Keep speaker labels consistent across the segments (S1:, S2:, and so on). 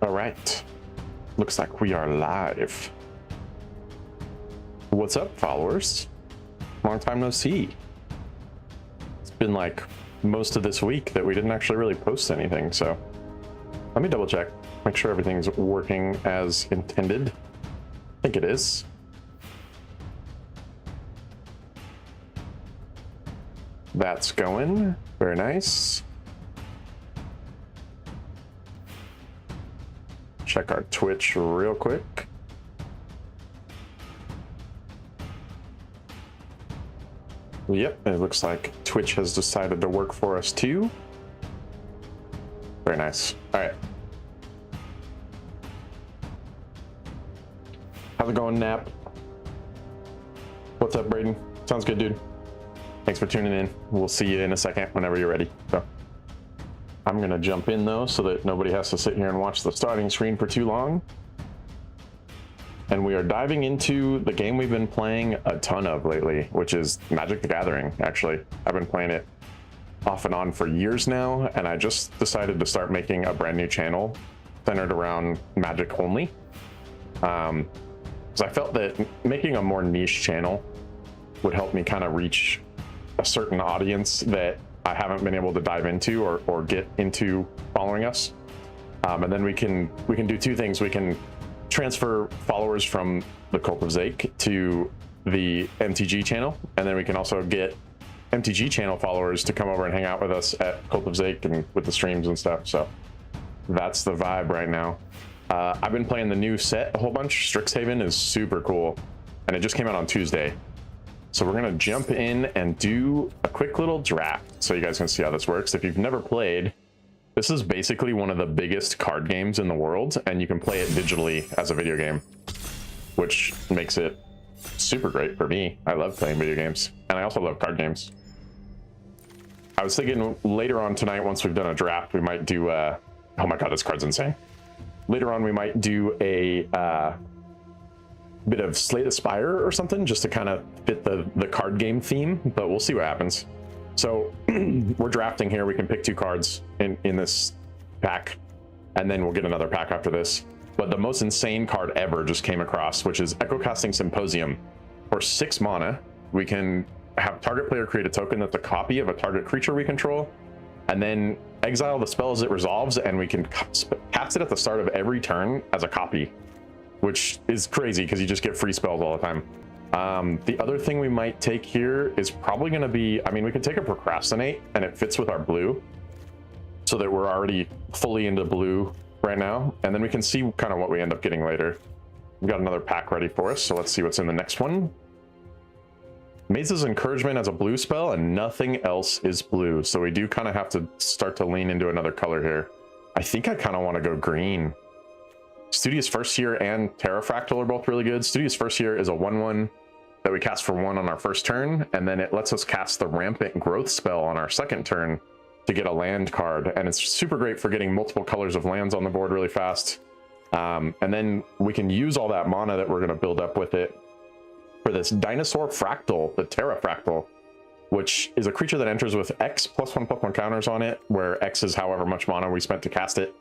S1: All right. Looks like we are live. What's up, followers? Long time no see. It's been like most of this week that we didn't actually really post anything, so let me double check, make sure everything's working as intended. I think it is. That's going very nice. Check our Twitch real quick. Yep, it looks like Twitch has decided to work for us too. Very nice. All right. How's it going, Nap? What's up, Braden? Sounds good, dude. Thanks for tuning in. We'll see you in a second whenever you're ready. So I'm gonna jump in though so that nobody has to sit here and watch the starting screen for too long. And we are diving into the game we've been playing a ton of lately, which is Magic the Gathering, actually. I've been playing it off and on for years now, and I just decided to start making a brand new channel centered around Magic only. Because I felt that making a more niche channel would help me kind of reach a certain audience that I haven't been able to dive into or get into following us. And then we can do two things. We can transfer followers from the Cult of Zaek to the MTG channel, and then we can also get MTG channel followers to come over and hang out with us at Cult of Zaek and with the streams and stuff. So that's the vibe right now. I've been playing the new set a whole bunch. Strixhaven is super cool, and it just came out on Tuesday. So we're gonna jump in and do a quick little draft so you guys can see how this works. If you've never played, this is basically one of the biggest card games in the world, and you can play it digitally as a video game, which makes it super great for me. I love playing video games, and I also love card games. I was thinking later on tonight, once we've done a draft, we might do oh my god, this card's insane. Later on, we might do a bit of Slay the Spire or something, just to kind of fit the card game theme, but we'll see what happens. So we're drafting here. We can pick two cards in this pack, and then we'll get another pack after this. But the most insane card ever just came across, which is Echo-Casting Symposium. For 6 mana, we can have target player create a token that's a copy of a target creature we control, and then exile the spell as it resolves, and we can cast it at the start of every turn as a copy, which is crazy because you just get free spells all the time. The other thing we might take here is probably going to be, I mean, we can take a Procrastinate, and it fits with our blue, so that we're already fully into blue right now, and then we can see kind of what we end up getting later. We've got another pack ready for us, so let's see what's in the next one. Maze's Encouragement as a blue spell, and nothing else is blue, so we do kind of have to start to lean into another color here. I think I kind of want to go green. Studious First Year and Terrafractal are both really good. Studious First Year is a 1/1 that we cast for 1 on our first turn, and then it lets us cast the Rampant Growth spell on our second turn to get a land card, and it's super great for getting multiple colors of lands on the board really fast. And then we can use all that mana that we're going to build up with it for this Dinosaur Fractal, the Terrafractal, which is a creature that enters with X +1/+1 counters on it, where X is however much mana we spent to cast it.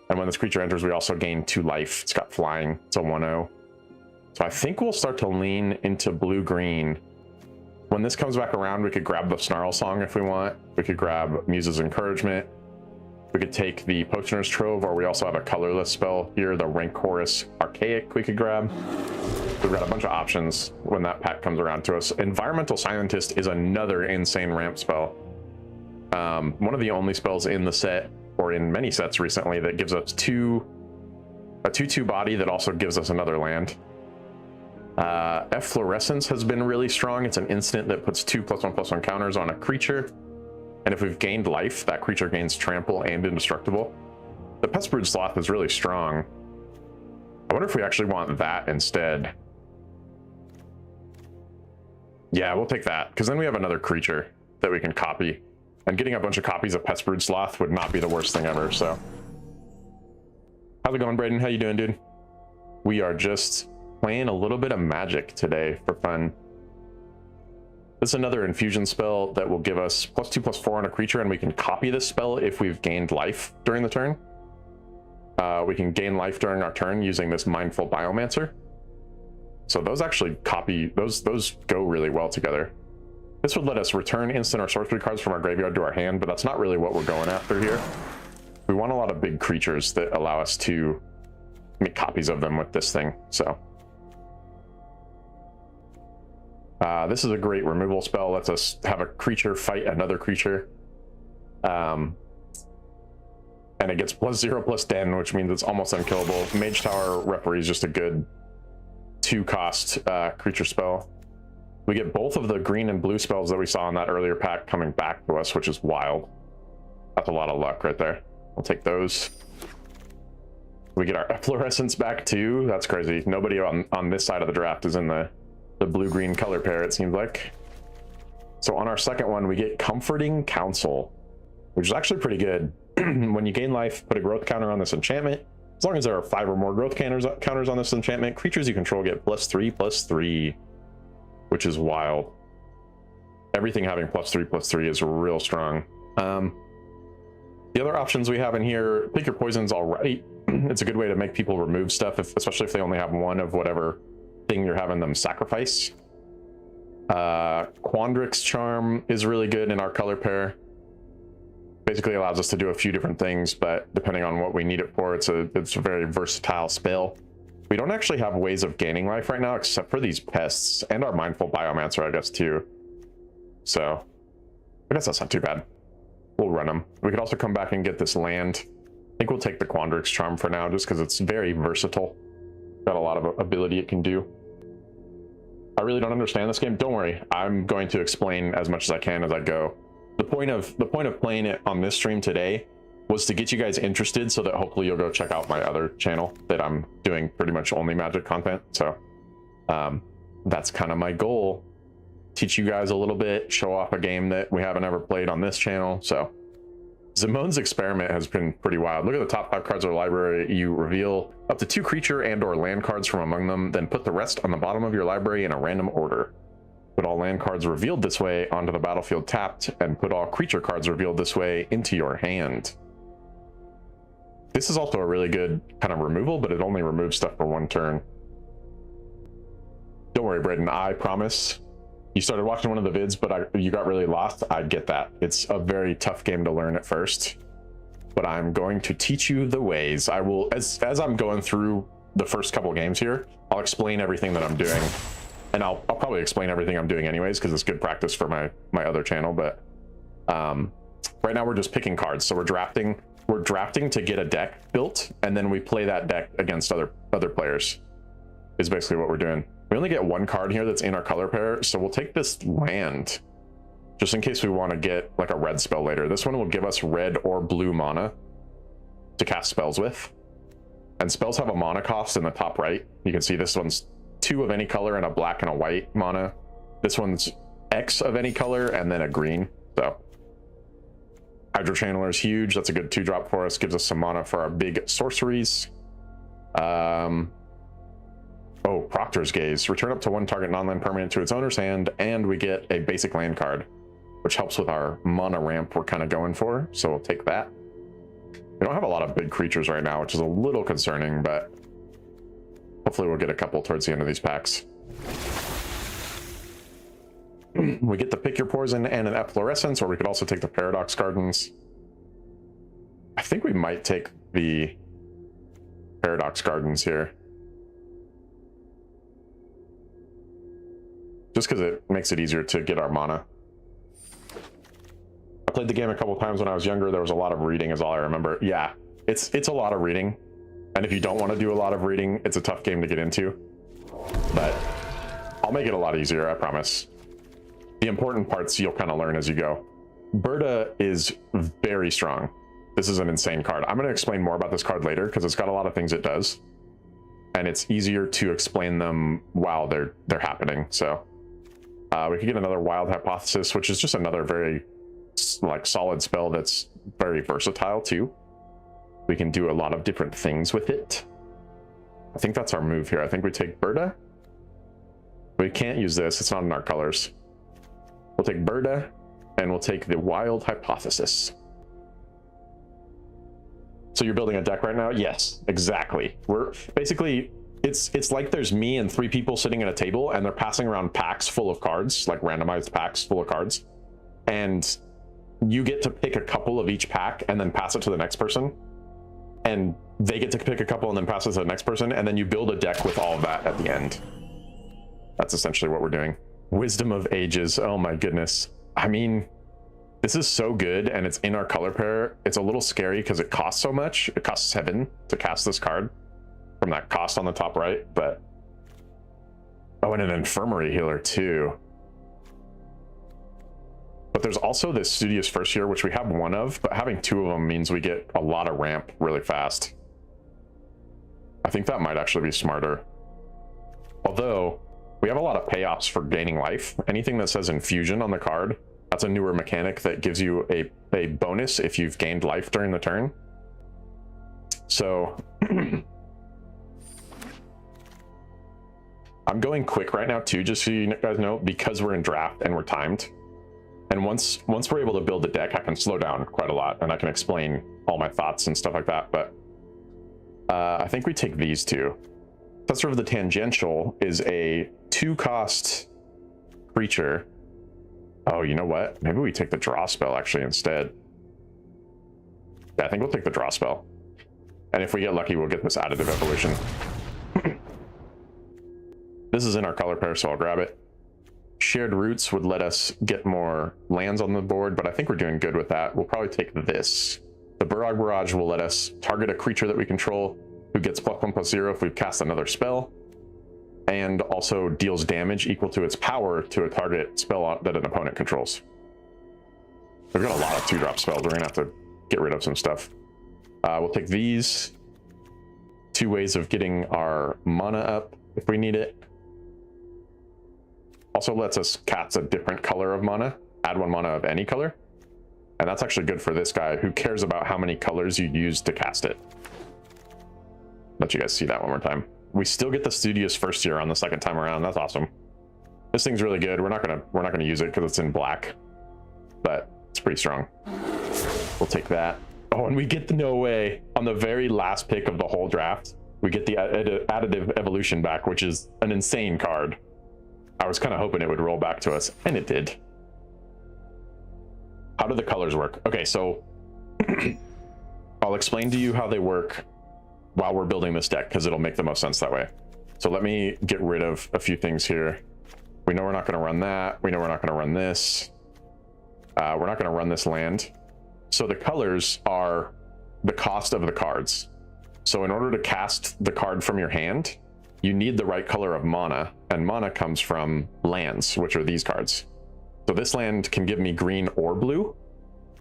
S1: And when this creature enters, we also gain 2 life. It's got flying. It's a 1/0. So I think we'll start to lean into blue-green. When this comes back around, we could grab the Snarl Song if we want. We could grab Muse's Encouragement. We could take the Potioner's Trove, or we also have a colorless spell here, the Rancorous Archaic we could grab. We've got a bunch of options when that pack comes around to us. Environmental Scientist is another insane ramp spell. One of the only spells in the set, or in many sets recently, that gives us a 2/2 body that also gives us another land. Efflorescence has been really strong. It's an instant that puts 2 +1/+1 counters on a creature, and if we've gained life, that creature gains trample and indestructible. The Pestbrood Sloth is really strong. I wonder if we actually want that instead. Yeah, we'll take that, because then we have another creature that we can copy, and getting a bunch of copies of Pestbrood Sloth would not be the worst thing ever. So how's it going, Braden? How you doing, dude? We are just playing a little bit of Magic today for fun. This is another infusion spell that will give us +2/+4 on a creature, and we can copy this spell if we've gained life during the turn. We can gain life during our turn using this Mindful Biomancer. So those actually those go really well together. This would let us return instant or sorcery cards from our graveyard to our hand, but that's not really what we're going after here. We want a lot of big creatures that allow us to make copies of them with this thing. So this is a great removal spell. Lets us have a creature fight another creature. And it gets +0/+10, which means it's almost unkillable. Mage Tower Referee is just a good 2-cost creature spell. We get both of the green and blue spells that we saw in that earlier pack coming back to us, which is wild. That's a lot of luck right there. We'll take those. We get our Efflorescence back too. That's crazy. Nobody on this side of the draft is in the blue-green color pair, it seems like. So on our second one, we get Comforting Counsel, which is actually pretty good. When you gain life, put a growth counter on this enchantment. As long as there are 5 or more growth counters on this enchantment, creatures you control get +3/+3, which is wild. Everything having +3/+3 is real strong. The other options we have in here, pick your poisons already. It's a good way to make people remove stuff, especially if they only have one of whatever thing you're having them sacrifice. Quandrix Charm is really good in our color pair. Basically allows us to do a few different things, but depending on what we need it for, it's a very versatile spell. We don't actually have ways of gaining life right now, except for these pests and our Mindful Biomancer, I guess, too. So I guess that's not too bad. We'll run them. We could also come back and get this land. I think we'll take the Quandrix Charm for now, just because it's very versatile. Got a lot of ability it can do. I really don't understand this game. Don't worry, I'm going to explain as much as I can as I go. The point of playing it on this stream today was to get you guys interested, so that hopefully you'll go check out my other channel that I'm doing pretty much only Magic content. So that's kind of my goal. Teach you guys a little bit, show off a game that we haven't ever played on this channel. So Zimone's Experiment has been pretty wild. Look at the top 5 cards of the library. You reveal up to 2 creature and or land cards from among them, then put the rest on the bottom of your library in a random order. Put all land cards revealed this way onto the battlefield tapped, and put all creature cards revealed this way into your hand. This is also a really good kind of removal, but it only removes stuff for 1 turn. Don't worry, Braden, I promise. You started watching one of the vids, but you got really lost. I get that. It's a very tough game to learn at first, but I'm going to teach you the ways. I will, as I'm going through the first couple games here, I'll explain everything that I'm doing. And I'll probably explain everything I'm doing anyways, because it's good practice for my other channel. But right now we're just picking cards. So we're drafting to get a deck built, and then we play that deck against other players, is basically what we're doing. We only get 1 card here that's in our color pair, so we'll take this land just in case we want to get like a red spell later. This one will give us red or blue mana to cast spells with, and spells have a mana cost in the top right. You can see this one's 2 of any color and a black and a white mana. This one's X of any color and then a green. So Hydro Channeler is huge. That's a good 2-drop for us. Gives us some mana for our big sorceries. Oh, Proctor's Gaze. Return up to 1 target non-land permanent to its owner's hand, and we get a basic land card, which helps with our mana ramp we're kind of going for. So we'll take that. We don't have a lot of big creatures right now, which is a little concerning, but hopefully we'll get a couple towards the end of these packs. We get the Pick Your Poison and an Efflorescence, or we could also take the Paradox Gardens. I think we might take the Paradox Gardens here, just because it makes it easier to get our mana. I played the game a couple times when I was younger. There was a lot of reading is all I remember. Yeah, it's a lot of reading. And if you don't want to do a lot of reading, it's a tough game to get into. But I'll make it a lot easier, I promise. The important parts you'll kind of learn as you go. Berta is very strong. This is an insane card. I'm going to explain more about this card later because it's got a lot of things it does. And it's easier to explain them while they're happening. So we could get another Wild Hypothesis, which is just another very solid spell that's very versatile too. We can do a lot of different things with it. I think that's our move here. I think we take Berta. We can't use this. It's not in our colors. We'll take Berta, and we'll take the Wild Hypothesis. So So you're building a deck right now? Yes, exactly. We're basically, it's like there's me and 3 people sitting at a table and they're passing around packs full of cards, like randomized packs full of cards. And you get to pick a couple of each pack and then pass it to the next person. And they get to pick a couple and then pass it to the next person. And then you build a deck with all of that at the end. That's essentially what we're doing. Wisdom of Ages. Oh my goodness. I mean, this is so good and it's in our color pair. It's a little scary because it costs so much. It costs 7 to cast this card from that cost on the top right, but oh, and an Infirmary Healer too. But there's also this Studious First Year, which we have 1 of, but having 2 of them means we get a lot of ramp really fast. I think that might actually be smarter. Although we have a lot of payoffs for gaining life. Anything that says Infusion on the card, that's a newer mechanic that gives you a bonus if you've gained life during the turn. So I'm going quick right now too, just so you guys know, because we're in draft and we're timed. And once we're able to build the deck, I can slow down quite a lot and I can explain all my thoughts and stuff like that. But I think we take these 2. Professor of the Tangential is a 2-cost creature. Oh, you know what? Maybe we take the draw spell actually instead. Yeah, I think we'll take the draw spell. And if we get lucky, we'll get this additive evolution. This is in our color pair, so I'll grab it. Shared Roots would let us get more lands on the board, but I think we're doing good with that. We'll probably take this. The Barrage Barrage will let us target a creature that we control who gets +1/+0 if we cast another spell, and also deals damage equal to its power to a target spell that an opponent controls. We've got a lot of 2-drop spells. We're gonna have to get rid of some stuff. We'll take these. 2 ways of getting our mana up if we need it. Also lets us cast a different color of mana, add 1 mana of any color. And that's actually good for this guy who cares about how many colors you use to cast it. Let you guys see that one more time. We still get the Studious First Year on the second time around. That's awesome. This thing's really good. We're not gonna use it because it's in black, but it's pretty strong. We'll take that. Oh, and we get the, no way, on the very last pick of the whole draft, we get the additive evolution back, which is an insane card. I was kind of hoping it would roll back to us, and it did. How do the colors work? Okay, so I'll explain to you how they work while we're building this deck, because it'll make the most sense that way. So let me get rid of a few things here. We know we're not going to run that. We know we're not going to run this. We're not going to run this land. So the colors are the cost of the cards. So in order to cast the card from your hand, you need the right color of mana, and mana comes from lands, which are these cards. So this land can give me green or blue,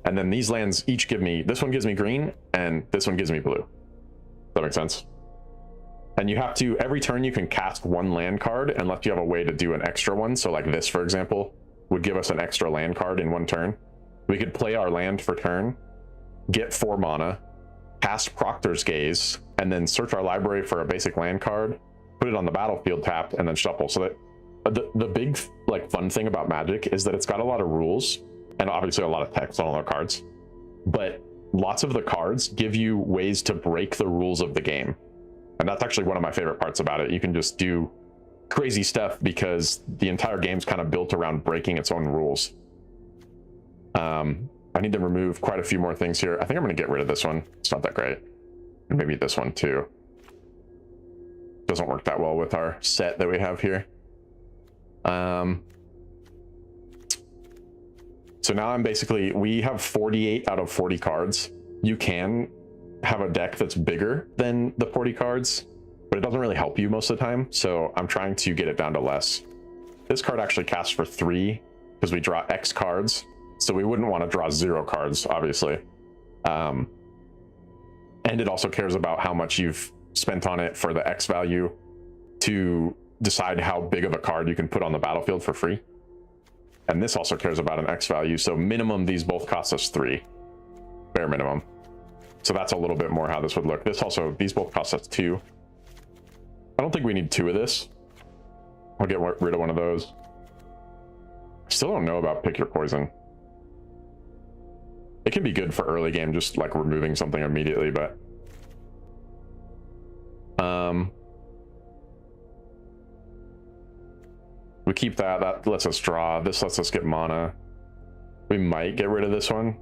S1: and then these lands each give me, this one gives me green, and this one gives me blue. Does that make sense? And you have to, every turn you can cast 1 land card unless you have a way to do an extra one. So like this, for example, would give us an extra land card in 1 turn. We could play our land for turn, get 4 mana, cast Proctor's Gaze, and then search our library for a basic land card, put it on the battlefield tapped, and then shuffle. So that the big like fun thing about Magic is that it's got a lot of rules and obviously a lot of text on all our cards, but lots of the cards give you ways to break the rules of the game. And that's actually one of my favorite parts about it. You can just do crazy stuff because the entire game's kind of built around breaking its own rules. I need to remove quite a few more things here. I think I'm going to get rid of this one. It's not that great. And maybe this one too. Doesn't work that well with our set that we have here. So now I'm basically, we have 48 out of 40 cards. You can have a deck that's bigger than the 40 cards, but it doesn't really help you most of the time. So I'm trying to get it down to less. This card actually casts for 3 because we draw X cards. So we wouldn't want to draw 0 cards, obviously. And it also cares about how much you've spent on it for the X value to decide how big of a card you can put on the battlefield for free. And this also cares about an X value. So minimum, these both cost us 3, bare minimum. So that's a little bit more how this would look. This also, these both cost us 2. I don't think we need 2 of this. I'll get rid of one of those. Still don't know about Pick Your Poison. It can be good for early game, just like removing something immediately, but We keep that. That lets us draw. This lets us get mana. We might get rid of this one.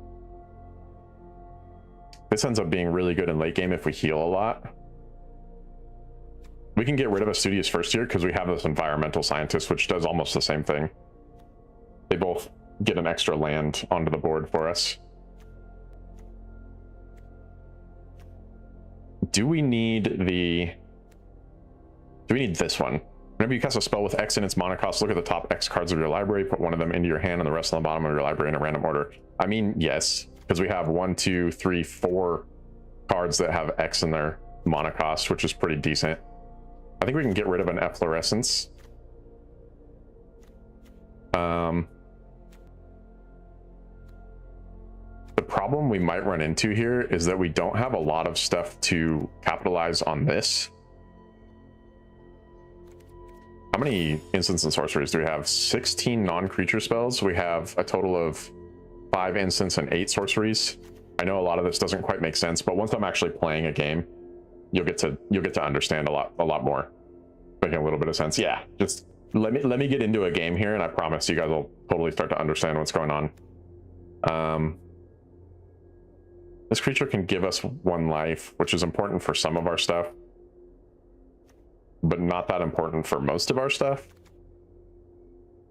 S1: This ends up being really good in late game if we heal a lot. We can get rid of a Studious First Year because we have this Environmental Scientist, which does almost the same thing. They both get an extra land onto the board for us. Do we need this one? Whenever you cast a spell with X in its mana cost, look at the top X cards of your library, put one of them into your hand and the rest on the bottom of your library in a random order. I mean, yes, because we have 1, 2, 3, 4 cards that have X in their mana cost, which is pretty decent. I think we can get rid of an Efflorescence. The problem we might run into here is that we don't have a lot of stuff to capitalize on this. How many instants and sorceries do we have? 16 non-creature spells. We have a total of 5 instants and 8 sorceries. I know a lot of this doesn't quite make sense, but once I'm actually playing a game, you'll get to understand a lot more. Making a little bit of sense. Yeah, just let me get into a game here, and I promise you guys will totally start to understand what's going on. This creature can give us 1 life, which is important for some of our stuff, but not that important for most of our stuff.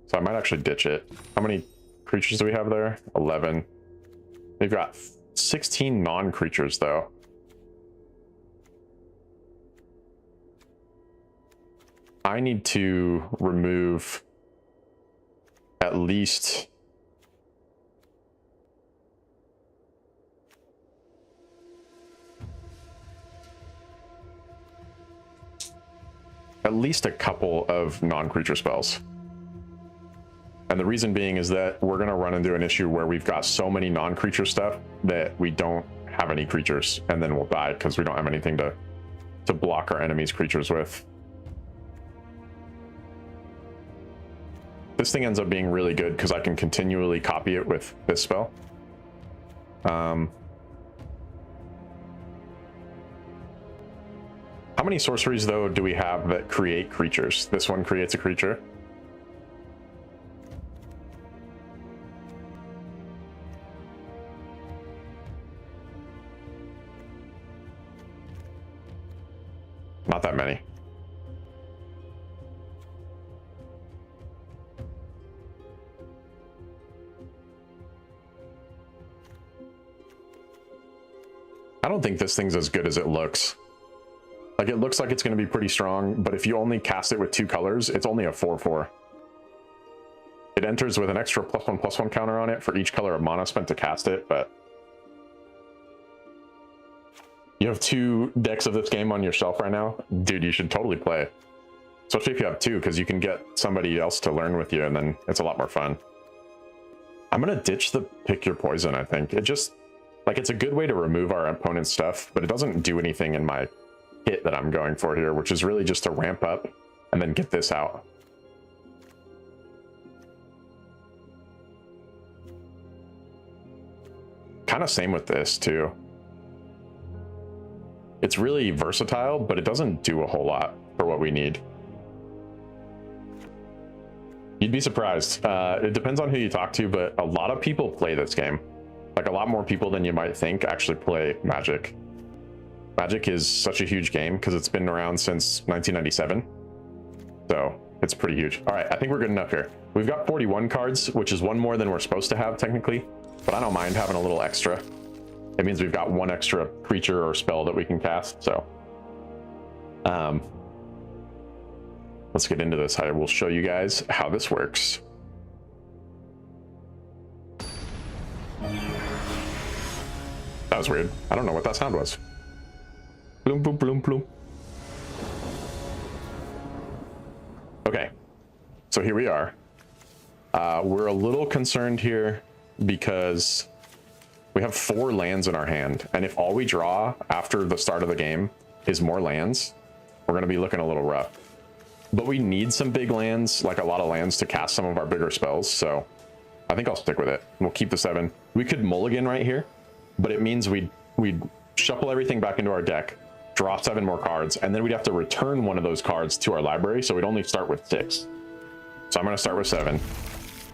S1: So I might actually ditch it. How many creatures do we have there? 11. They've got 16 non-creatures though. I need to remove at least a couple of non-creature spells. And the reason being is that we're going to run into an issue where we've got so many non-creature stuff that we don't have any creatures, and then we'll die because we don't have anything to block our enemies' creatures with. This thing ends up being really good because I can continually copy it with this spell. How many sorceries, though, do we have that create creatures? This one creates a creature. Not that many. I don't think this thing's as good as it looks. Like, it looks like it's going to be pretty strong, but if you only cast it with 2 colors, it's only a 4/4. It enters with an extra +1/+1 counter on it for each color of mana spent to cast it, but you have 2 decks of this game on your shelf right now? Dude, you should totally play it. Especially if you have 2, because you can get somebody else to learn with you, and then it's a lot more fun. I'm going to ditch the pick your poison, I think. It just, like, it's a good way to remove our opponent's stuff, but it doesn't do anything in my hit that I'm going for here, which is really just to ramp up and then get this out. Kind of same with this too. It's really versatile, but it doesn't do a whole lot for what we need. You'd be surprised. It depends on who you talk to, but a lot of people play this game. Like, a lot more people than you might think actually play Magic. Magic is such a huge game because it's been around since 1997. So it's pretty huge. All right, I think we're good enough here. We've got 41 cards, which is 1 more than we're supposed to have technically, but I don't mind having a little extra. It means we've got 1 extra creature or spell that we can cast. So let's get into this. I will show you guys how this works. That was weird. I don't know what that sound was. Bloom, bloom, bloom, bloom. Okay, so here we are. We're a little concerned here because we have 4 lands in our hand, and if all we draw after the start of the game is more lands, we're going to be looking a little rough. But we need some big lands, like a lot of lands, to cast some of our bigger spells, so I think I'll stick with it. We'll keep the 7. We could mulligan right here, but it means we'd shuffle everything back into our deck, draw 7 more cards, and then we'd have to return one of those cards to our library, so we'd only start with 6. So I'm going to start with 7,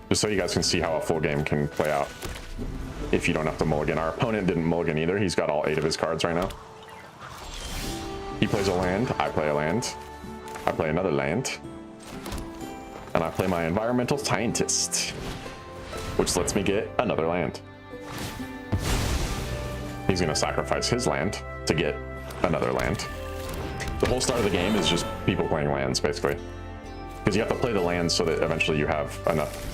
S1: just so you guys can see how a full game can play out if you don't have to mulligan. Our opponent didn't mulligan either. He's got all 8 of his cards right now. He plays a land, I play a land, I play another land, and I play my environmental scientist, which lets me get another land. He's going to sacrifice his land to get another land. The whole start of the game is just people playing lands, basically, because you have to play the lands so that eventually you have enough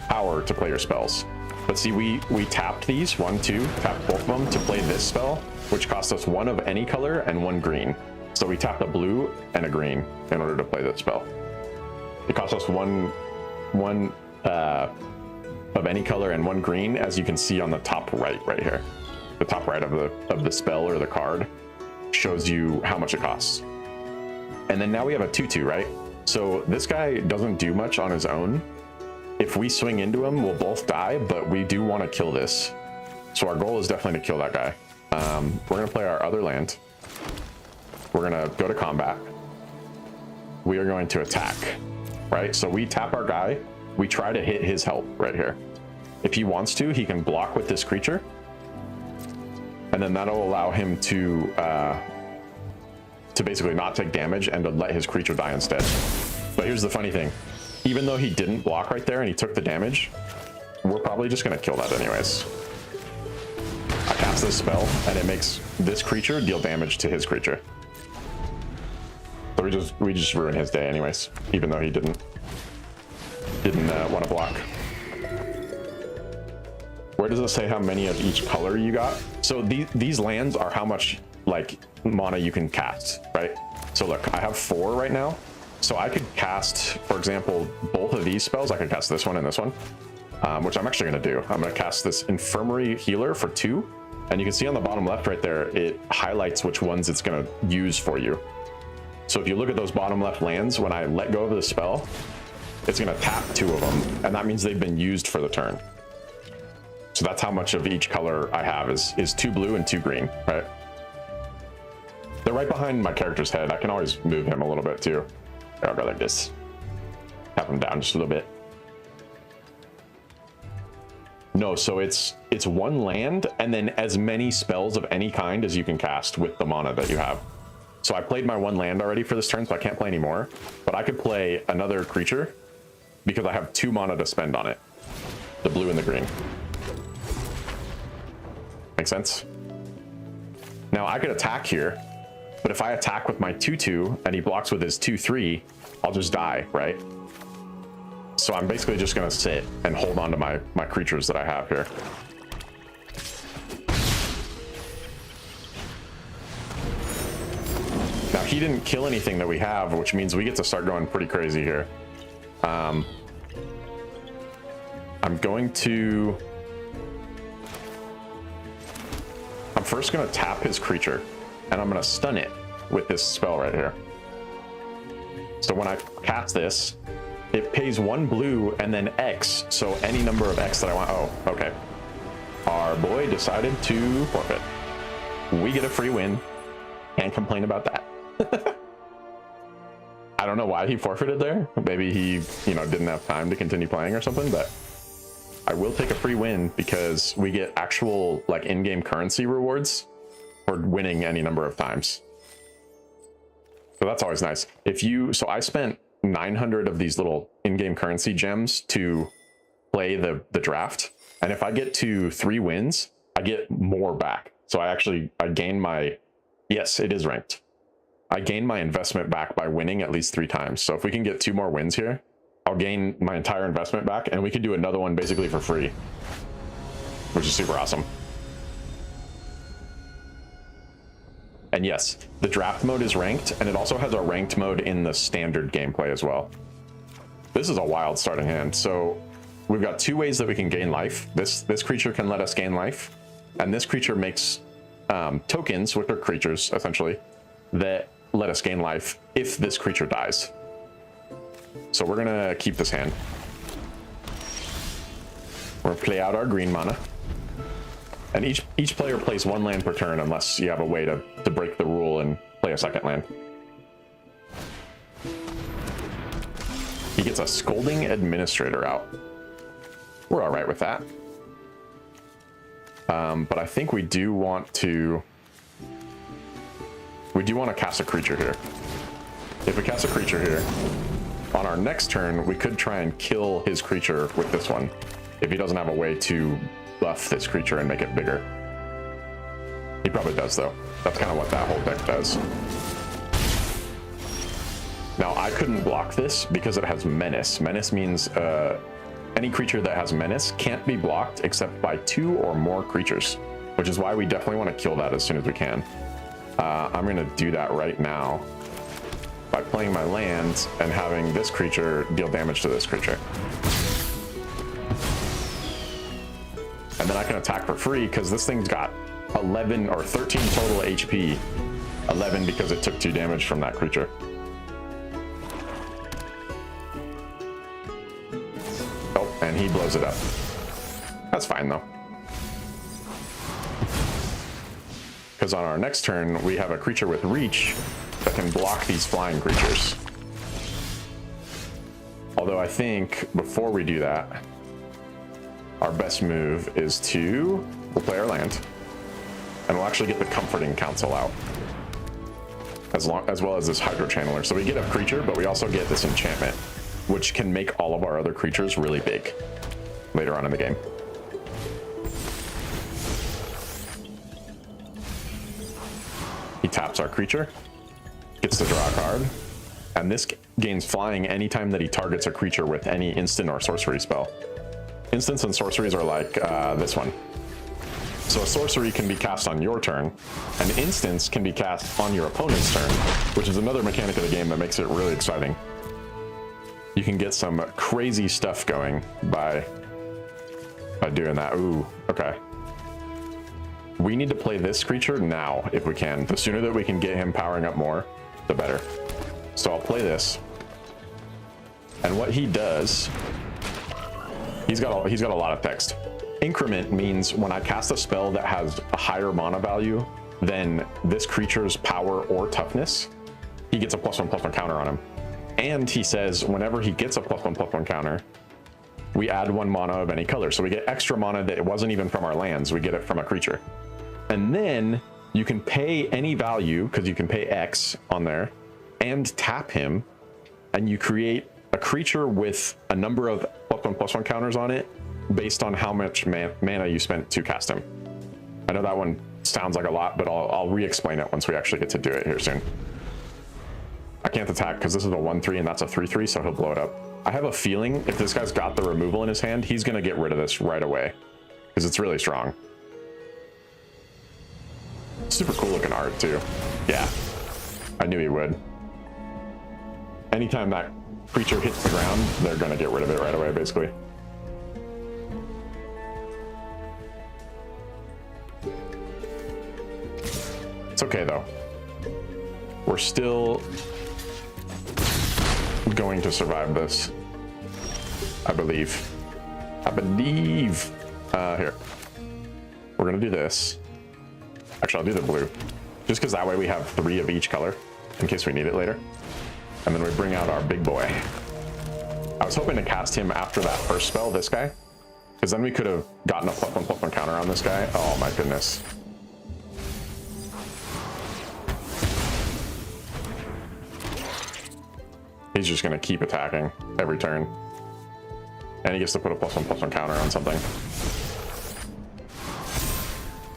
S1: power to play your spells. But see, we tapped these, 1, 2, tapped both of them to play this spell, which cost us 1 of any color and 1 green. So we tapped a blue and a green in order to play this spell. It cost us one of any color and 1 green, as you can see on the top right here. The top right of the spell or the card shows you how much it costs. And then now we have a 2/2, right? So this guy doesn't do much on his own. If we swing into him, we'll both die, but we do want to kill this. So our goal is definitely to kill that guy. We're going to play our other land. We're going to go to combat. We are going to attack, right? So we tap our guy. We try to hit his health right here. If he wants to, he can block with this creature. And then that'll allow him to basically not take damage and to let his creature die instead. But here's the funny thing. Even though he didn't block right there and he took the damage, we're probably just going to kill that anyways. I cast this spell and it makes this creature deal damage to his creature. So we just ruin his day anyways, even though he didn't want to block. Where does it say how many of each color you got? So these lands are how much like mana you can cast, right? So look, I have 4 right now. So I could cast, for example, both of these spells. I could cast this one and this one, which I'm actually going to do. I'm going to cast this Infirmary Healer for 2. And you can see on the bottom left right there, it highlights which ones it's going to use for you. So if you look at those bottom left lands, when I let go of the spell, it's going to tap 2 of them. And that means they've been used for the turn. So that's how much of each color I have is 2 blue and 2 green, right? They're right behind my character's head. I can always move him a little bit too. I'll go like this. Tap him down just a little bit. No, so it's 1 land and then as many spells of any kind as you can cast with the mana that you have. So I played my 1 land already for this turn, so I can't play any more. But I could play another creature because I have 2 mana to spend on it. The blue and the green. Make sense? Now I could attack here, but if I attack with my 2/2 and he blocks with his 2/3, I'll just die, right? So I'm basically just gonna sit and hold on to my creatures that I have here. Now he didn't kill anything that we have, which means we get to start going pretty crazy here. I'm first gonna tap his creature and I'm gonna stun it with this spell right here. So when I cast this, it pays 1 blue and then X, so any number of X that I want. Oh, okay. Our boy decided to forfeit. We get a free win. Can't complain about that. I don't know why he forfeited there. Maybe he, didn't have time to continue playing or something, but I will take a free win because we get actual like in-game currency rewards for winning any number of times. So that's always nice. So I spent 900 of these little in-game currency gems to play the draft. And if I get to 3 wins, I get more back. So I gain my, yes, it is ranked. I gain my investment back by winning at least 3 times. So if we can get 2 more wins here, I'll gain my entire investment back and we can do another one basically for free, which is super awesome. And yes, the draft mode is ranked and it also has a ranked mode in the standard gameplay as well. This is a wild starting hand. So we've got 2 ways that we can gain life. This creature can let us gain life, and this creature makes tokens, which are creatures essentially, that let us gain life if this creature dies. So we're gonna keep this hand. We're gonna play out our green mana. And each player plays 1 land per turn unless you have a way to break the rule and play a second land. He gets a Scolding Administrator out. We're all right with that. But I think we do want to cast a creature here. If we cast a creature here, on our next turn, we could try and kill his creature with this one, if he doesn't have a way to buff this creature and make it bigger. He probably does, though. That's kind of what that whole deck does. Now, I couldn't block this because it has Menace. Menace means any creature that has Menace can't be blocked except by 2 or more creatures, which is why we definitely want to kill that as soon as we can. I'm going to do that right now by playing my land and having this creature deal damage to this creature. And then I can attack for free because this thing's got 11 or 13 total HP. 11 because it took 2 damage from that creature. Oh, and he blows it up. That's fine though. Because on our next turn, we have a creature with reach that can block these flying creatures. Although I think before we do that, our best move is we'll play our land, and we'll actually get the Comforting Council out, as well as this Hydro Channeler. So we get a creature, but we also get this enchantment, which can make all of our other creatures really big later on in the game. He taps our creature, gets to draw a card, and this gains flying anytime that he targets a creature with any instant or sorcery spell. Instants and sorceries are like this one. So a sorcery can be cast on your turn, and instants can be cast on your opponent's turn, which is another mechanic of the game that makes it really exciting. You can get some crazy stuff going by doing that. Ooh, okay. We need to play this creature now if we can. The sooner that we can get him powering up more, the better. So I'll play this. And what he does, he's got a lot of text. Increment means when I cast a spell that has a higher mana value than this creature's power or toughness, he gets a +1/+1 counter on him. And he says whenever he gets a +1/+1 counter, we add 1 mana of any color. So we get extra mana that it wasn't even from our lands. We get it from a creature. And then you can pay any value, because you can pay X on there, and tap him, and you create a creature with a number of +1/+1 counters on it based on how much mana you spent to cast him. I know that one sounds like a lot, but I'll re-explain it once we actually get to do it here soon. I can't attack because this is a 1/3 and that's a 3/3, so he'll blow it up. I have a feeling if this guy's got the removal in his hand, he's going to get rid of this right away because it's really strong. Super cool looking art too. Yeah, I knew he would. Anytime that creature hits the ground, they're going to get rid of it right away, basically. It's okay though. We're still going to survive this. I believe. Here. We're going to do this. Actually, I'll do the blue. Just because that way we have 3 of each color in case we need it later. And then we bring out our big boy. I was hoping to cast him after that first spell, this guy. Because then we could have gotten a +1/+1 counter on this guy. Oh my goodness. He's just going to keep attacking every turn. And he gets to put a +1/+1 counter on something.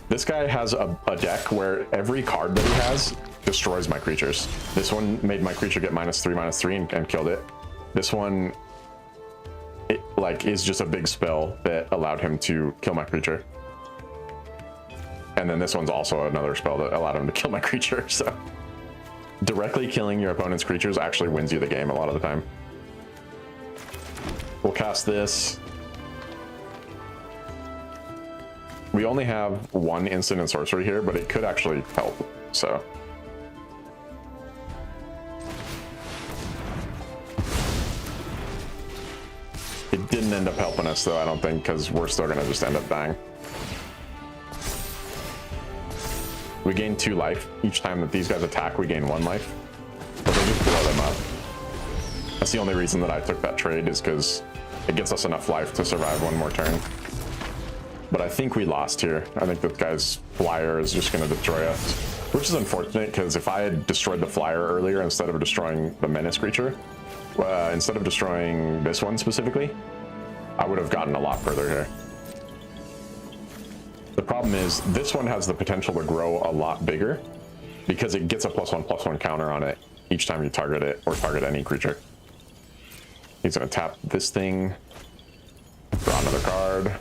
S1: This guy has a deck where every card that he has destroys my creatures. This one made my creature get -3/-3 and killed it. This one, is just a big spell that allowed him to kill my creature. And then this one's also another spell that allowed him to kill my creature, so. Directly killing your opponent's creatures actually wins you the game a lot of the time. We'll cast this. We only have 1 instant and sorcery here, but it could actually help, so. It didn't end up helping us though, I don't think, because we're still gonna just end up dying. We gain 2 life. Each time that these guys attack, we gain 1 life. But they just blow them up. That's the only reason that I took that trade, is because it gets us enough life to survive 1 more turn. But I think we lost here. I think that guy's flyer is just going to destroy us, which is unfortunate, because if I had destroyed the flyer earlier instead of destroying the menace creature, instead of destroying this one specifically, I would have gotten a lot further here. The problem is this one has the potential to grow a lot bigger because it gets a +1/+1 counter on it each time you target it or target any creature. He's going to tap this thing, draw another card.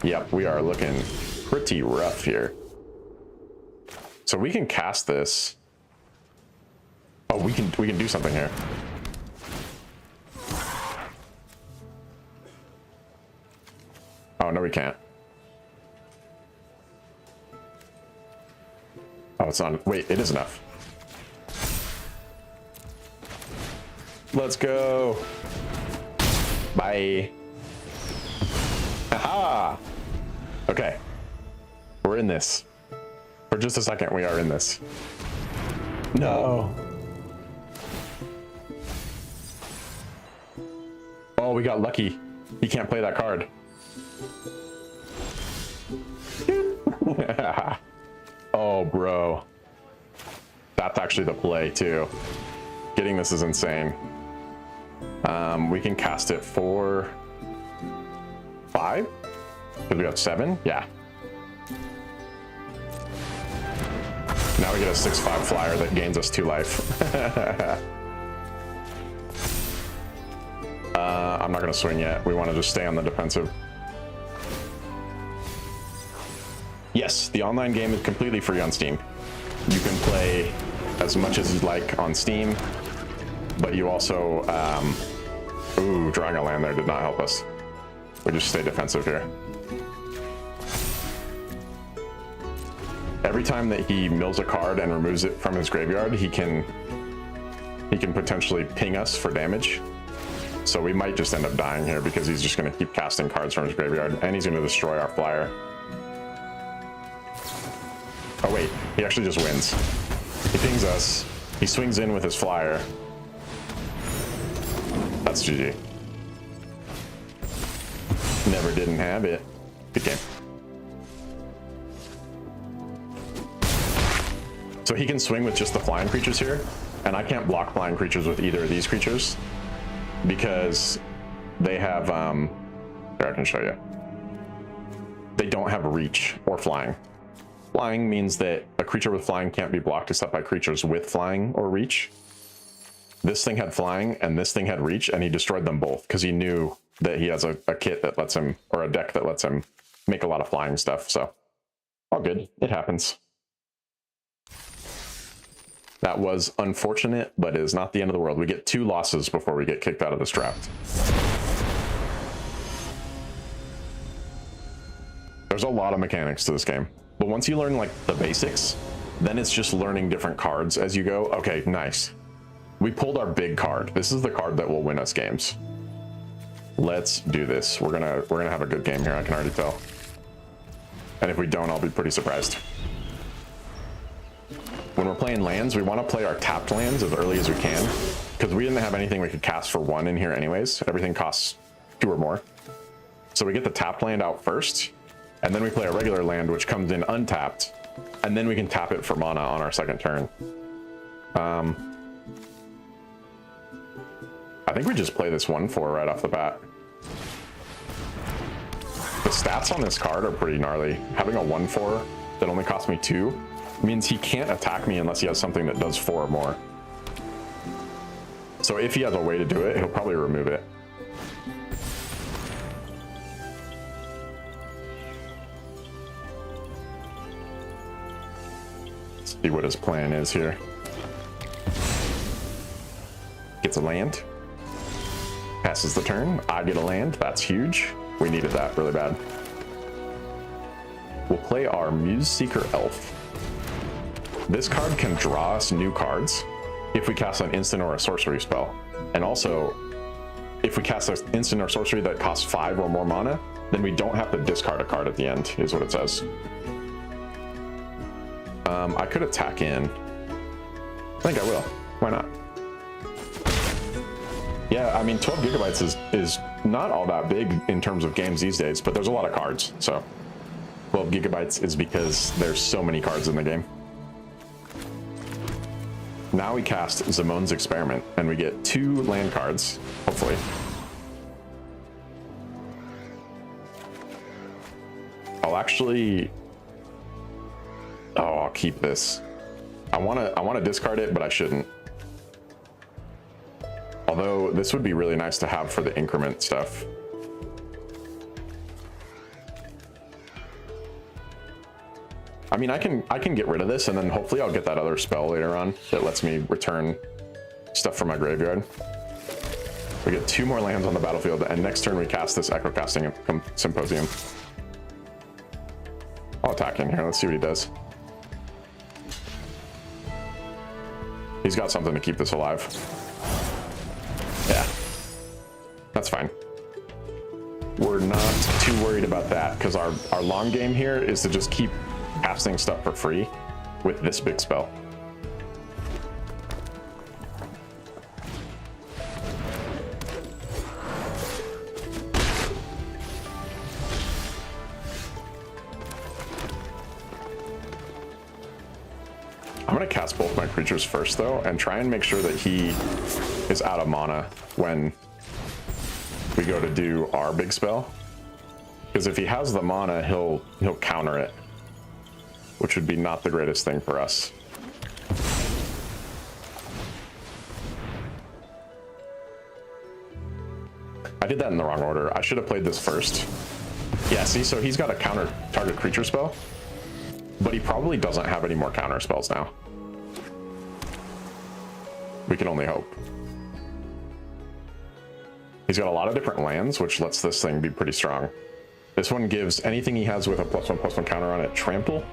S1: Yep, we are looking pretty rough here. So we can cast this. Oh, we can do something here. Oh, no, we can't. Oh, it's not. Wait, it is enough. Let's go. Bye. Haha. Okay. We're in this. For just a second, we are in this. No. Oh, we got lucky. He can't play that card. Oh, bro. That's actually the play, too. Getting this is insane. We can cast it for 5? Because we got 7? Yeah. Now we get a 6/5 flyer that gains us 2 life. I'm not going to swing yet. We want to just stay on the defensive. Yes, the online game is completely free on Steam. You can play as much as you'd like on Steam, but you also... ooh, drawing a land there did not help us. We just stay defensive here. Every time that he mills a card and removes it from his graveyard, he can potentially ping us for damage. So we might just end up dying here because he's just going to keep casting cards from his graveyard, and he's going to destroy our flyer. Oh wait, he actually just wins. He pings us, he swings in with his flyer. That's GG. Never didn't have it. Good game. So he can swing with just the flying creatures here, and I can't block flying creatures with either of these creatures because they have, here, I can show you. They don't have reach or flying. Flying means that a creature with flying can't be blocked except by creatures with flying or reach. This thing had flying and this thing had reach, and he destroyed them both because he knew that he has a kit that lets him, or a deck that lets him make a lot of flying stuff. So all good, it happens. That was unfortunate, but it is not the end of the world. We get 2 losses before we get kicked out of this draft. There's a lot of mechanics to this game, but once you learn like the basics, then it's just learning different cards as you go. Okay, nice. We pulled our big card. This is the card that will win us games. Let's do this. We're gonna have a good game here, I can already tell. And if we don't, I'll be pretty surprised. When we're playing lands, we want to play our tapped lands as early as we can, because we didn't have anything we could cast for 1 in here anyways. Everything costs 2 or more. So we get the tapped land out first, and then we play a regular land which comes in untapped, and then we can tap it for mana on our second turn. I think we just play this 1/4 right off the bat. The stats on this card are pretty gnarly. Having a 1/4 that only costs me 2 means he can't attack me unless he has something that does 4 or more. So if he has a way to do it, he'll probably remove it. Let's see what his plan is here. Gets a land. Passes the turn. I get a land. That's huge. We needed that really bad. We'll play our Muse Seeker Elf. This card can draw us new cards if we cast an instant or a sorcery spell. And also, if we cast an instant or sorcery that costs 5 or more mana, then we don't have to discard a card at the end, is what it says. I could attack in. I think I will. Why not? Yeah, I mean, 12 gigabytes is not all that big in terms of games these days, but there's a lot of cards, so 12 gigabytes is because there's so many cards in the game. Now we cast Zamon's Experiment, and we get 2 land cards, hopefully. I'll actually... Oh, I'll keep this. I wanna discard it, but I shouldn't. Although this would be really nice to have for the increment stuff. I mean, I can get rid of this, and then hopefully I'll get that other spell later on that lets me return stuff from my graveyard. We get 2 more lands on the battlefield, and next turn we cast this Echo Casting Symposium. I'll attack in here. Let's see what he does. He's got something to keep this alive. Yeah, that's fine. We're not too worried about that because our long game here is to just keep casting stuff for free with this big spell. I'm gonna cast both my creatures first though, and try and make sure that he is out of mana when we go to do our big spell. Because if he has the mana, he'll counter it, which would be not the greatest thing for us. I did that in the wrong order. I should have played this first. Yeah, see, so he's got a counter target creature spell, but he probably doesn't have any more counter spells now. We can only hope. He's got a lot of different lands, which lets this thing be pretty strong. This one gives anything he has with a +1/+1 counter on it trample,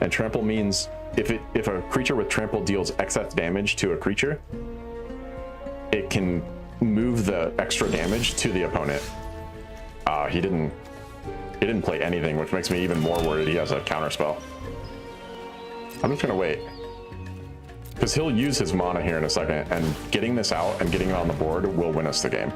S1: and trample means if a creature with trample deals excess damage to a creature, it can move the extra damage to the opponent. He didn't play anything, which makes me even more worried he has a counter spell. I'm just gonna wait, because he'll use his mana here in a second, and getting this out and getting it on the board will win us the game.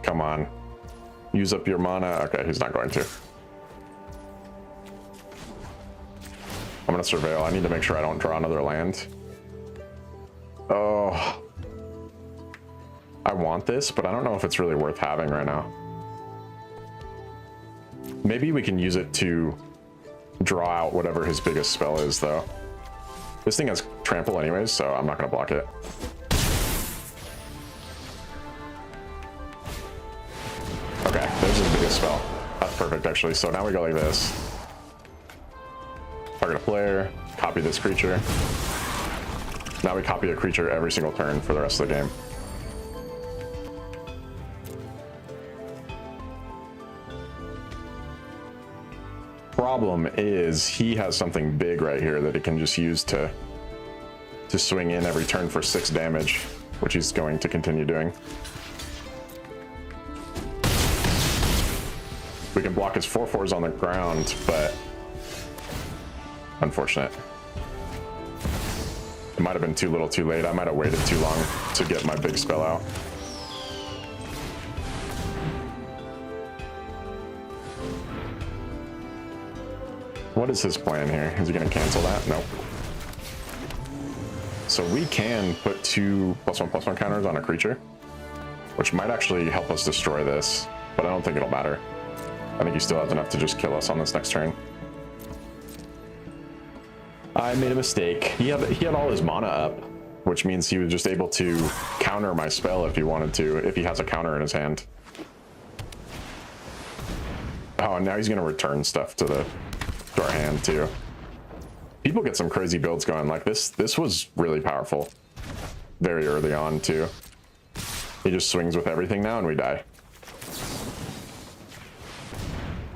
S1: Come on, use up your mana. Okay, he's not going to. I'm gonna surveil. I need to make sure I don't draw another land. Oh, I want this, but I don't know if it's really worth having right now. Maybe we can use it to draw out whatever his biggest spell is, though. This thing has trample anyways, so I'm not gonna block it. Okay, there's his biggest spell. That's perfect, actually. So now we go like this. Target a player, copy this creature. Now we copy a creature every single turn for the rest of the game. Problem is he has something big right here that he can just use to swing in every turn for 6 damage, which he's going to continue doing. We can block his 4/4s on the ground, but unfortunate. It might have been too little too late. I might have waited too long to get my big spell out. What is his plan here? Is he going to cancel that? Nope. So we can put 2 +1/+1 counters on a creature, which might actually help us destroy this, but I don't think it'll matter. I think he still has enough to just kill us on this next turn. I made a mistake. He had all his mana up, which means he was just able to counter my spell if he wanted to, if he has a counter in his hand. Oh, and now he's going to return stuff to our hand too. People get some crazy builds going. Like this was really powerful very early on too. He just swings with everything now and we die.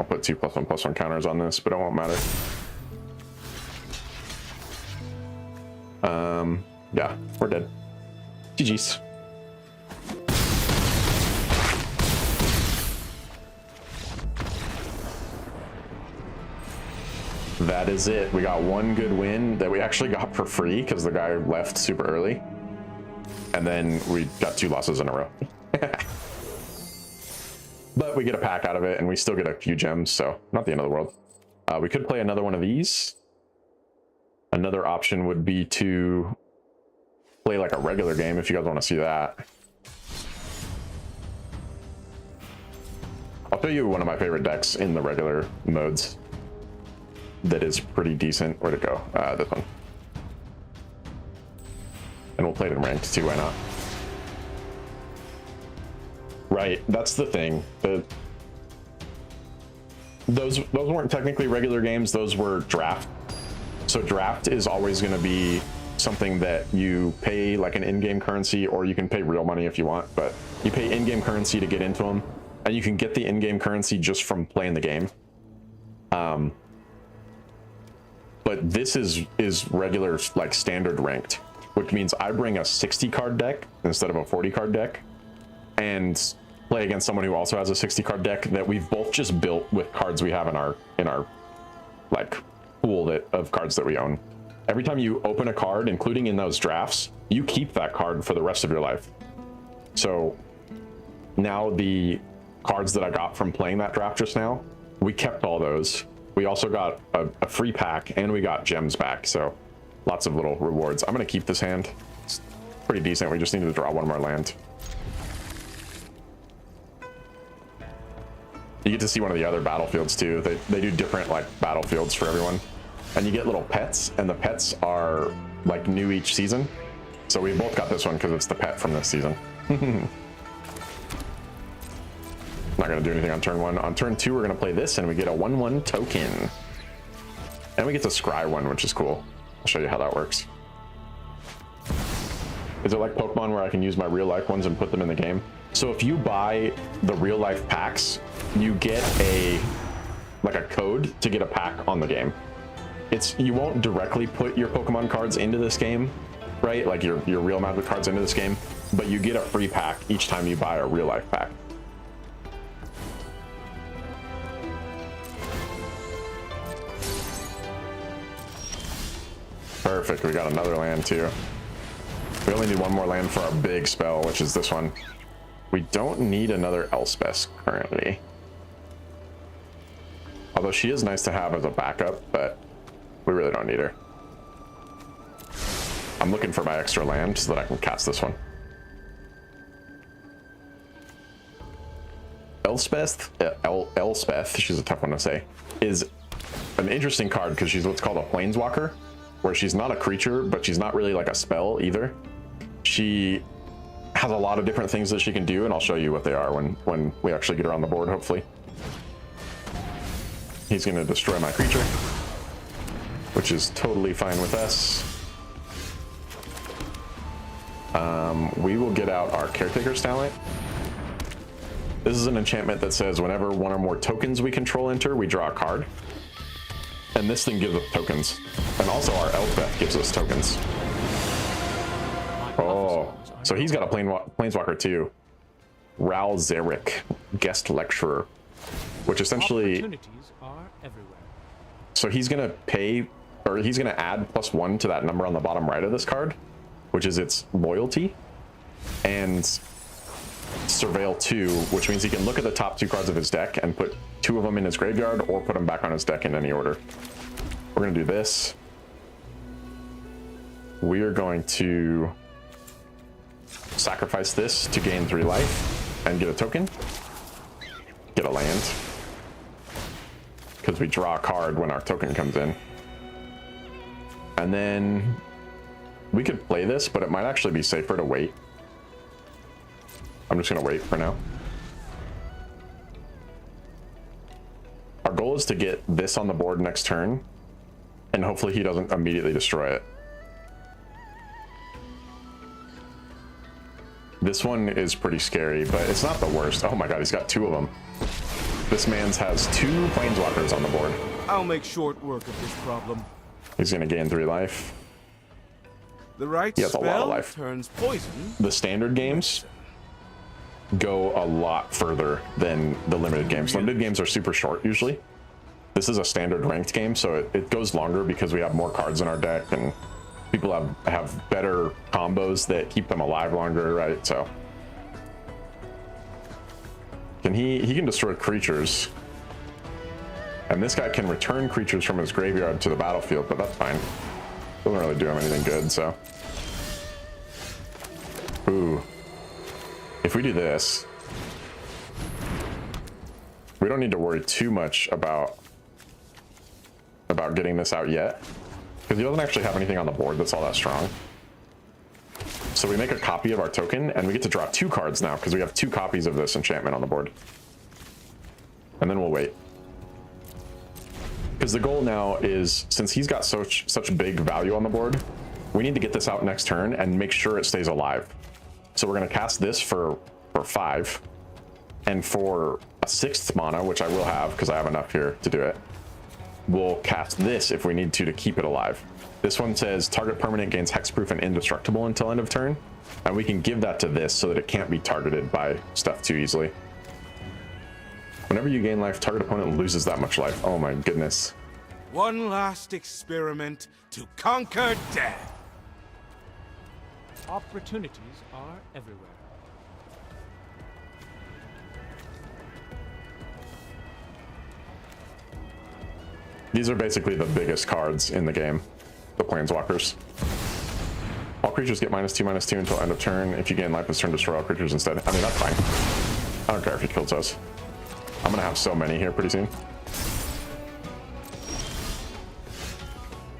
S1: I'll put 2 +1/+1 counters on this, but it won't matter. Yeah, we're dead. GG's. That is it. We got one good win that we actually got for free because the guy left super early. And then we got 2 losses in a row. But we get a pack out of it and we still get a few gems, so not the end of the world. We could play another one of these. Another option would be to play like a regular game if you guys want to see that. I'll show you one of my favorite decks in the regular modes that is pretty decent. Where'd it go? This one. And we'll play it in ranked too, why not? Right, that's the thing. Those weren't technically regular games, those were draft. So draft is always going to be something that you pay like an in-game currency, or you can pay real money if you want, but you pay in-game currency to get into them, and you can get the in-game currency just from playing the game. But this is regular, like standard ranked, which means I bring a 60 card deck instead of a 40 card deck and play against someone who also has a 60 card deck that we've both just built with cards we have in our like pool of cards that we own. Every time you open a card, including in those drafts, you keep that card for the rest of your life. So now the cards that I got from playing that draft just now, we kept all those. We also got a free pack and we got gems back. So lots of little rewards. I'm going to keep this hand. It's pretty decent. We just need to draw one more land. You get to see one of the other battlefields too. They do different like battlefields for everyone. And you get little pets, and the pets are like new each season. So we both got this one because it's the pet from this season. Not going to do anything on turn 1. On turn 2, we're going to play this, and we get a 1/1 token. And we get to scry one, which is cool. I'll show you how that works. Is it like Pokemon where I can use my real life ones and put them in the game? So if you buy the real life packs, you get a code to get a pack on the game. You won't directly put your Pokemon cards into this game, right? Like your real Magic cards into this game, but you get a free pack each time you buy a real life pack. Perfect, we got another land too. We only need one more land for our big spell, which is this one. We don't need another Elspeth currently. Although she is nice to have as a backup, but we really don't need her. I'm looking for my extra land so that I can cast this one. Elspeth, Elspeth, she's a tough one to say, is an interesting card because she's what's called a planeswalker, where she's not a creature, but she's not really like a spell either. She has a lot of different things that she can do, and I'll show you what they are when we actually get her on the board, hopefully. He's going to destroy my creature, which is totally fine with us. We will get out our Caretaker's Talent. This is an enchantment that says whenever one or more tokens we control enter, we draw a card. And this thing gives us tokens. And also our Elspeth gives us tokens. Oh, so he's got a planeswalker too. Zaek, guest lecturer, which essentially, so he's gonna pay, or he's gonna add +1 to that number on the bottom right of this card, which is its loyalty, and surveil 2, which means he can look at the top 2 cards of his deck and put 2 of them in his graveyard or put them back on his deck in any order. We're gonna do this. We are going to sacrifice this to gain 3 life and get a token, get a land, because we draw a card when our token comes in. And then we could play this, but it might actually be safer to wait. I'm just gonna wait for now. Our goal is to get this on the board next turn, and hopefully he doesn't immediately destroy it. This one is pretty scary, but it's not the worst. Oh my god, he's got 2 of them. This man's has 2 planeswalkers on the board.
S2: I'll make short work of this problem.
S1: He's gonna gain 3 life.
S2: The right
S1: He has a lot of
S2: spell
S1: life.
S2: turns poison.
S1: The standard games go a lot further than the limited games. Limited games are super short usually. This is a standard ranked game, so it goes longer because we have more cards in our deck and people have better combos that keep them alive longer, right? So he can destroy creatures, and this guy can return creatures from his graveyard to the battlefield, but that's fine. Doesn't really do him anything good. So ooh, if we do this, we don't need to worry too much about getting this out yet, because he doesn't actually have anything on the board that's all that strong. So we make a copy of our token, and we get to draw 2 cards now because we have 2 copies of this enchantment on the board. And then we'll wait, because the goal now is, since he's got such big value on the board, we need to get this out next turn and make sure it stays alive. So we're going to cast this for 5, and for a 6th mana, which I will have because I have enough here to do it, we'll cast this if we need to keep it alive. This one says target permanent gains hexproof and indestructible until end of turn, and we can give that to this so that it can't be targeted by stuff too easily. Whenever you gain life, target opponent loses that much life. Oh my goodness.
S2: One last experiment to conquer death.
S3: Opportunities are everywhere.
S1: These are basically the biggest cards in the game, the Planeswalkers. All creatures get -2/-2 until end of turn. If you gain life this turn, destroy all creatures instead. I mean, that's fine. I don't care if he kills us. I'm gonna have so many here pretty soon.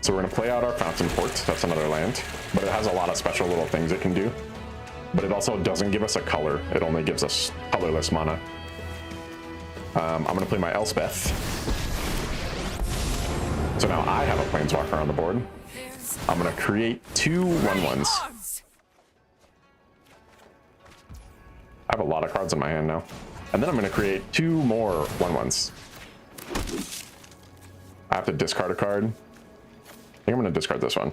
S1: So we're gonna play out our Fountain Port. That's another land, but it has a lot of special little things it can do. But it also doesn't give us a color. It only gives us colorless mana. I'm gonna play my Elspeth. So now I have a Planeswalker on the board. I'm gonna create 2 1/1s. I have a lot of cards in my hand now. And then I'm gonna create 2 more 1/1s. I have to discard a card. I think I'm gonna discard this one.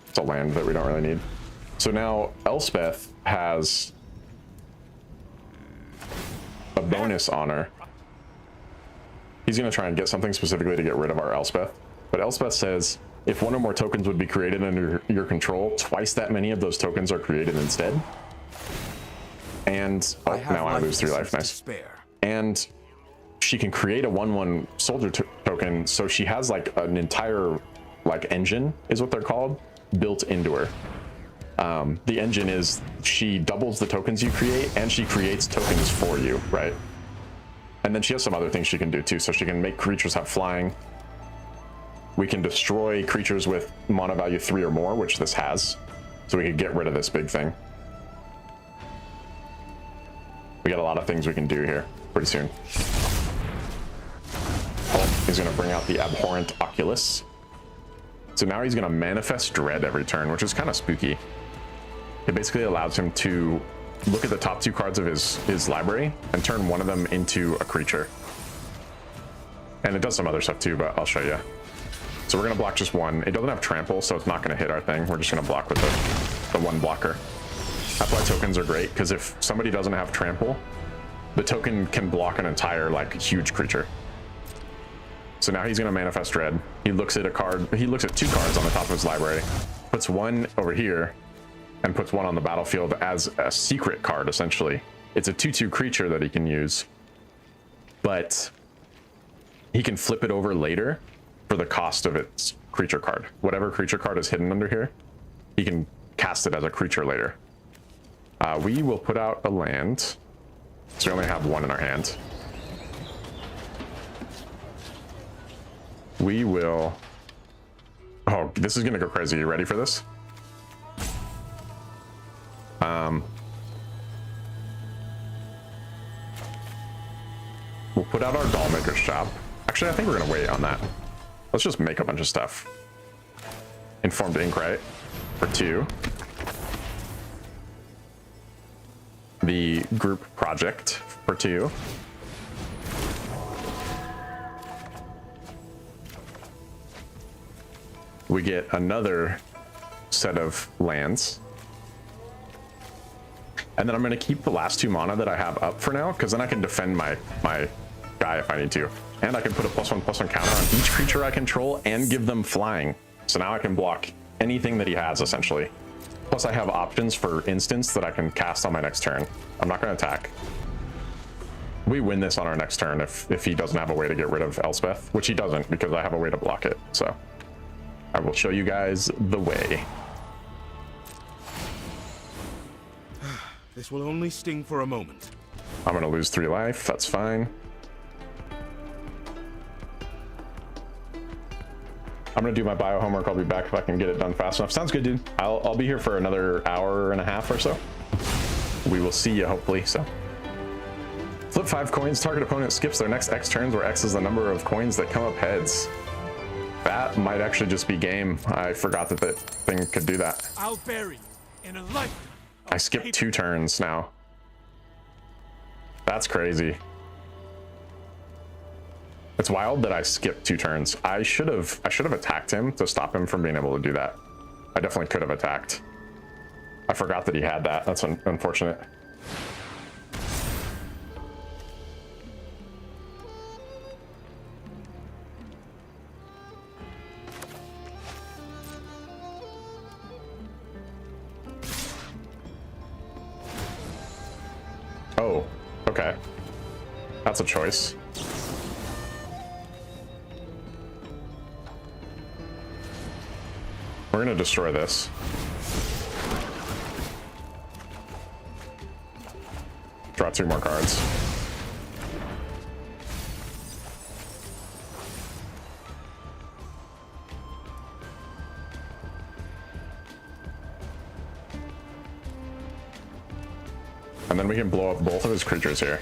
S1: It's a land that we don't really need. So now Elspeth has a bonus on her. He's gonna try and get something specifically to get rid of our Elspeth. But Elspeth says, if one or more tokens would be created under your control, twice that many of those tokens are created instead. And now I lose 3 life. Nice. And she can create a 1/1 soldier token, so she has like an entire engine, is what they're called, built into her. The engine is, she doubles the tokens you create, and she creates tokens for you, right? And then she has some other things she can do too. So she can make creatures have flying. We can destroy creatures with mana value 3 or more, which this has. So we could get rid of this big thing. We got a lot of things we can do here pretty soon. Oh, he's gonna bring out the Abhorrent Oculus. So now he's gonna manifest Dread every turn, which is kind of spooky. It basically allows him to look at the top 2 cards of his library and turn one of them into a creature. And it does some other stuff too, but I'll show you. So we're gonna block just 1. It doesn't have trample, so it's not gonna hit our thing. We're just gonna block with the 1 blocker. That's why tokens are great, because if somebody doesn't have trample, the token can block an entire huge creature. So now he's gonna manifest Dread. He looks at a card, he looks at 2 cards on the top of his library, puts 1 over here, and puts 1 on the battlefield as a secret card, essentially. It's a 2/2 creature that he can use, but he can flip it over later for the cost of its creature card. Whatever creature card is hidden under here, he can cast it as a creature later. We will put out a land, so we only have 1 in our hand. We will... Oh, this is gonna go crazy. You ready for this? We'll put out our Dollmaker's Shop. Actually, I think we're gonna wait on that. Let's just make a bunch of stuff. Informed Ink, right? For 2. The group project for 2. We get another set of lands. And then I'm going to keep the last 2 mana that I have up for now, because then I can defend my guy if I need to. And I can put a +1/+1 counter on each creature I control and give them flying. So now I can block anything that he has, essentially. Plus I have options for instants that I can cast on my next turn. I'm not going to attack. We win this on our next turn if he doesn't have a way to get rid of Elspeth, which he doesn't, because I have a way to block it. So I will show you guys the way.
S2: This will only sting for a moment.
S1: I'm going to lose 3 life. That's fine. I'm going to do my bio homework. I'll be back if I can get it done fast enough. Sounds good, dude. I'll be here for another hour and a half or so. We will see you, hopefully. So flip 5 coins. Target opponent skips their next X turns, where X is the number of coins that come up heads. That might actually just be game. I forgot that that thing could do that.
S2: I'll bury you in a life.
S1: I skipped 2 turns now. That's crazy. It's wild that I skipped 2 turns. I should have attacked him to stop him from being able to do that. I definitely could have attacked. I forgot that he had that. That's unfortunate. Oh, okay. That's a choice. We're gonna destroy this. Draw 2 more cards. And then we can blow up both of his creatures here.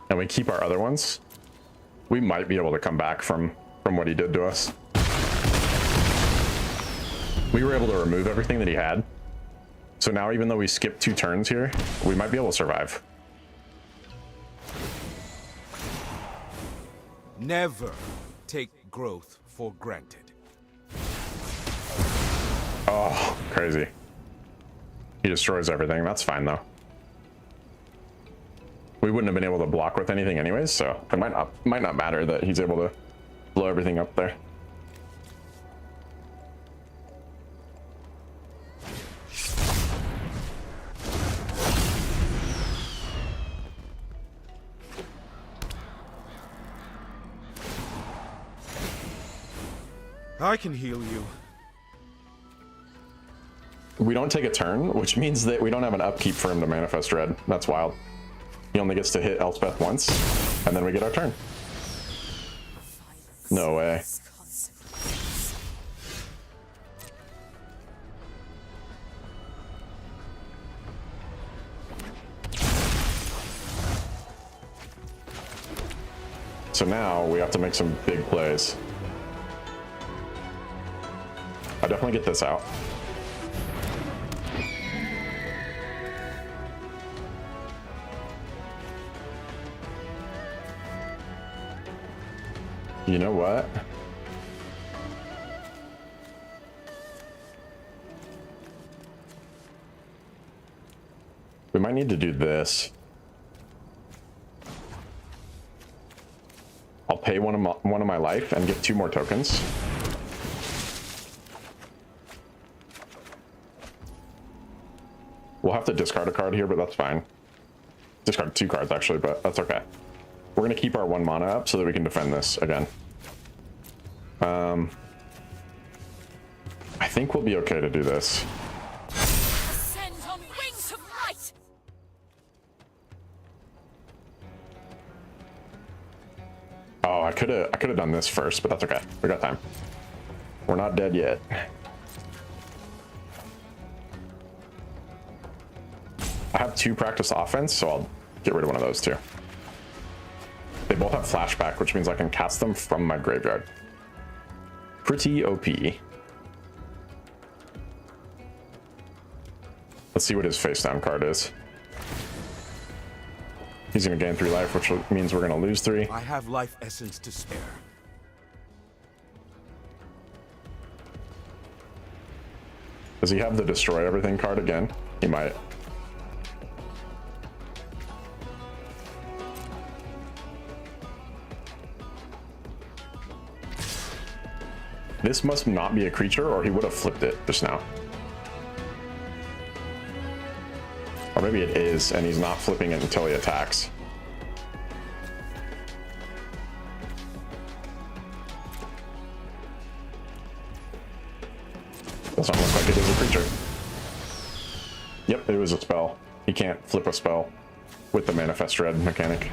S1: And we keep our other ones. We might be able to come back from what he did to us. We were able to remove everything that he had. So now, even though we skipped 2 turns here, we might be able to survive.
S2: Never take growth for granted.
S1: Oh, crazy. He destroys everything. That's fine, though. We wouldn't have been able to block with anything anyways, so it might not matter that he's able to blow everything up there.
S2: I can heal you.
S1: We don't take a turn, which means that we don't have an upkeep for him to manifest red. That's wild. He only gets to hit Elspeth once, and then we get our turn. No way. So now we have to make some big plays. I definitely get this out. You know what? We might need to do this. I'll pay one of my life and get 2 more tokens. We'll have to discard a card here, but that's fine. Discard 2 cards actually, but that's okay. We're gonna keep our 1 mana up so that we can defend this again. I think we'll be okay to do this.
S4: Ascend on wings of light.
S1: Oh, I could have done this first, but that's okay. We got time. We're not dead yet. I have 2 practice offense, so I'll get rid of one of those too. They both have flashback, which means I can cast them from my graveyard. Pretty OP. Let's see what his face down card is. He's gonna gain 3 life, which means we're gonna lose 3.
S2: I have life essence to spare.
S1: Does he have the destroy everything card again? He might. This must not be a creature, or he would have flipped it just now. Or maybe it is, and he's not flipping it until he attacks. Doesn't look like it is a creature. Yep, it was a spell. He can't flip a spell with the Manifest Dread mechanic.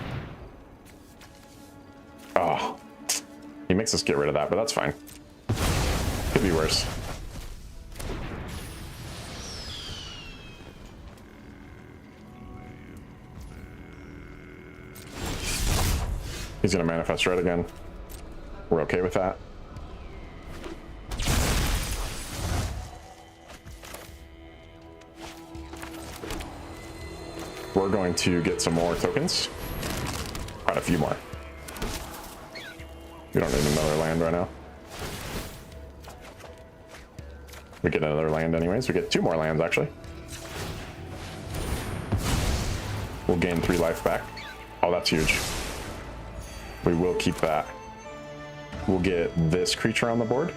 S1: Oh, he makes us get rid of that, but that's fine. Could be worse. He's gonna Manifest Dread again. We're okay with that. We're going to get some more tokens. Quite a few more. We don't need another land right now. We get another land anyways. We get 2 more lands actually. We'll gain 3 life back. Oh, that's huge. We will keep that. We'll get this creature on the board.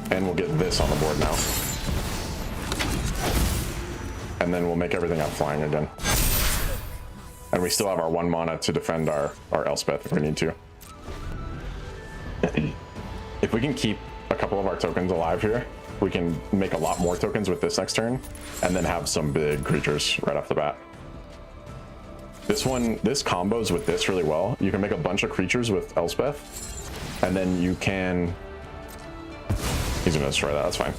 S1: And we'll get this on the board now. And then we'll make everything out flying again. And we still have our 1 mana to defend our Elspeth if we need to. If we can keep a couple of our tokens alive here, we can make a lot more tokens with this next turn, and then have some big creatures right off the bat. This combos with this really well. You can make a bunch of creatures with Elspeth, and then you can... He's gonna destroy that, that's fine.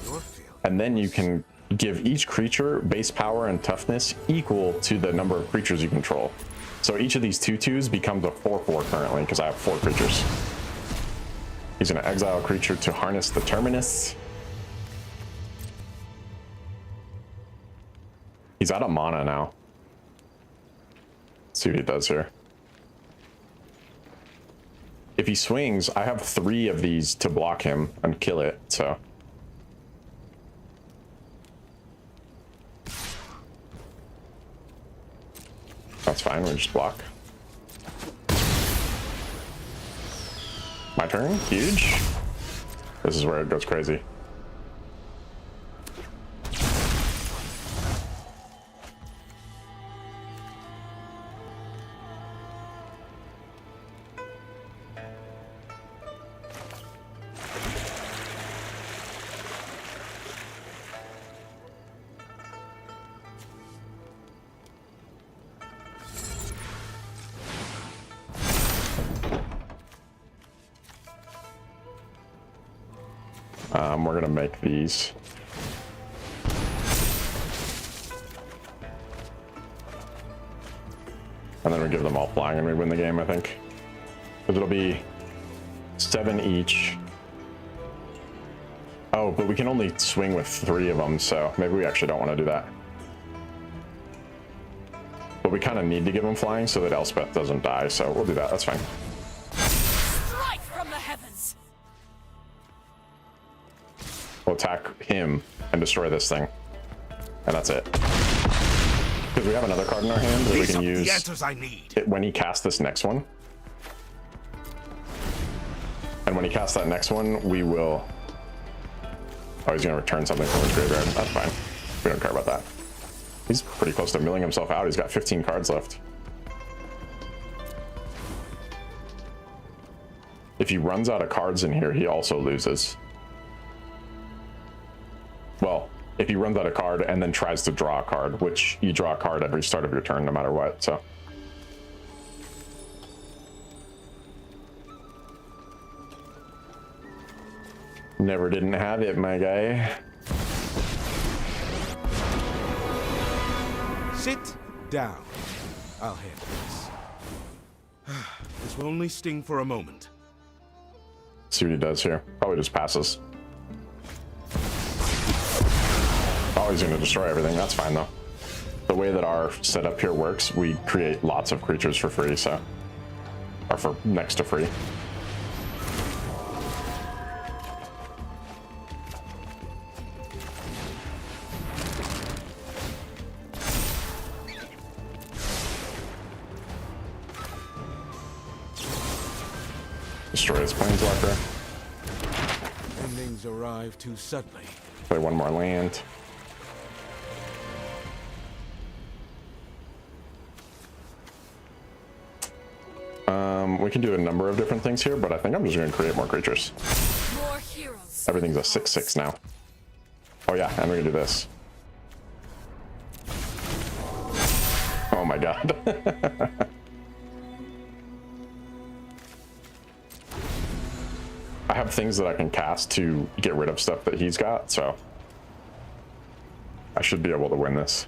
S1: And then you can give each creature base power and toughness equal to the number of creatures you control. So each of these 2/2s becomes a 4/4 currently, because I have 4 creatures. He's gonna exile a creature to harness the Terminus. He's out of mana now. Let's see what he does here. If he swings, I have 3 of these to block him and kill it, so. That's fine, we just block. My turn, huge. This is where it goes crazy. We're gonna make these. And then we give them all flying and we win the game, I think. Because it'll be 7 each. Oh, but we can only swing with 3 of them, so maybe we actually don't want to do that. But we kind of need to give them flying so that Elspeth doesn't die, so we'll do that, that's fine.
S4: Strike from the heavens.
S1: We'll attack him and destroy this thing. And that's it. Because we have another card in our hand that we can use
S2: the answers I need.
S1: it when he casts this next one. And when he casts that next one, we will... Oh, he's going to return something from his graveyard. That's fine. We don't care about that. He's pretty close to milling himself out. He's got 15 cards left. If he runs out of cards in here, he also loses. Well, if he runs out of card and then tries to draw a card, which you draw a card every start of your turn, no matter what, so. Never didn't have it, my guy.
S2: Sit down. I'll handle this. This will only sting for a moment.
S1: See what he does here. Probably just passes. Oh, he's going to destroy everything. That's fine, though. The way that our setup here works, we create lots of creatures for free, so... Or for next to free. Destroy his planeswalker.
S2: Endings arrive too suddenly.
S1: Play one more land. We can do a number of different things here, but I think I'm just going to create more creatures.
S4: More heroes.
S1: Everything's a 6/6 now. Oh yeah, and we can do this. Oh my god. I have things that I can cast to get rid of stuff that he's got, so I should be able to win this.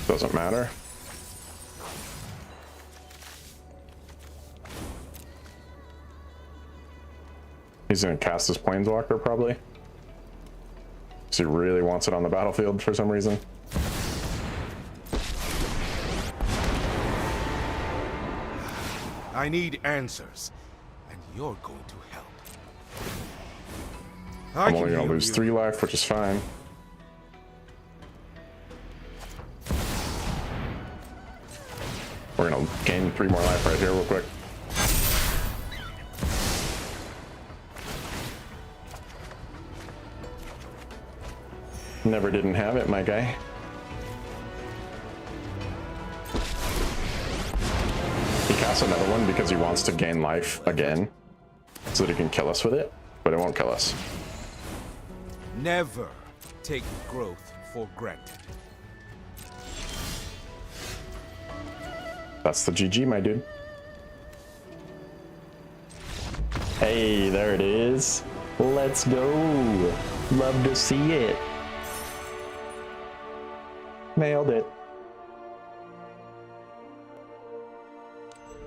S1: Doesn't matter. He's gonna cast his planeswalker probably. Because he really wants it on the battlefield for some reason.
S2: I need answers, and you're going to help.
S1: I'm only gonna lose 3 life, which is fine. We're gonna gain 3 more life right here real quick. Never didn't have it, my guy. He casts another one because he wants to gain life again so that he can kill us with it, but it won't kill us.
S2: Never take growth for granted.
S1: That's the GG, my dude. Hey, there it is. Let's go. Love to see it. Nailed it.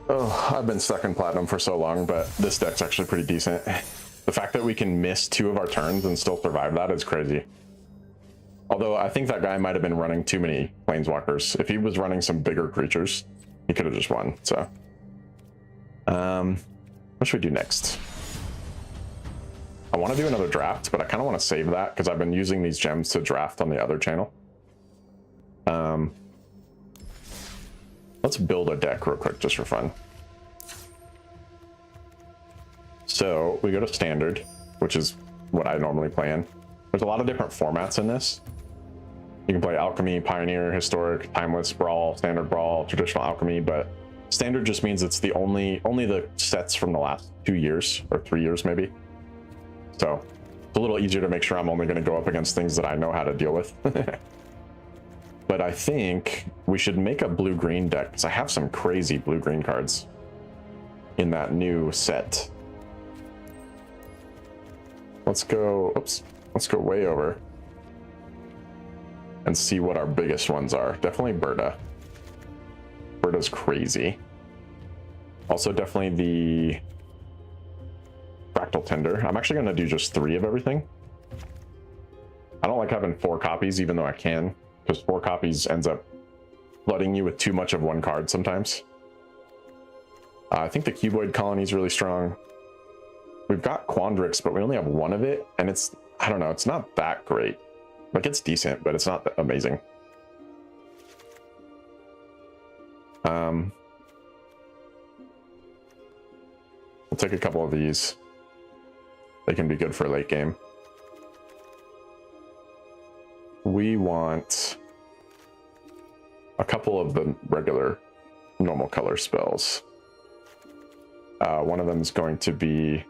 S1: Oh, I've been stuck in platinum for so long, but this deck's actually pretty decent. The fact that we can miss 2 of our turns and still survive that is crazy. Although I think that guy might have been running too many planeswalkers. If he was running some bigger creatures, he could have just won. So, what should we do next? I want to do another draft, but I kind of want to save that because I've been using these gems to draft on the other channel. Let's build a deck real quick just for fun. So we go to standard, which is what I normally play in. There's a lot of different formats in this. You can play alchemy, pioneer, historic, timeless, brawl, standard brawl, traditional alchemy, but standard just means it's the only the sets from the last 2 years or 3 years maybe. So it's a little easier to make sure I'm only going to go up against things that I know how to deal with. But I think we should make a blue-green deck because I have some crazy blue-green cards in that new set. Let's go, oops, let's go way over and see what our biggest ones are. Definitely Berta. Berta's crazy. Also definitely the Fractal Tender. I'm actually going to do just 3 of everything. I don't like having 4 copies even though I can, because 4 copies ends up flooding you with too much of one card sometimes. I think the Cuboid Colony is really strong. We've got Quandrix, but we only have 1 of it, and it's, I don't know, it's not that great. Like, it's decent, but it's not that amazing. We'll take a couple of these. They can be good for late game. We want a couple of the regular normal color spells. One of them is going to be,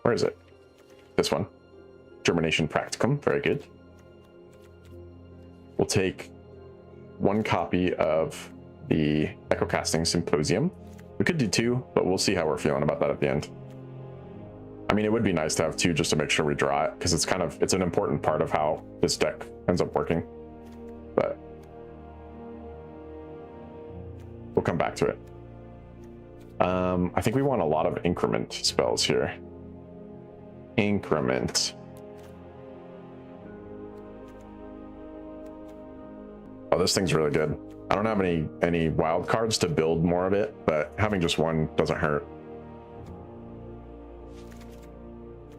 S1: where is it? This one. Germination Practicum, very good. We'll take 1 copy of the Echocasting Symposium. We could do 2, but we'll see how we're feeling about that at the end. I mean, it would be nice to have 2 just to make sure we draw it, because it's an important part of how this deck ends up working. But we'll come back to it. I think we want a lot of increment spells here. Increment. Oh, this thing's really good. I don't have any wild cards to build more of it, but having just 1 doesn't hurt.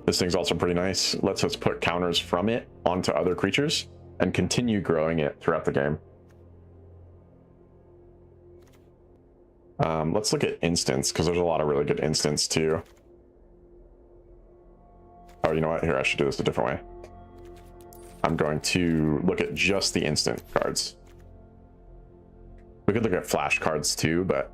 S1: This thing's also pretty nice. Lets us put counters from it onto other creatures and continue growing it throughout the game. Let's look at instants, because there's a lot of really good instants too. Oh, you know what? Here, I should do this a different way. I'm going to look at just the instant cards. We could look at flash cards too, but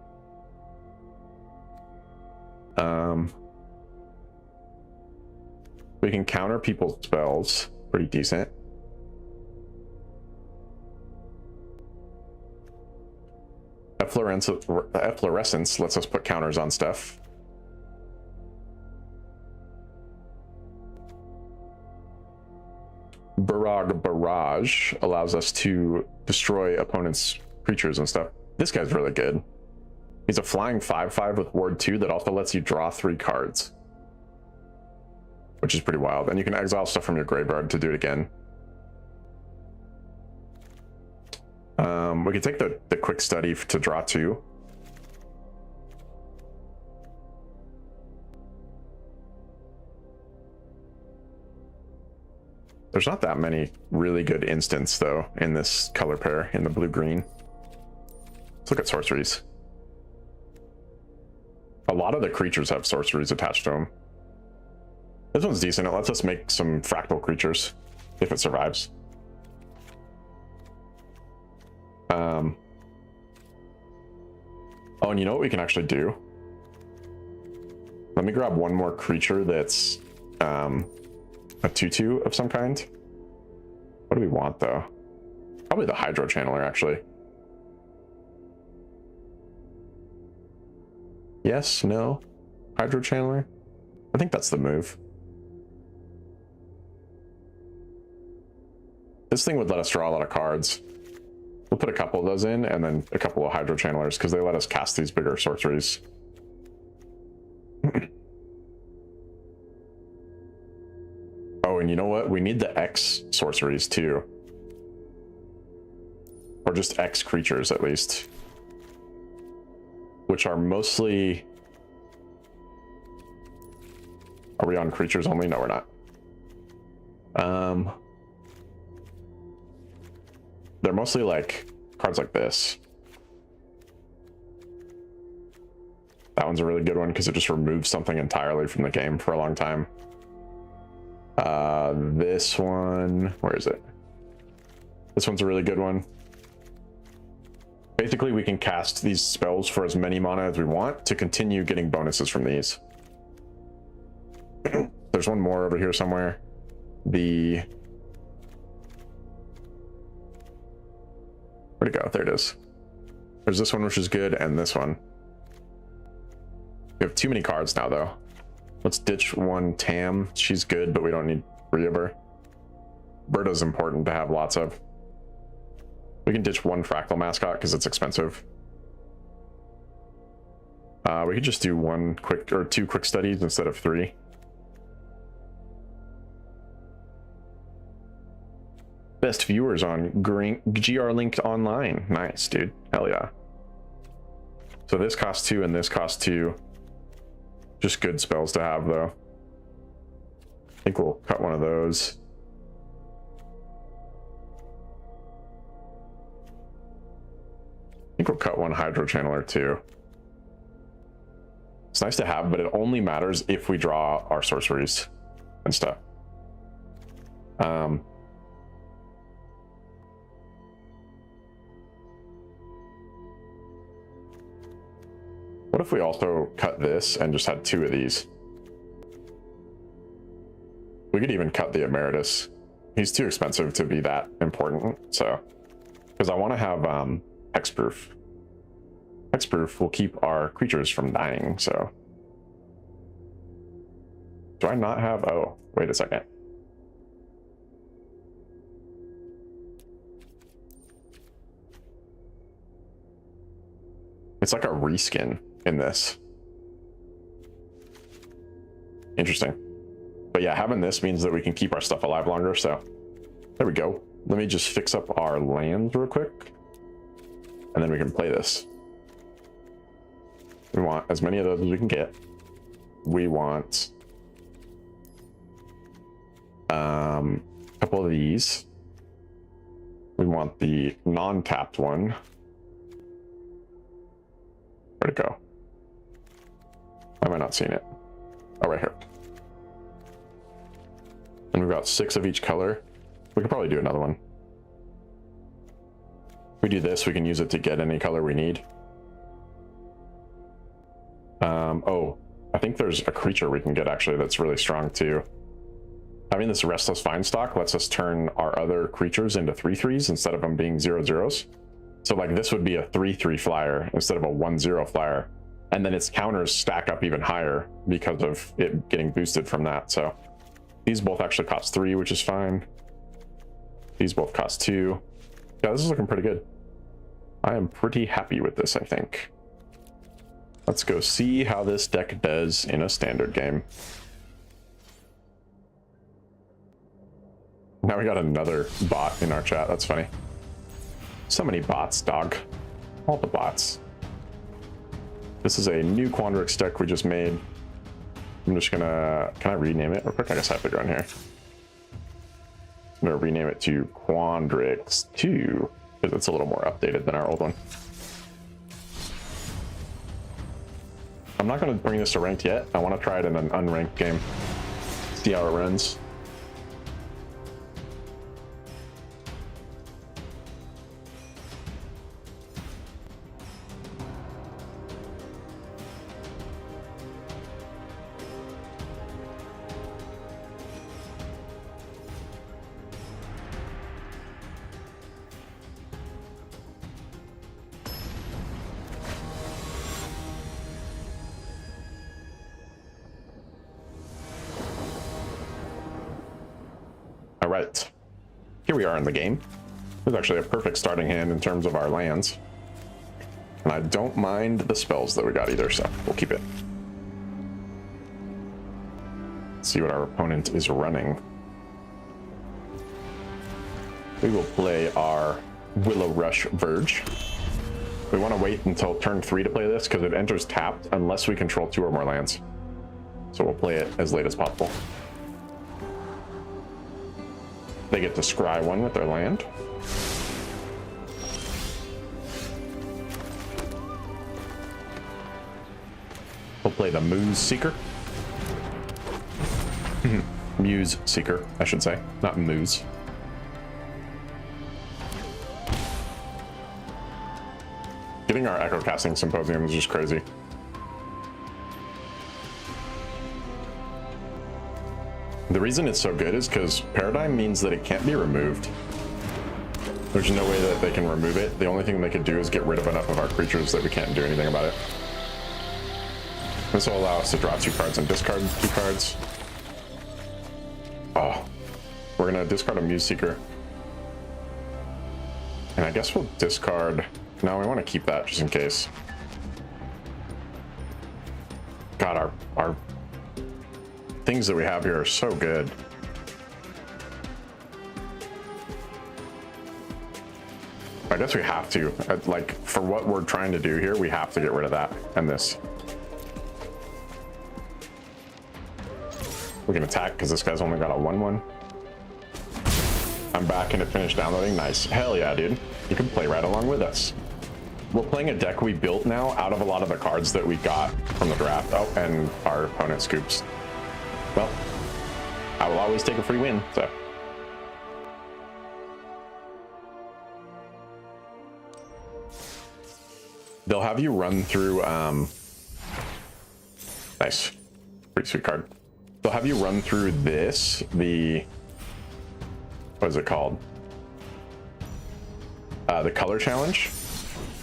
S1: we can counter people's spells pretty decent. Efflorescence lets us put counters on stuff. Barrage allows us to destroy opponents' creatures and stuff. This guy's really good. He's a flying 5/5 with ward 2 that also lets you draw 3 cards, which is pretty wild. And you can exile stuff from your graveyard to do it again. We can take the quick study to draw 2. There's not that many really good instants though in this color pair, in the blue-green. Let's look at sorceries. A lot of the creatures have sorceries attached to them. This one's decent. It lets us make some fractal creatures if it survives. Oh, and you know what we can actually do? Let me grab one more creature that's a 2/2 of some kind. What do we want though? Probably the Hydro Channeler, actually. Yes, no? Hydro Channeler? I think that's the move. This thing would let us draw a lot of cards. We'll put a couple of those in, and then a couple of Hydro Channelers, because they let us cast these bigger sorceries. Oh, and you know what? We need the X sorceries too. Or just X creatures, at least. Which are mostly... Are we on creatures only? No, we're not. They're mostly like cards like this. That one's a really good one because it just removes something entirely from the game for a long time. This one, where is it? This one's a really good one. Basically, we can cast these spells for as many mana as we want to continue getting bonuses from these. There's one more over here somewhere. Where'd it go? There it is. There's this one, which is good, and this one. We have too many cards now, though. Let's ditch one Tam. She's good, but we don't need 3 of her. Berta's important to have lots of. We can ditch one Fractal Mascot because it's expensive. We could just do 2 quick studies instead of 3. Best viewers on GR Linked Online. Nice, dude. Hell yeah. So this costs 2 and this costs 2. Just good spells to have, though. I think we'll cut one of those. I think we'll cut one Hydro Channeler too. It's nice to have, but it only matters if we draw our sorceries and stuff. What if we also cut this and just had 2 of these? We could even cut the Emeritus. He's too expensive to be that important, so. Because I want to have Hexproof. Hexproof will keep our creatures from dying, so. Do I not have, oh, wait a second. It's like a reskin in this. Interesting. But yeah, having this means that we can keep our stuff alive longer, so there we go. Let me just fix up our lands real quick, and then we can play this. We want as many of those as we can get. We want a couple of these. We want the non-tapped one. Where'd it go? Am I not seeing it? Oh, right here. And we've got 6 of each color. We could probably do another one. If we do this, we can use it to get any color we need. Oh, I think there's a creature we can get actually that's really strong too. Having this Restless Vine stock lets us turn our other creatures into 3/3s instead of them being 0/0s. So like this would be a 3/3 flyer instead of a 1/0 flyer. And then its counters stack up even higher because of it getting boosted from that. So these both actually cost 3, which is fine. These both cost 2. Yeah, this is looking pretty good. I am pretty happy with this, I think. Let's go see how this deck does in a standard game. Now we got another bot in our chat. That's funny. So many bots, dog. All the bots. This is a new Quandrix deck we just made. I'm just gonna... Can I rename it real quick? I guess I have to go in here. I'm gonna rename it to Quandrix 2 because it's a little more updated than our old one. I'm not going to bring this to ranked yet. I want to try it in an unranked game. See how it runs. All right, here we are in the game. This is actually a perfect starting hand in terms of our lands. And I don't mind the spells that we got either, so we'll keep it. Let's see what our opponent is running. We will play our Willow Rush Verge. We want to wait until turn 3 to play this because it enters tapped unless we control 2 or more lands. So we'll play it as late as possible. They get to scry 1 with their land. We'll play the Muse Seeker. Muse Seeker, I should say, not Muse. Getting our Echo Casting Symposium is just crazy. The reason it's so good is because Paradigm means that it can't be removed. There's no way that they can remove it. The only thing they could do is get rid of enough of our creatures that we can't do anything about it. This will allow us to draw 2 cards and discard 2 cards. Oh, we're gonna discard a Muse Seeker. And I guess we'll discard... No, we want to keep that just in case. God, our things that we have here are so good. I guess we have to. Like, for what we're trying to do here, we have to get rid of that and this. We can attack because this guy's only got a 1/1. I'm back and it finished downloading. Nice. Hell yeah, dude. You can play right along with us. We're playing a deck we built now out of a lot of the cards that we got from the draft. Oh, and our opponent scoops. Well, I will always take a free win, so. They'll have you run through, nice. Pretty sweet card. They'll have you run through this, what is it called? The color challenge.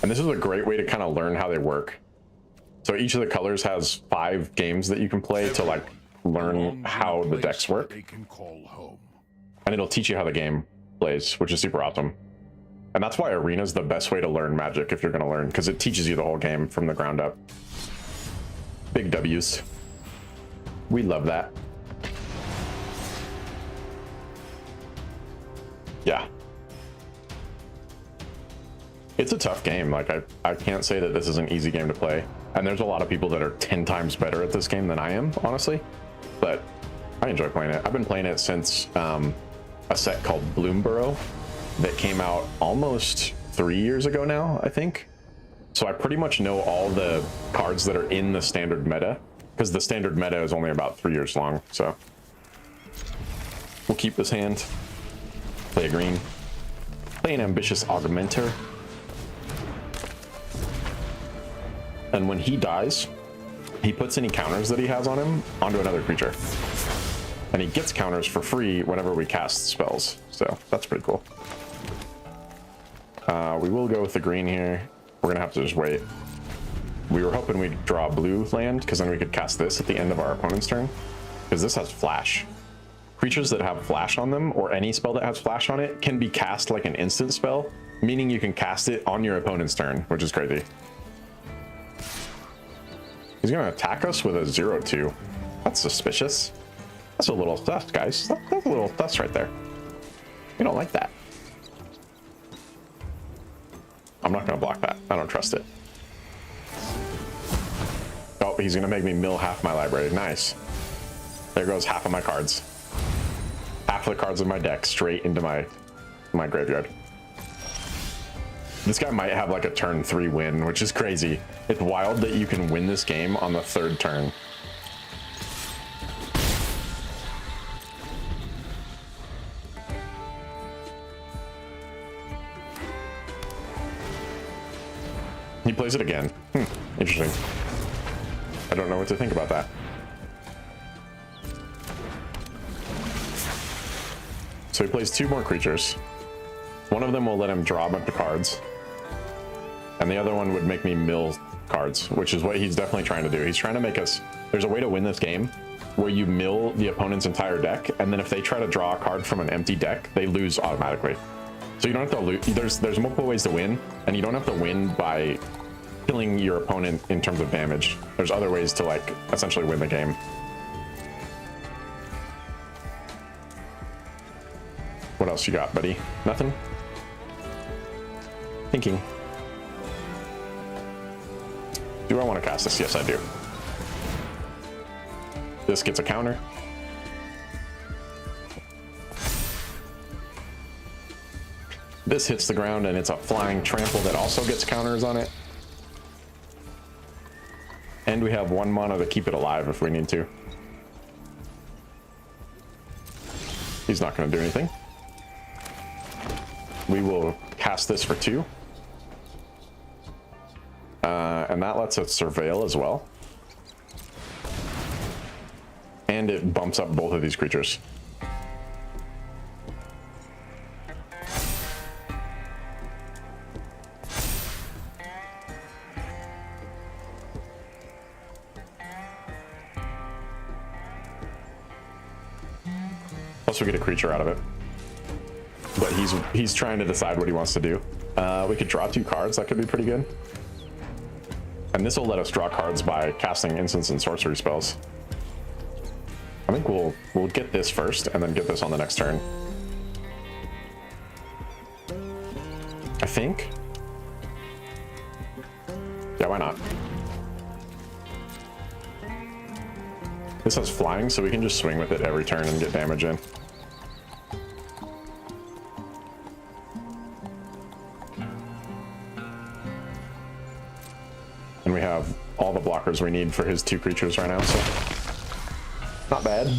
S1: And this is a great way to kind of learn how they work. So each of the colors has 5 games that you can play to like learn how the decks work. And it'll teach you how the game plays, which is super awesome. And that's why Arena is the best way to learn Magic if you're going to learn, because it teaches you the whole game from the ground up. Big W's. We love that. Yeah. It's a tough game. Like, I can't say that this is an easy game to play. And there's a lot of people that are 10 times better at this game than I am, honestly. But I enjoy playing it. I've been playing it since a set called Bloomborough that came out almost 3 years ago now, I think. So I pretty much know all the cards that are in the standard meta, because the standard meta is only about 3 years long. So we'll keep this hand, play a green, play an ambitious augmenter. And when he dies, he puts any counters that he has on him onto another creature. And he gets counters for free whenever we cast spells. So that's pretty cool. We will go with the green here. We're gonna have to just wait. We were hoping we'd draw a blue land, because then we could cast this at the end of our opponent's turn. Because this has flash. Creatures that have flash on them, or any spell that has flash on it, can be cast like an instant spell, meaning you can cast it on your opponent's turn, which is crazy. He's gonna attack us with a 0/2. That's suspicious. That's a little sus, guys. That's a little sus right there. We don't like that. I'm not gonna block that. I don't trust it. Oh, he's gonna make me mill half my library. Nice. There goes half of my cards. Half of the cards in my deck straight into my graveyard. This guy might have like a turn 3 win, which is crazy. It's wild that you can win this game on the 3rd turn. He plays it again. Interesting. I don't know what to think about that. So he plays 2 more creatures. One of them will let him draw a bunch of cards. And the other one would make me mill cards, which is what he's definitely trying to do. He's trying to make us... There's a way to win this game where you mill the opponent's entire deck, and then if they try to draw a card from an empty deck, they lose automatically. So you don't have to lose. There's multiple ways to win, and you don't have to win by killing your opponent in terms of damage. There's other ways to like essentially win the game. What else you got, buddy? Nothing? Thinking. Do I want to cast this? Yes, I do. This gets a counter. This hits the ground and it's a flying trample that also gets counters on it. And we have 1 mana to keep it alive if we need to. He's not going to do anything. We will cast this for 2. And that lets us surveil as well. And it bumps up both of these creatures. Plus we get a creature out of it. But he's trying to decide what he wants to do. We could draw 2 cards. That could be pretty good. And this will let us draw cards by casting instants and sorcery spells. I think we'll get this first and then get this on the next turn. I think. Yeah, why not? This has flying, so we can just swing with it every turn and get damage in. And we have all the blockers we need for his 2 creatures right now, so not bad.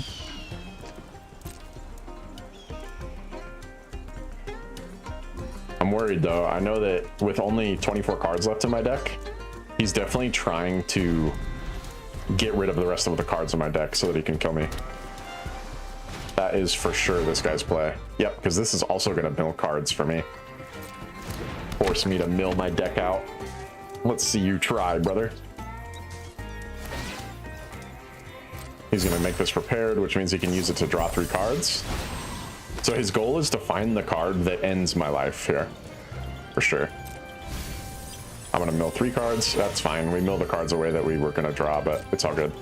S1: I'm worried though. I know that with only 24 cards left in my deck, he's definitely trying to get rid of the rest of the cards in my deck so that he can kill me. That is for sure this guy's play. Yep, because this is also going to mill cards for me. Force me to mill my deck out. Let's see you try, brother. He's going to make this prepared, which means he can use it to draw 3 cards. So his goal is to find the card that ends my life here. For sure. I'm going to mill 3 cards. That's fine. We mill the cards away that we were going to draw, but it's all good.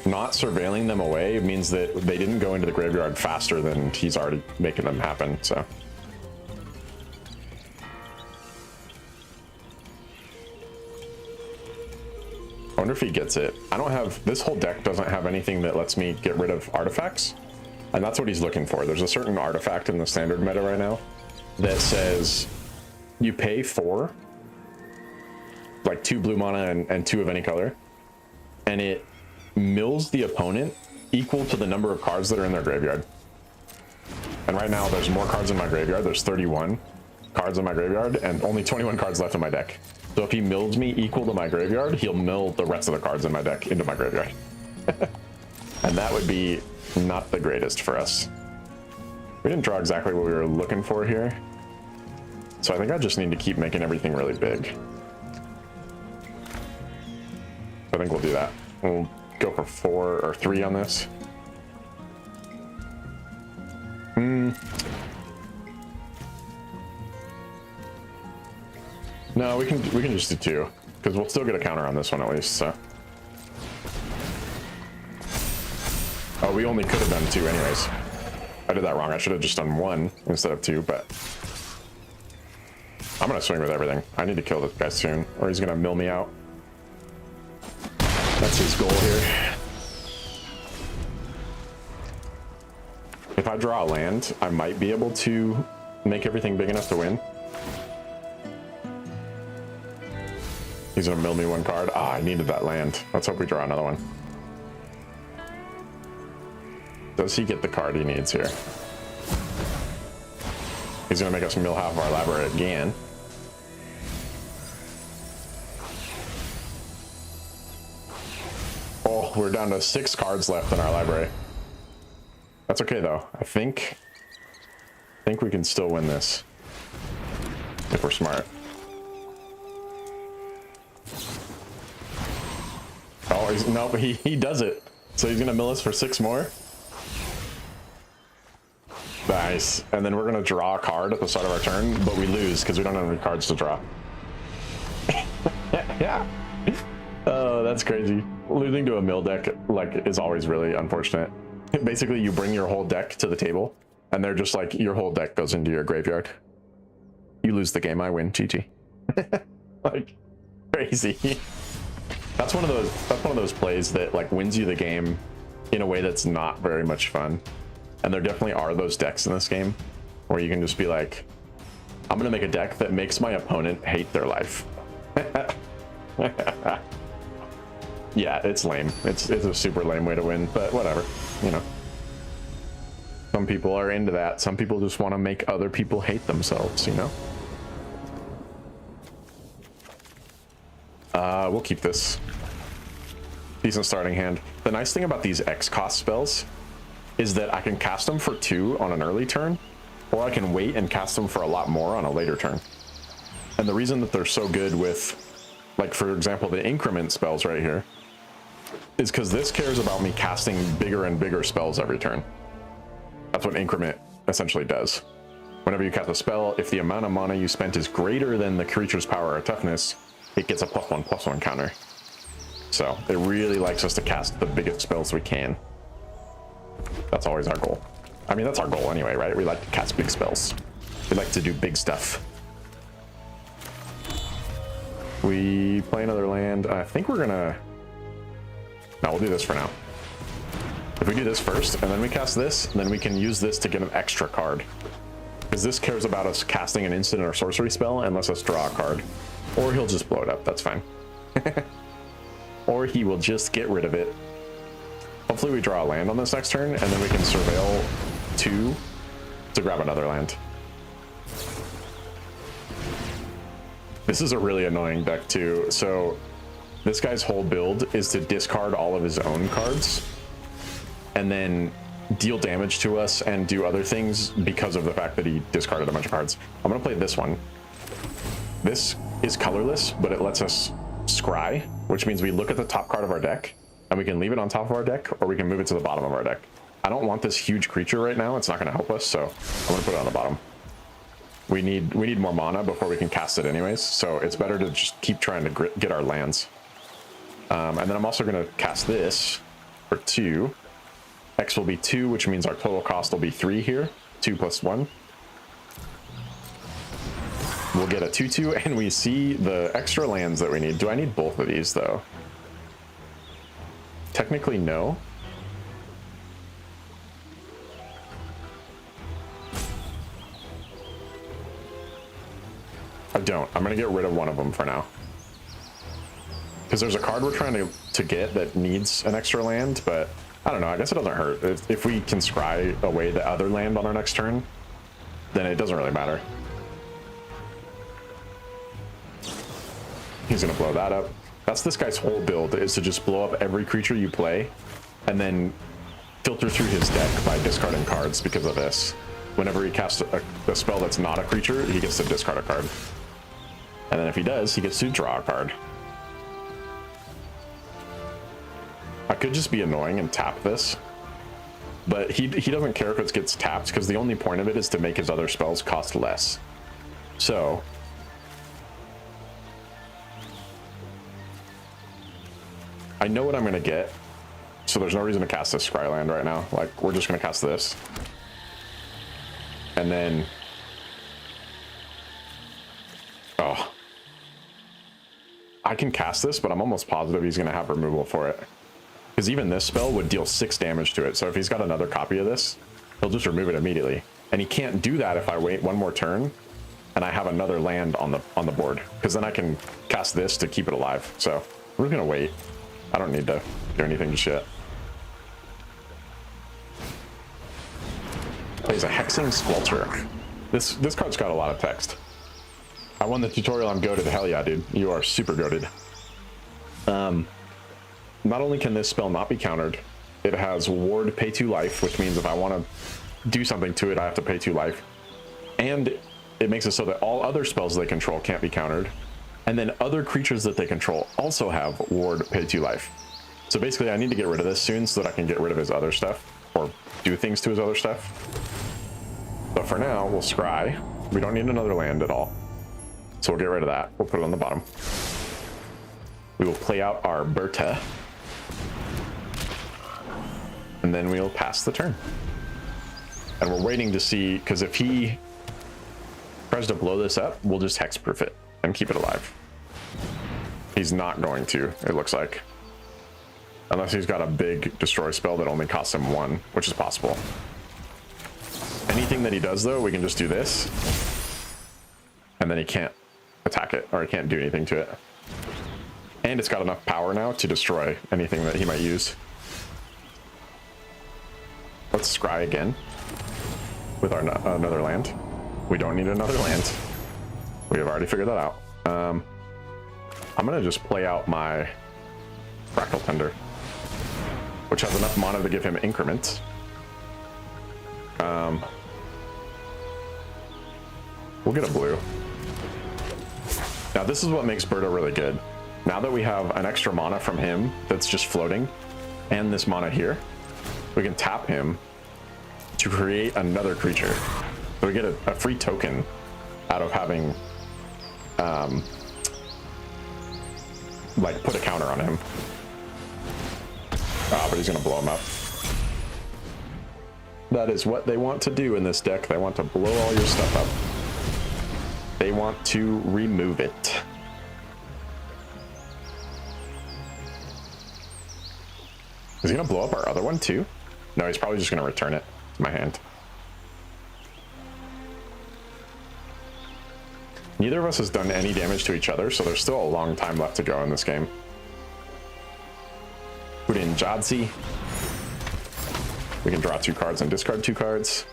S1: Not surveilling them away means that they didn't go into the graveyard faster than he's already making them happen, so... I wonder if he gets it. I don't have... This whole deck doesn't have anything that lets me get rid of artifacts. And that's what he's looking for. There's a certain artifact in the standard meta right now that says you pay 4 like 2 blue mana and 2 of any color, and it mills the opponent equal to the number of cards that are in their graveyard. And right now there's more cards in my graveyard. There's 31 cards in my graveyard and only 21 cards left in my deck. So if he mills me equal to my graveyard, he'll mill the rest of the cards in my deck into my graveyard. And that would be not the greatest for us. We didn't draw exactly what we were looking for here. So I think I just need to keep making everything really big. I think we'll do that. We'll go for 4 or 3 on this. No, we can just do 2 because we'll still get a counter on this one at least. So. Oh, we only could have done 2 anyways. I did that wrong. I should have just done 1 instead of 2, but I'm gonna swing with everything. I need to kill this guy soon, or he's gonna mill me out. That's his goal here. If I draw a land, I might be able to make everything big enough to win. He's gonna mill me 1 card. Ah, I needed that land. Let's hope we draw another one. Does he get the card he needs here? He's gonna make us mill half of our library again. Oh, we're down to 6 cards left in our library. That's okay though. I think we can still win this if we're smart. Oh, nope, he does it. So he's gonna mill us for 6 more. Nice. And then we're gonna draw a card at the start of our turn, but we lose because we don't have any cards to draw. Yeah. Oh, that's crazy. Losing to a mill deck like is always really unfortunate. Basically, you bring your whole deck to the table, and they're just like, your whole deck goes into your graveyard. You lose the game, I win. GG. Like, crazy. That's one of those plays that like wins you the game in a way that's not very much fun. And there definitely are those decks in this game where you can just be like, I'm gonna make a deck that makes my opponent hate their life. Yeah, it's lame. It's a super lame way to win, but whatever, you know. Some people are into that. Some people just want to make other people hate themselves, you know. We'll keep this. Decent starting hand. The nice thing about these X cost spells is that I can cast them for 2 on an early turn, or I can wait and cast them for a lot more on a later turn. And the reason that they're so good with, like, for example, the increment spells right here, is because this cares about me casting bigger and bigger spells every turn. That's what increment essentially does. Whenever you cast a spell, if the amount of mana you spent is greater than the creature's power or toughness, it gets a +1/+1 counter. So it really likes us to cast the biggest spells we can. That's always our goal. I mean, that's our goal anyway, right? We like to cast big spells. We like to do big stuff. We play another land. I think we're gonna... No, we'll do this for now. If we do this first, and then we cast this, then we can use this to get an extra card. Because this cares about us casting an instant or sorcery spell and lets us draw a card. Or he'll just blow it up, that's fine. Or he will just get rid of it. Hopefully we draw a land on this next turn, and then we can surveil 2 to grab another land. This is a really annoying deck too. So this guy's whole build is to discard all of his own cards and then deal damage to us and do other things because of the fact that he discarded a bunch of cards. I'm gonna play this one. This is colorless, but it lets us scry, which means we look at the top card of our deck and we can leave it on top of our deck, or we can move it to the bottom of our deck. I don't want this huge creature right now. It's not gonna help us, so I'm gonna put it on the bottom. We need more mana before we can cast it anyways, so it's better to just keep trying to get our lands. And then I'm also gonna cast this for 2. X will be 2, which means our total cost will be 3 here. 2 + 1. We'll get a 2/2, and we see the extra lands that we need. Do I need both of these though? Technically, no. I don't. I'm gonna get rid of one of them for now. because there's a card we're trying to get that needs an extra land, but I don't know. I guess it doesn't hurt. If we can scry away the other land on our next turn, then it doesn't really matter. He's going to blow that up. That's this guy's whole build, is to just blow up every creature you play and then filter through his deck by discarding cards because of this. Whenever he casts a spell that's not a creature, he gets to discard a card. And then if he does, he gets to draw a card. I could just be annoying and tap this, but he doesn't care if it gets tapped because the only point of it is to make his other spells cost less. So I know what I'm going to get, so there's no reason to cast this Scryland right now. Like, we're just going to cast this. And then... oh. I can cast this, but I'm almost positive he's going to have removal for it. Because even this spell would deal 6 damage to it, so if he's got another copy of this, he'll just remove it immediately. And he can't do that if I wait one more turn and I have another land on the board, because then I can cast this to keep it alive. So we're going to wait. I don't need to do anything just yet. Plays a Hexing Squelcher. This card's got a lot of text. I won the tutorial, I'm goated. Hell yeah, dude. You are super goated. Not only can this spell not be countered, it has ward pay 2 life, which means if I want to do something to it, I have to pay 2 life. And it makes it so that all other spells they control can't be countered. And then other creatures that they control also have ward pay 2 life. So basically I need to get rid of this soon so that I can get rid of his other stuff, or do things to his other stuff. But for now, we'll scry. We don't need another land at all. So we'll get rid of that. We'll put it on the bottom. We will play out our Berta. And then we'll pass the turn. And we're waiting to see, because if he tries to blow this up, we'll just hexproof it and keep it alive. He's not going to, it looks like. Unless he's got a big destroy spell that only costs him 1, which is possible. Anything that he does, though, we can just do this. And then he can't attack it, or he can't do anything to it. And it's got enough power now to destroy anything that he might use. Let's scry again with our another land. We don't need another land. We have already figured that out. I'm gonna just play out my Fractal Tender, which has enough mana to give him increment. We'll get a blue. Now this is what makes Berta really good. Now that we have an extra mana from him that's just floating, and this mana here, we can tap him to create another creature. So we get a free token out of having like put a counter on him. Ah, but he's gonna blow him up. That is what they want to do in this deck. They want to blow all your stuff up. They want to remove it. Is he gonna blow up our other one too? No, he's probably just gonna return it to my hand. Neither of us has done any damage to each other, so there's still a long time left to go in this game. Put in Jadzi. We can draw 2 cards and discard 2 cards.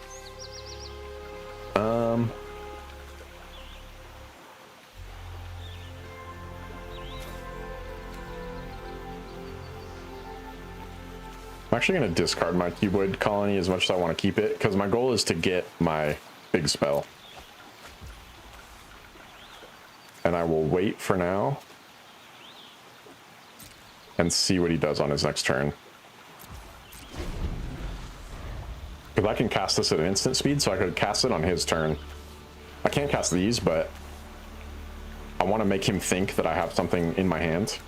S1: I'm actually going to discard my Cuboid Colony as much as I want to keep it, because my goal is to get my big spell. And I will wait for now and see what he does on his next turn. Because I can cast this at an instant speed, so I could cast it on his turn. I can't cast these, but I want to make him think that I have something in my hand.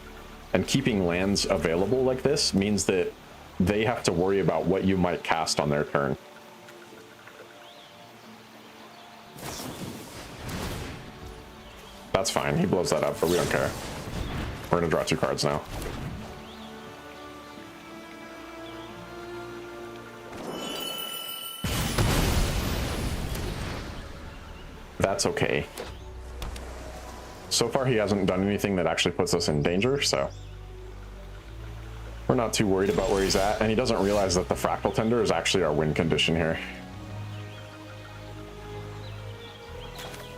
S1: And keeping lands available like this means that they have to worry about what you might cast on their turn. That's fine, he blows that up, but we don't care. We're gonna draw 2 cards now. That's okay. so far he hasn't done anything that actually puts us in danger, so we're not too worried about where he's at, and he doesn't realize that the Fractal Tender is actually our win condition here.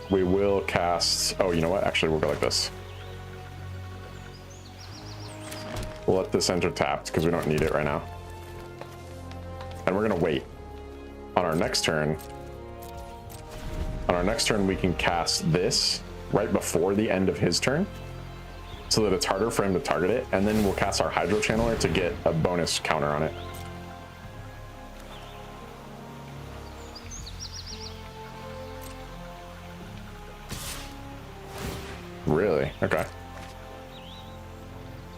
S1: We will cast, oh, you know what? Actually, we'll go like this. We'll let this enter tapped because we don't need it right now. And we're gonna wait. On our next turn, we can cast this right before the end of his turn so that it's harder for him to target it, and then we'll cast our Hydro Channeler to get a bonus counter on it. Really? Okay.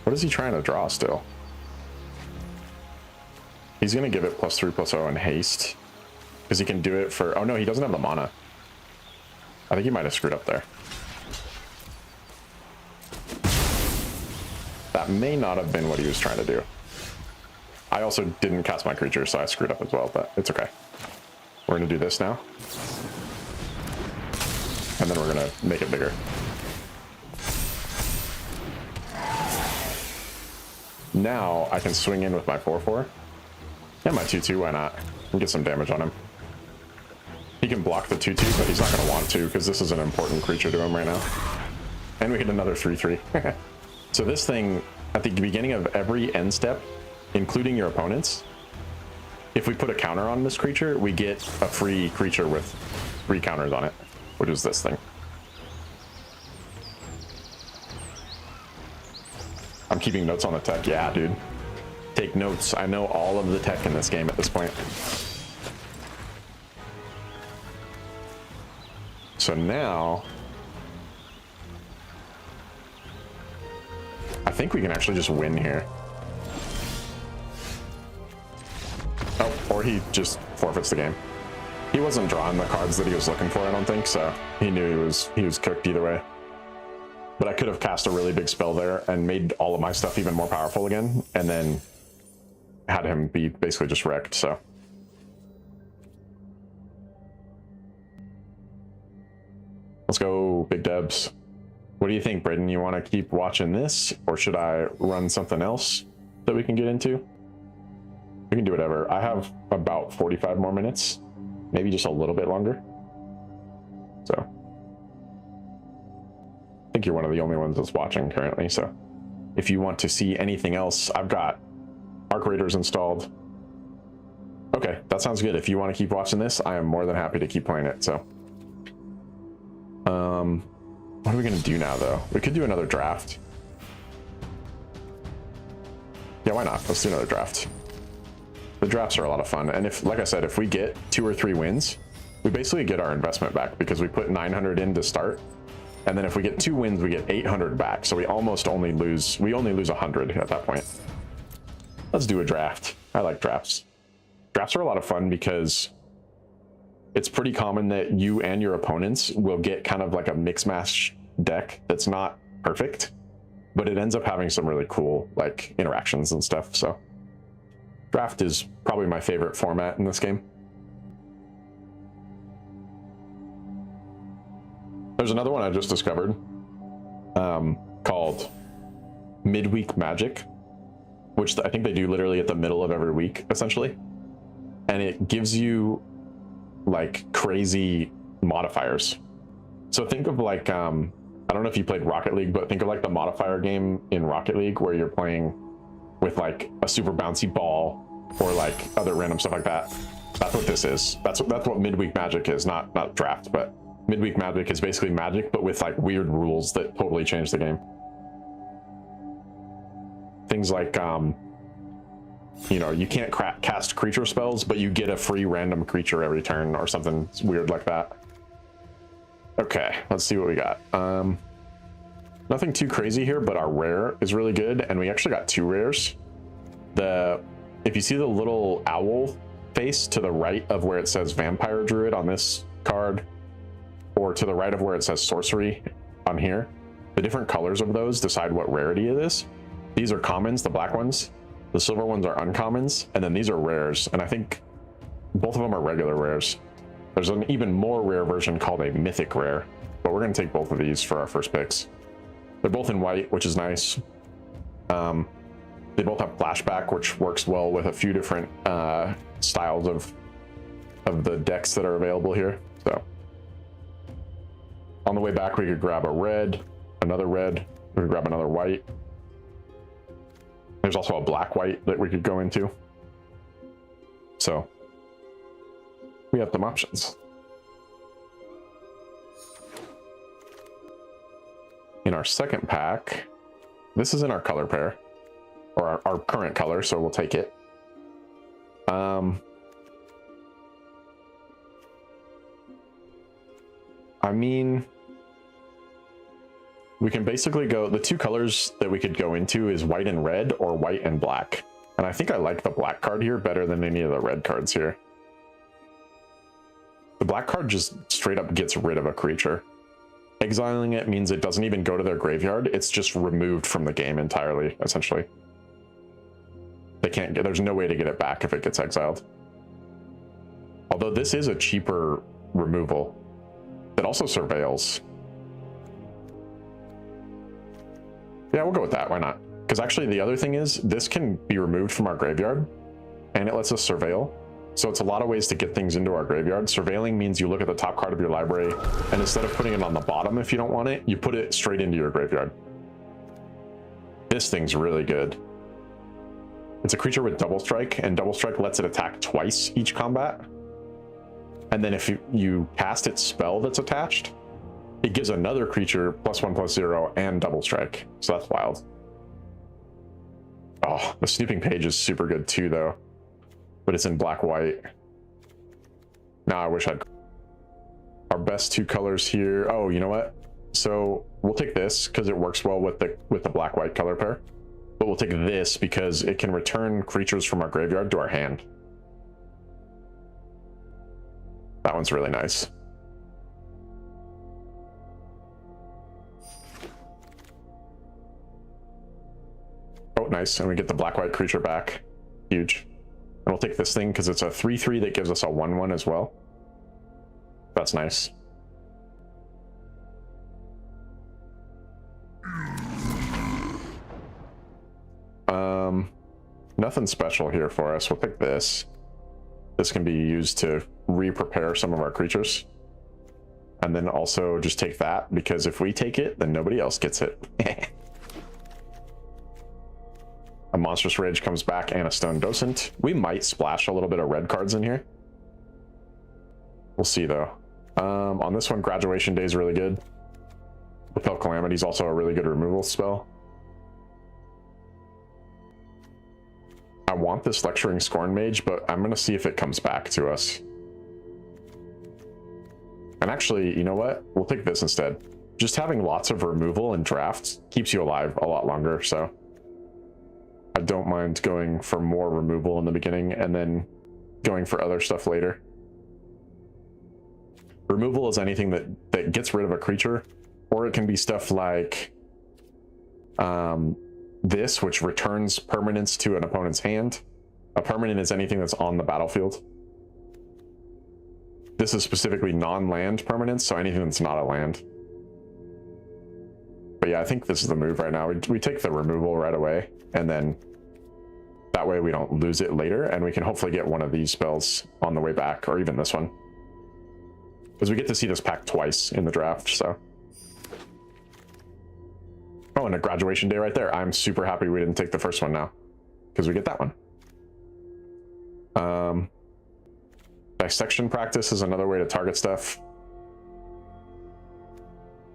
S1: What is he trying to draw still? He's gonna give it +3/+0 and haste because he can do it for, oh no, he doesn't have the mana. I think he might have screwed up there. That may not have been what he was trying to do. I also didn't cast my creature, so I screwed up as well, but it's okay. We're gonna do this now. And then we're gonna make it bigger. Now I can swing in with my 4/4. And my 2/2, why not? And get some damage on him. He can block the 2/2, but he's not gonna want to because this is an important creature to him right now. And we hit another 3/3. So this thing, at the beginning of every end step, including your opponent's, if we put a counter on this creature, we get a free creature with 3 counters on it, which is this thing. I'm keeping notes on the tech. Yeah, dude. Take notes. I know all of the tech in this game at this point. So now I think we can actually just win here. Oh, or he just forfeits the game. He wasn't drawing the cards that he was looking for, I don't think, so he knew he was cooked either way. But I could have cast a really big spell there and made all of my stuff even more powerful again, and then had him be basically just wrecked, so. Let's go, Big Debs. What do you think, Braden? You want to keep watching this, or should I run something else that we can get into? We can do whatever. I have about 45 more minutes, maybe just a little bit longer. So I think you're one of the only ones that's watching currently, so if you want to see anything else, I've got Arc Raiders installed. Okay, that sounds good. If you want to keep watching this, I am more than happy to keep playing it, so. What are we gonna do now, though? We could do another draft. Yeah, why not? Let's do another draft. The drafts are a lot of fun, and if, like I said, if we get 2 or 3 wins, we basically get our investment back because we put 900 in to start, and then if we get 2 wins, we get 800 back. So we only lose 100 at that point. Let's do a draft. I like drafts. Drafts are a lot of fun because it's pretty common that you and your opponents will get kind of like a mix match deck that's not perfect, but it ends up having some really cool like interactions and stuff. So draft is probably my favorite format in this game. There's another one I just discovered called Midweek Magic, which I think they do literally at the middle of every week, essentially. And it gives you like crazy modifiers. So think of like, I don't know if you played Rocket League, but think of like the modifier game in Rocket League where you're playing with like a super bouncy ball or like other random stuff like that. That's what this is. That's what Midweek Magic is, not draft, but Midweek Magic is basically Magic, but with like weird rules that totally change the game. Things like, you know, you can't cast creature spells, but you get a free random creature every turn or something weird like that. Okay, let's see what we got. Nothing too crazy here, but our rare is really good, and we actually got 2 rares. If you see the little owl face to the right of where it says Vampire Druid on this card, or to the right of where it says Sorcery on here, the different colors of those decide what rarity it is. These are commons, the black ones. The silver ones are uncommons, and then these are rares, and I think both of them are regular rares. There's an even more rare version called a mythic rare, but we're going to take both of these for our first picks. They're both in white, which is nice. They both have flashback, which works well with a few different styles of the decks that are available here. So on the way back, we could grab a red, another red, we could grab another white. There's also a black white that we could go into. So we have some options. In our second pack, this is in our color pair, or our current color, so we'll take it. I mean, we can basically go, the two colors that we could go into is white and red or white and black. And I think I like the black card here better than any of the red cards here. The black card just straight up gets rid of a creature. Exiling it means it doesn't even go to their graveyard. It's just removed from the game entirely, essentially. They can't get, there's no way to get it back if it gets exiled. Although this is a cheaper removal that also surveils. Yeah, we'll go with that. Why not? Because actually the other thing is this can be removed from our graveyard and it lets us surveil. So it's a lot of ways to get things into our graveyard. Surveilling means you look at the top card of your library and instead of putting it on the bottom if you don't want it, you put it straight into your graveyard. This thing's really good. It's a creature with double strike, and double strike lets it attack twice each combat. And then if you cast its spell that's attached, it gives another creature +1/+0 and double strike. So that's wild. Oh, the snooping page is super good too, though. But it's in black-white. Now I wish I'd... Our best two colors here. Oh, you know what? So we'll take this because it works well with the black-white color pair. But we'll take this because it can return creatures from our graveyard to our hand. That one's really nice. Oh, nice. And we get the black-white creature back. Huge. And we'll take this thing because it's a 3/3 that gives us a 1/1 as well. That's nice. Nothing special here for us. We'll pick this. This can be used to re-prepare some of our creatures. And then also just take that, because if we take it, then nobody else gets it. A Monstrous Rage comes back and a Stone Docent. We might splash a little bit of red cards in here. We'll see though. On this one, Graduation Day is really good. Repel Calamity is also a really good removal spell. I want this Lecturing Scorn Mage, but I'm going to see if it comes back to us. And actually, you know what? We'll take this instead. Just having lots of removal and drafts keeps you alive a lot longer, so I don't mind going for more removal in the beginning and then going for other stuff later. Removal is anything that gets rid of a creature, or it can be stuff like this, which returns permanents to an opponent's hand. A permanent is anything that's on the battlefield. This is specifically non-land permanents, so anything that's not a land. But yeah, I think this is the move right now. We take the removal right away, and then that way we don't lose it later, and we can hopefully get one of these spells on the way back, or even this one. Because we get to see this pack twice in the draft, so. Oh, and a Graduation Day right there. I'm super happy we didn't take the first one now, because we get that one. Dissection Practice is another way to target stuff.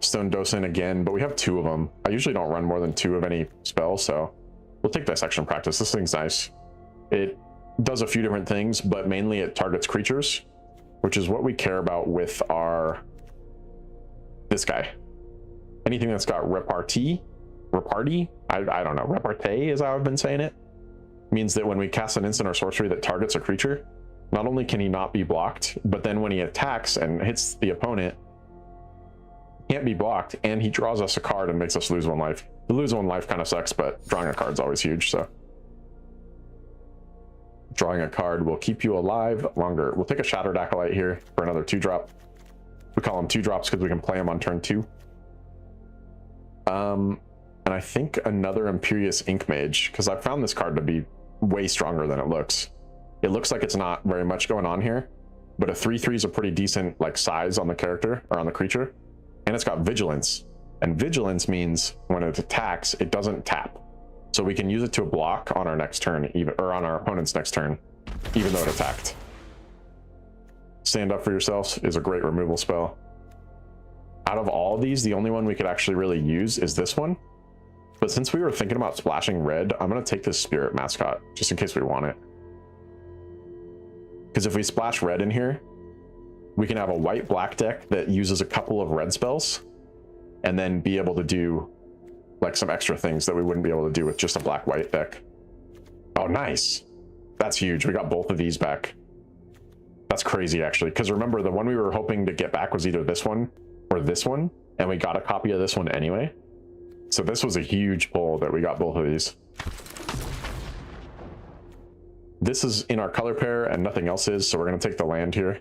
S1: Stone Docent again, but we have two of them. I usually don't run more than two of any spell, so we'll take Dissection Practice. This thing's nice. It does a few different things, but mainly it targets creatures, which is what we care about with this guy. Anything that's got repartee, I don't know, repartee is how I've been saying it. Means that when we cast an instant or sorcery that targets a creature, not only can he not be blocked, but then when he attacks and hits the opponent, he can't be blocked, and he draws us a card and makes us lose one life. The lose one life kind of sucks, but drawing a card's always huge, so. Drawing a card will keep you alive longer. We'll take a Shattered Acolyte here for another 2-drop. We call them 2-drops because we can play them on turn 2. And I think another Imperious Ink Mage, because I found this card to be way stronger than it looks. It looks like it's not very much going on here, but a 3/3 is a pretty decent like size on the character or on the creature, and it's got Vigilance. And Vigilance means when it attacks, it doesn't tap, so we can use it to block on our next turn, even or on our opponent's next turn, even though it attacked. Stand Up for Yourselves is a great removal spell. Out of all of these, the only one we could actually really use is this one. But since we were thinking about splashing red, I'm going to take this Spirit Mascot, just in case we want it. Because if we splash red in here, we can have a white-black deck that uses a couple of red spells, and then be able to do like some extra things that we wouldn't be able to do with just a black-white deck. Oh, nice. That's huge. We got both of these back. That's crazy, actually, because remember, the one we were hoping to get back was either this one or this one, and we got a copy of this one anyway. So this was a huge pull that we got both of these. This is in our color pair and nothing else is, so we're going to take the land here.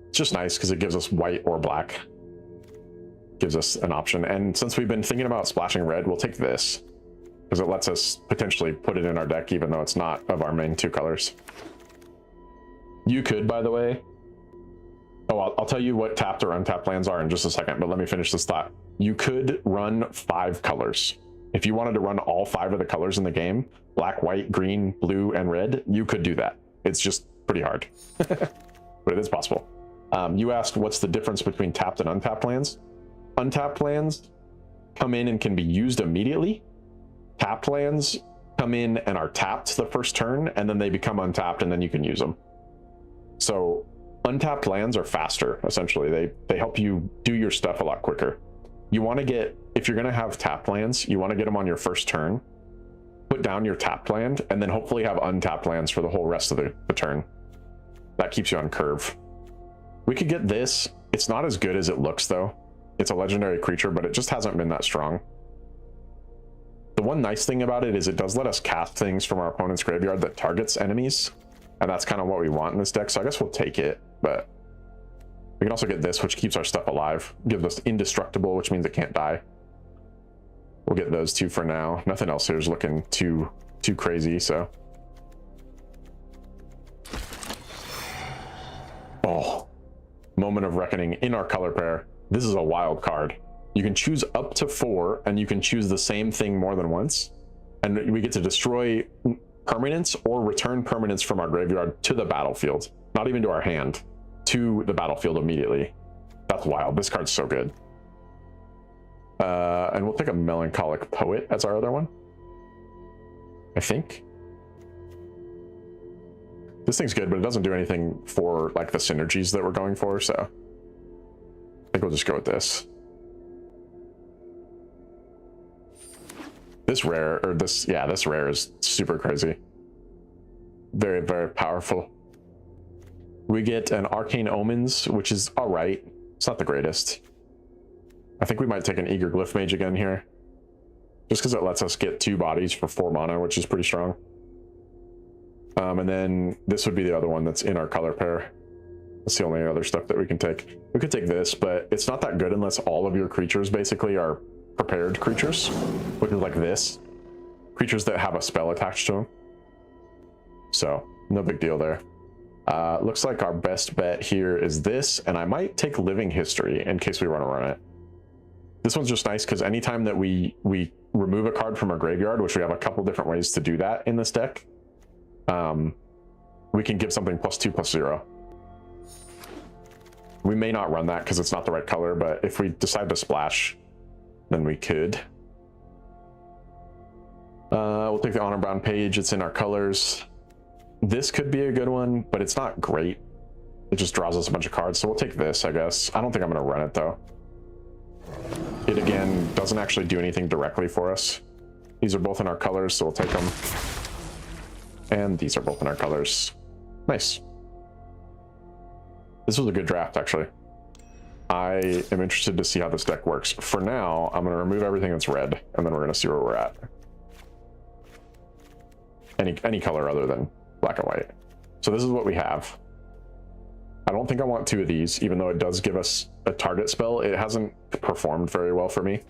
S1: It's just nice because it gives us white or black. Gives us an option. And since we've been thinking about splashing red, we'll take this because it lets us potentially put it in our deck even though it's not of our main 2 colors. You could, by the way... Oh, I'll tell you what tapped or untapped lands are in just a second, but let me finish this thought. You could run 5 colors. If you wanted to run all 5 of the colors in the game, black, white, green, blue, and red, you could do that. It's just pretty hard, but it is possible. You asked what's the difference between tapped and untapped lands. Untapped lands come in and can be used immediately. Tapped lands come in and are tapped the first turn, and then they become untapped, and then you can use them. So untapped lands are faster, essentially. They help you do your stuff a lot quicker. You want to get, if you're going to have tapped lands, you want to get them on your first turn, put down your tapped land, and then hopefully have untapped lands for the whole rest of the turn. That keeps you on curve. We could get this. It's not as good as it looks, though. It's a legendary creature, but it just hasn't been that strong. The one nice thing about it is it does let us cast things from our opponent's graveyard that targets enemies, and that's kind of what we want in this deck, so I guess we'll take it, but we can also get this, which keeps our stuff alive. Gives us indestructible, which means it can't die. We'll get those 2 for now. Nothing else here is looking too crazy, so. Oh, Moment of Reckoning in our color pair. This is a wild card. You can choose up to 4, and you can choose the same thing more than once. And we get to destroy permanents or return permanents from our graveyard to the battlefield. Not even to our hand, to the battlefield immediately. That's wild. This card's so good. And we'll pick a Melancholic Poet as our other one, I think. This thing's good, but it doesn't do anything for like the synergies that we're going for, so I think we'll just go with this. This rare, or this, yeah, this rare is super crazy. Very, very powerful. We get an Arcane Omens, which is all right. It's not the greatest. I think we might take an Eager Glyph Mage again here, just because it lets us get 2 bodies for 4 mana, which is pretty strong. And then this would be the other one that's in our color pair. That's the only other stuff that we can take. We could take this, but it's not that good unless all of your creatures basically are prepared creatures, which is like this. Creatures that have a spell attached to them. So, no big deal there. Looks like our best bet here is this, and I might take Living History in case we want to run it. This one's just nice because anytime that we remove a card from our graveyard, which we have a couple different ways to do that in this deck, we can give something +2/+0. We may not run that because it's not the right color, but if we decide to splash, then we could. We'll take the Honor Bound Page. It's in our colors. This could be a good one, but it's not great. It just draws us a bunch of cards, so we'll take this, I guess. I don't think I'm going to run it, though. It, again, doesn't actually do anything directly for us. These are both in our colors, so we'll take them. And these are both in our colors. Nice. This was a good draft, actually. I am interested to see how this deck works. For now, I'm going to remove everything that's red, and then we're going to see where we're at. Any color other than black and white. So this is what we have. I don't think I want 2 of these, even though it does give us a target spell. It hasn't performed very well for me.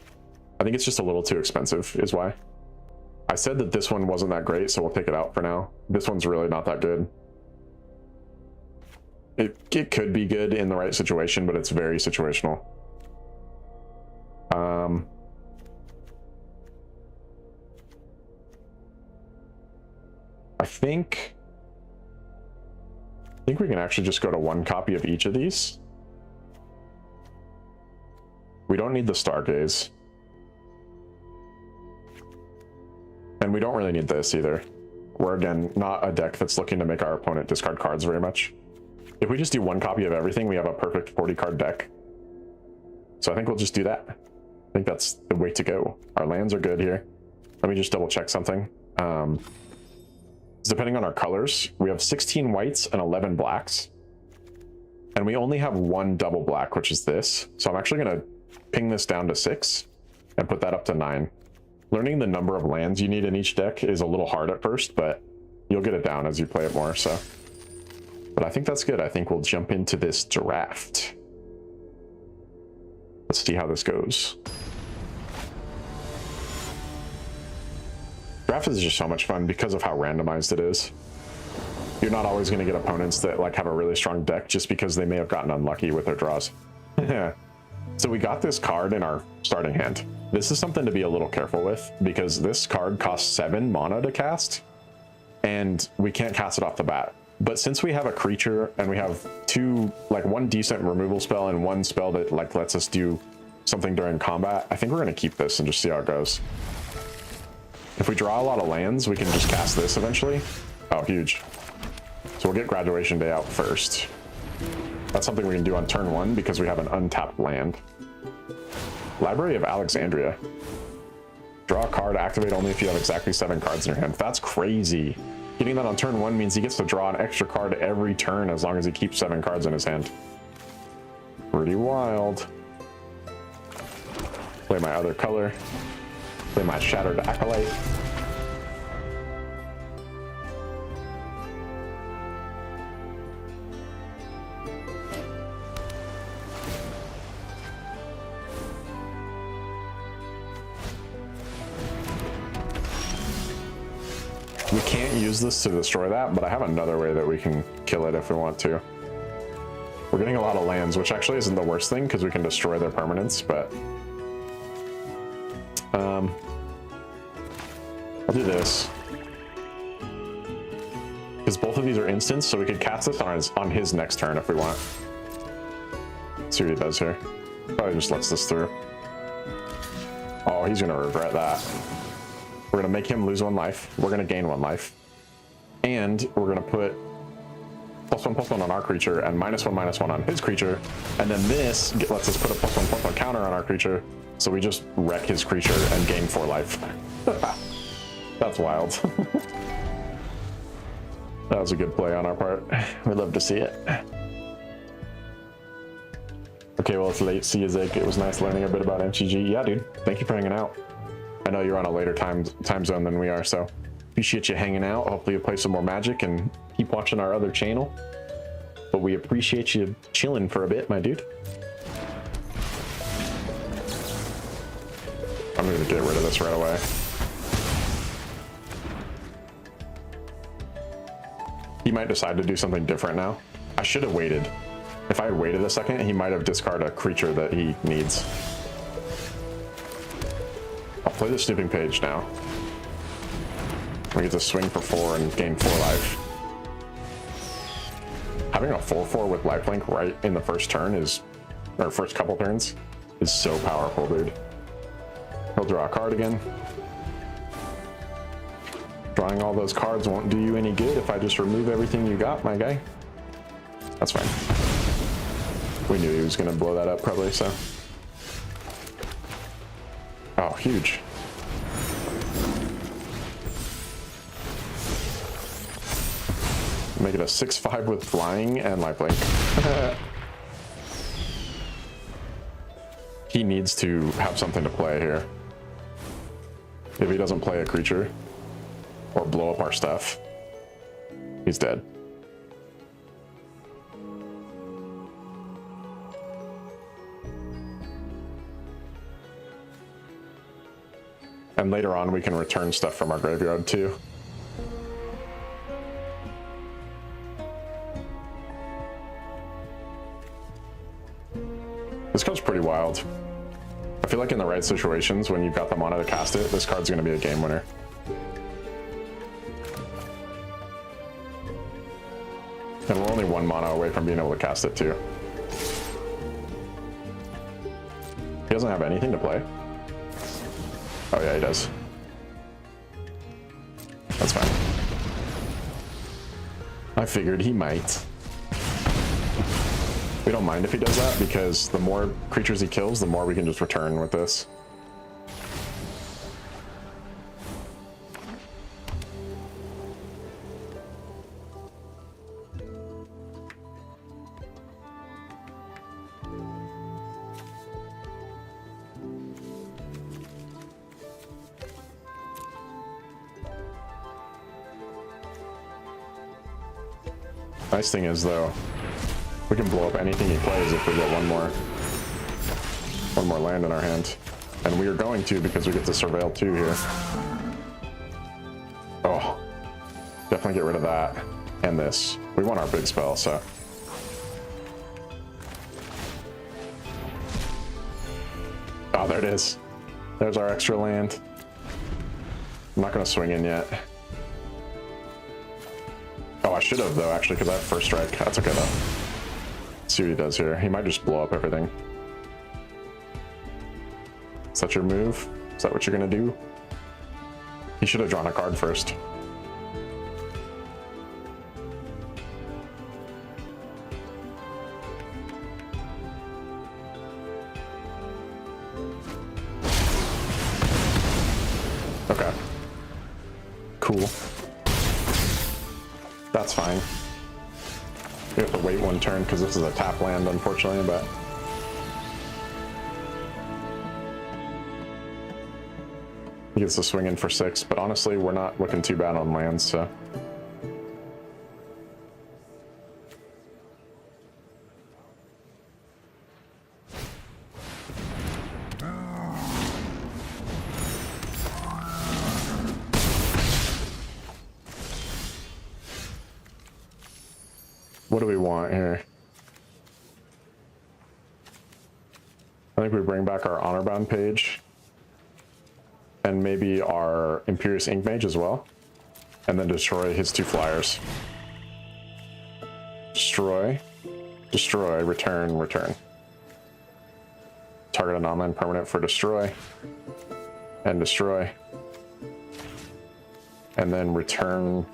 S1: I think it's just a little too expensive is why. I said that this one wasn't that great, so we'll take it out for now. This one's really not that good. It could be good in the right situation, but it's very situational. I think we can actually just go to 1 copy of each of these. We don't need the Stargaze. And we don't really need this either. We're, again, not a deck that's looking to make our opponent discard cards very much. If we just do 1 copy of everything, we have a perfect 40 card deck. So I think we'll just do that. I think that's the way to go. Our lands are good here. Let me just double check something. Depending on our colors, we have 16 whites and 11 blacks. And we only have 1 double black, which is this. So I'm actually going to ping this down to 6 and put that up to 9. Learning the number of lands you need in each deck is a little hard at first, but you'll get it down as you play it more, so. But I think that's good. I think we'll jump into this draft. Let's see how this goes. Draft is just so much fun because of how randomized it is. You're not always going to get opponents that like have a really strong deck just because they may have gotten unlucky with their draws. So we got this card in our starting hand. This is something to be a little careful with because this card costs 7 mana to cast and we can't cast it off the bat. But since we have a creature and we have 2, like 1 decent removal spell and 1 spell that like lets us do something during combat, I think we're going to keep this and just see how it goes. If we draw a lot of lands, we can just cast this eventually. Oh, huge. So we'll get Graduation Day out first. That's something we can do on turn 1 because we have an untapped land. Library of Alexandria. Draw a card, activate only if you have exactly 7 cards in your hand. That's crazy. Getting that on turn 1 means he gets to draw an extra card every turn as long as he keeps 7 cards in his hand. Pretty wild. Play my other color. Play my Shattered Acolyte. We can't use this to destroy that, but I have another way that we can kill it if we want to. We're getting a lot of lands, which actually isn't the worst thing because we can destroy their permanents, but I'll do this. Because both of these are instants, so we could cast this on his next turn if we want. Let's see what he does here. Probably just lets this through. Oh, he's gonna regret that. We're gonna make him lose 1 life. We're gonna gain 1 life. And we're gonna put +1/+1 on our creature and -1/-1 on his creature. And then this lets us put a +1/+1 counter on our creature. So we just wreck his creature and gain 4 life. That's wild. That was a good play on our part. We'd love to see it. Okay, well, it's late. See you, Zaek. It was nice learning a bit about MTG. Yeah, dude. Thank you for hanging out. I know you're on a later time zone than we are, so appreciate you hanging out. Hopefully you play some more Magic and keep watching our other channel. But we appreciate you chilling for a bit, my dude. I'm gonna get rid of this right away. He might decide to do something different now. I should have waited. If I had waited a second, he might have discarded a creature that he needs. I'll play the Snooping Page now. We get to swing for 4 and gain 4 life. Having a 4/4 with lifelink right in the first turn or first couple turns, is so powerful, dude. He'll draw a card again. Drawing all those cards won't do you any good if I just remove everything you got, my guy. That's fine. We knew he was gonna blow that up probably, so. Oh, huge. Make it a 6/5 with flying and lifelink. He needs to have something to play here. If he doesn't play a creature or blow up our stuff, he's dead. And later on, we can return stuff from our graveyard too. This card's pretty wild. I feel like in the right situations, when you've got the mana to cast it, this card's going to be a game winner. And we're only 1 mana away from being able to cast it too. He doesn't have anything to play. Oh yeah, he does. That's fine. I figured he might. We don't mind if he does that, because the more creatures he kills, the more we can just return with this. Nice thing is, though, we can blow up anything he plays if we get one more land in our hand. And we are going to, because we get to surveil 2 here. Oh, definitely get rid of that and this. We want our big spell, so. Oh, there it is. There's our extra land. I'm not going to swing in yet. Oh, I should have, though, actually, because I have first strike. That's okay, though. Let's see what he does here. He might just blow up everything. Is that your move? Is that what you're going to do? He should have drawn a card first. Okay. Cool. That's fine. We have to wait 1 turn because this is a tap land, unfortunately, but he gets to swing in for 6, but honestly, we're not looking too bad on lands, so. What do we want here? I think we bring back our Honorbound page. And maybe our Imperious Ink Mage as well. And then destroy his 2 flyers. Destroy. Destroy. Return. Return. Target an online permanent for destroy. And destroy. And then return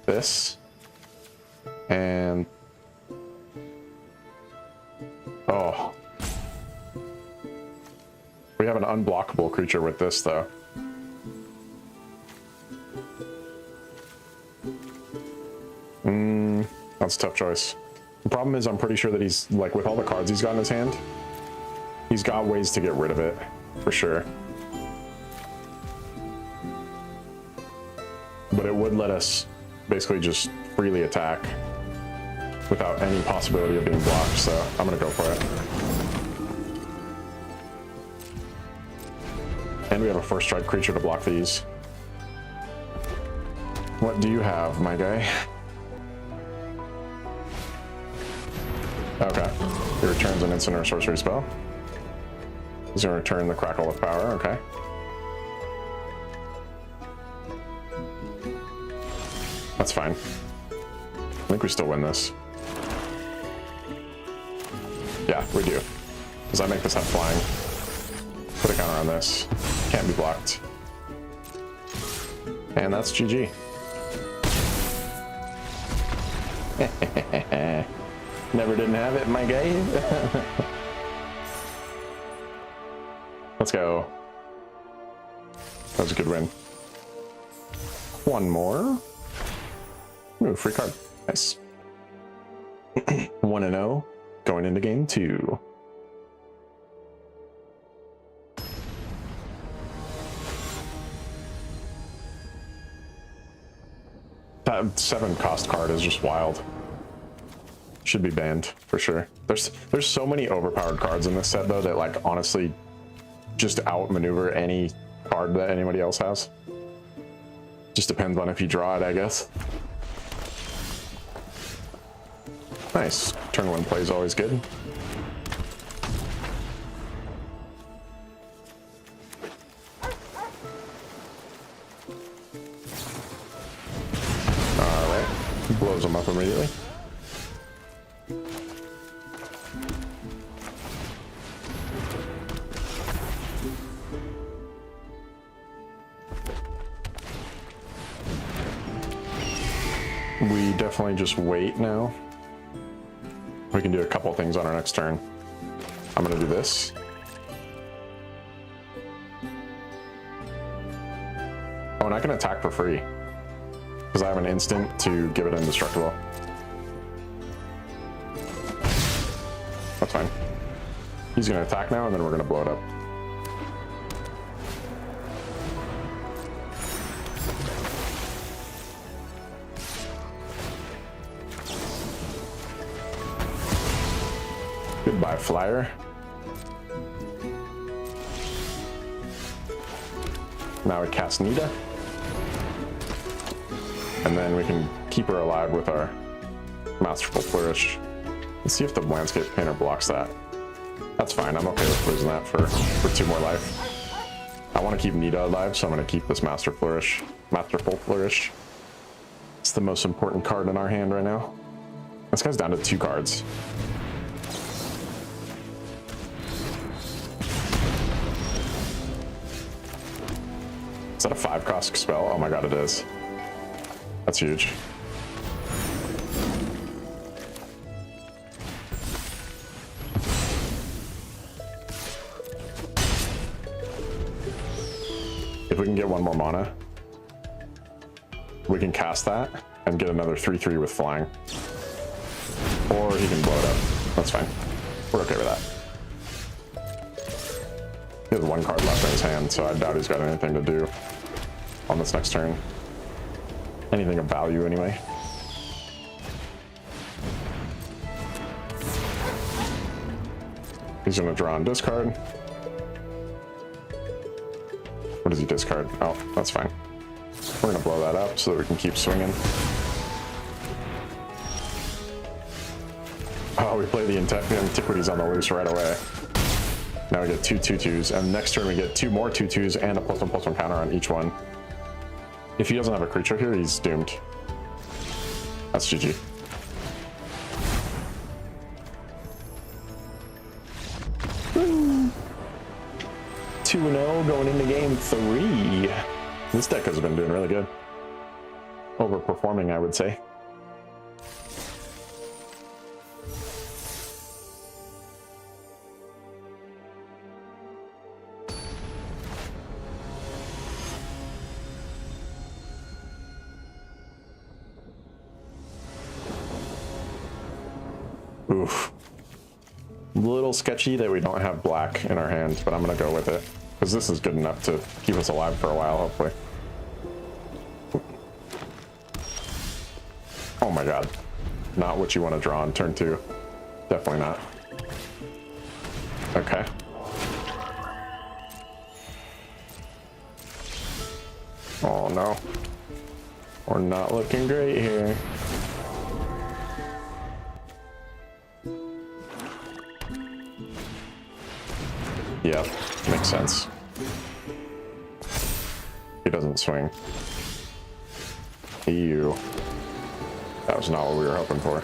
S1: this. And oh, we have an unblockable creature with this, though. That's a tough choice. The problem is, I'm pretty sure that he's, like, with all the cards he's got in his hand, he's got ways to get rid of it, for sure. But it would let us basically just freely attack without any possibility of being blocked, so I'm gonna go for it. And we have a first strike creature to block these. What do you have, my guy? Okay. He returns an instant or sorcery spell. He's gonna return the Crackle of Power, okay. That's fine. I think we still win this. Yeah, we do. Because I make this have flying. Put a counter on this. Can't be blocked. And that's GG. Never didn't have it, my guy. Let's go. That was a good win. 1 more. Ooh, free card. Nice. 1-0 going into game 2. That 7 cost card is just wild. Should be banned for sure. There's so many overpowered cards in this set, though, that, like, honestly just outmaneuver any card that anybody else has. Just depends on if you draw it, I guess. Nice. Turn 1 play is always good. Alright. Blows them up immediately. We definitely just wait now. We can do a couple things on our next turn. I'm gonna do this. Oh, and I can attack for free because I have an instant to give it indestructible. That's fine. He's gonna attack now, and then we're gonna blow it up. Goodbye, flyer. Now we cast Nita. And then we can keep her alive with our Masterful Flourish. Let's see if the Landscape Painter blocks that. That's fine, I'm okay with losing that for 2 more life. I want to keep Nita alive, so I'm going to keep this Masterful Flourish. It's the most important card in our hand right now. This guy's down to 2 cards. Is that a 5-cost spell? Oh my god, it is. That's huge. If we can get 1 more mana, we can cast that and get another 3/3 with flying. Or he can blow it up. That's fine. We're okay with that. He has 1 card left in his hand, so I doubt he's got anything to do on this next turn. Anything of value, anyway. He's gonna draw and discard. What does he discard? Oh, that's fine. We're gonna blow that up so that we can keep swinging. Oh, we play the Antiquities on the loose right away. Now we get 2 2/2s, and next turn we get 2 more 2/2s and a +1/+1 counter on each one. If he doesn't have a creature here, he's doomed. That's GG. Woo! 2-0 going into game 3. This deck has been doing really good. Overperforming, I would say. Oof. A little sketchy that we don't have black in our hand, but I'm gonna go with it because this is good enough to keep us alive for a while, hopefully. Oh my god. Not what you want to draw on turn 2. Definitely not. Okay. Oh no. We're not looking great here. Yeah, makes sense. He doesn't swing. Ew. That was not what we were hoping for.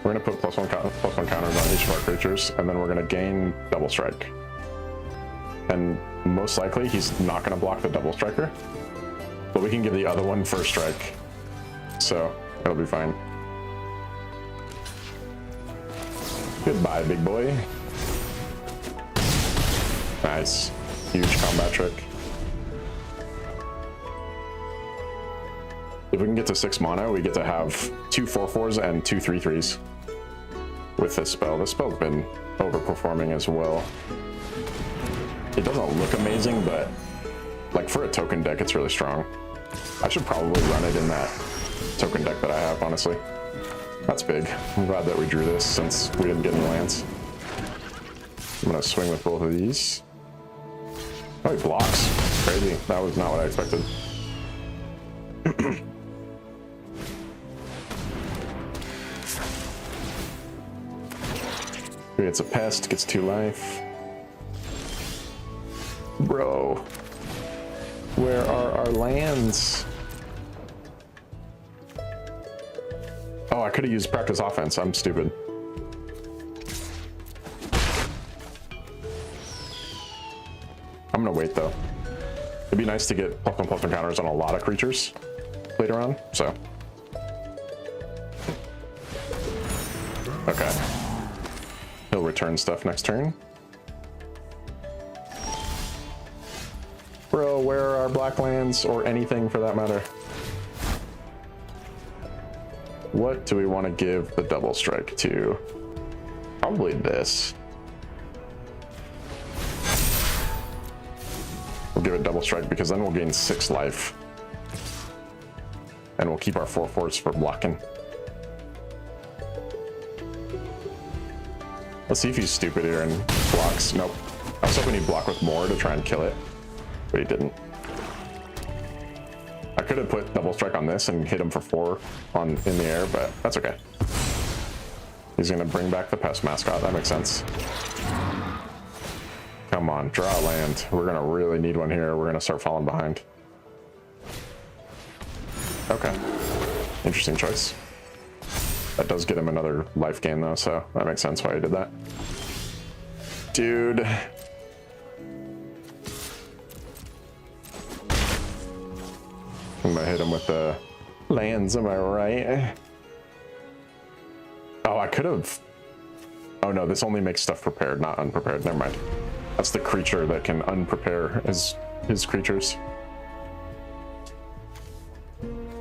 S1: We're gonna put +1 counters on each of our creatures, and then we're gonna gain double strike. And most likely he's not gonna block the double striker, but we can give the other one first strike. So it'll be fine. Goodbye, big boy. Nice. Huge combat trick. If we can get to 6 mana, we get to have 2 4/4s and 2 3/3s with this spell. This spell's been overperforming as well. It doesn't look amazing, but like for a token deck, it's really strong. I should probably run it in that token deck that I have, honestly. That's big. I'm glad that we drew this since we didn't get any lands. I'm gonna swing with both of these. Oh, he blocks. Crazy. That was not what I expected. It's a pest, gets 2 life. Bro, where are our lands? Oh, I could have used practice offense. I'm stupid. I'm gonna wait though. It'd be nice to get +1/+1 counters on a lot of creatures later on, so. Okay. He'll return stuff next turn. Bro, where are our black lands, or anything for that matter? What do we want to give the double strike to? Probably this. We'll give it double strike because then we'll gain 6 life. And we'll keep our 4/4s for blocking. Let's see if he's stupid here and blocks. Nope. I was hoping he'd block with more to try and kill it, but he didn't. I could have put double strike on this and hit him for 4 in the air, but that's okay. He's gonna bring back the pest mascot. That makes sense. Come on, draw a land. We're gonna really need one here. We're gonna start falling behind. Okay. Interesting choice. That does get him another life gain though, so that makes sense why he did that. Dude. I'm gonna hit him with the lands, am I right? Oh, I could have. Oh no, this only makes stuff prepared, not unprepared. Never mind. That's the creature that can unprepare his creatures.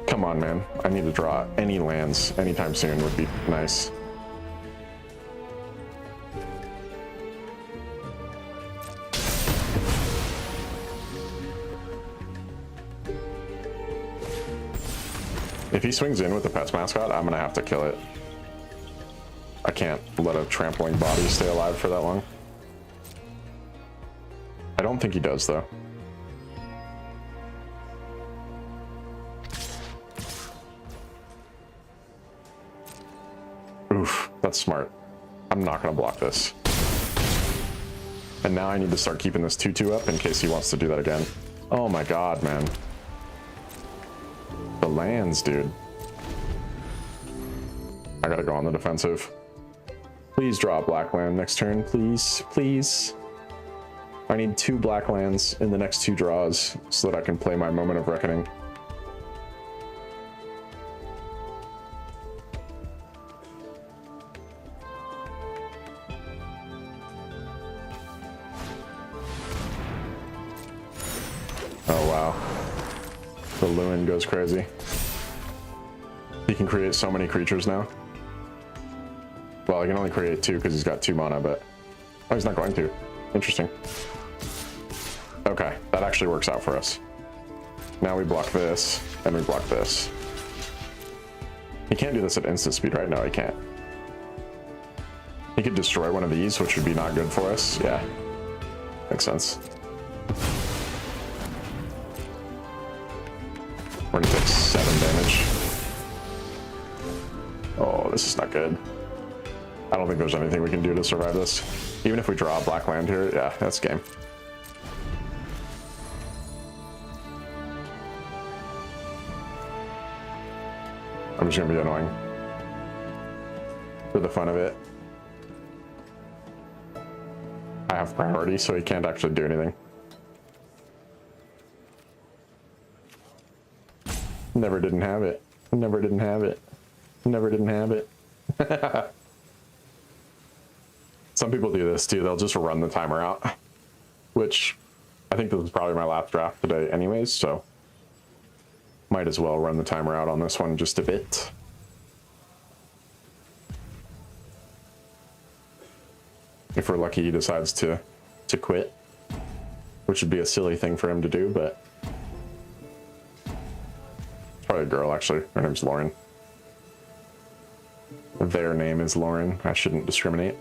S1: Come on, man. I need to draw any lands anytime soon would be nice. If he swings in with the pest mascot, I'm gonna have to kill it. I can't let a trampling body stay alive for that long. I don't think he does though. Oof, that's smart. I'm not gonna block this. And now I need to start keeping this 2/2 up in case he wants to do that again. Oh my god, man. The lands, dude. I gotta go on the defensive. Please draw a black land next turn, please, please. I need 2 black lands in the next 2 draws so that I can play my Moment of Reckoning. Oh wow. The Lewin goes crazy. He can create so many creatures now. Well, he can only create 2 because he's got 2 mana, but... Oh, he's not going to. Interesting. Okay, that actually works out for us. Now we block this, and we block this. He can't do this at instant speed, right? No, he can't. He could destroy one of these, which would be not good for us. Yeah, makes sense. We're gonna take 7 damage. Oh, this is not good. I don't think there's anything we can do to survive this. Even if we draw a black land here, yeah, that's game. I'm just gonna be annoying. For the fun of it. I have priority, so he can't actually do anything. Never didn't have it. Never didn't have it. Never didn't have it. Some people do this too. They'll just run the timer out, which I think this is probably my last draft today anyways, so might as well run the timer out on this one just a bit. If we're lucky, he decides to quit, which would be a silly thing for him to do, but it's probably a girl actually. Her name's Lauren. their name is Lauren. I shouldn't discriminate.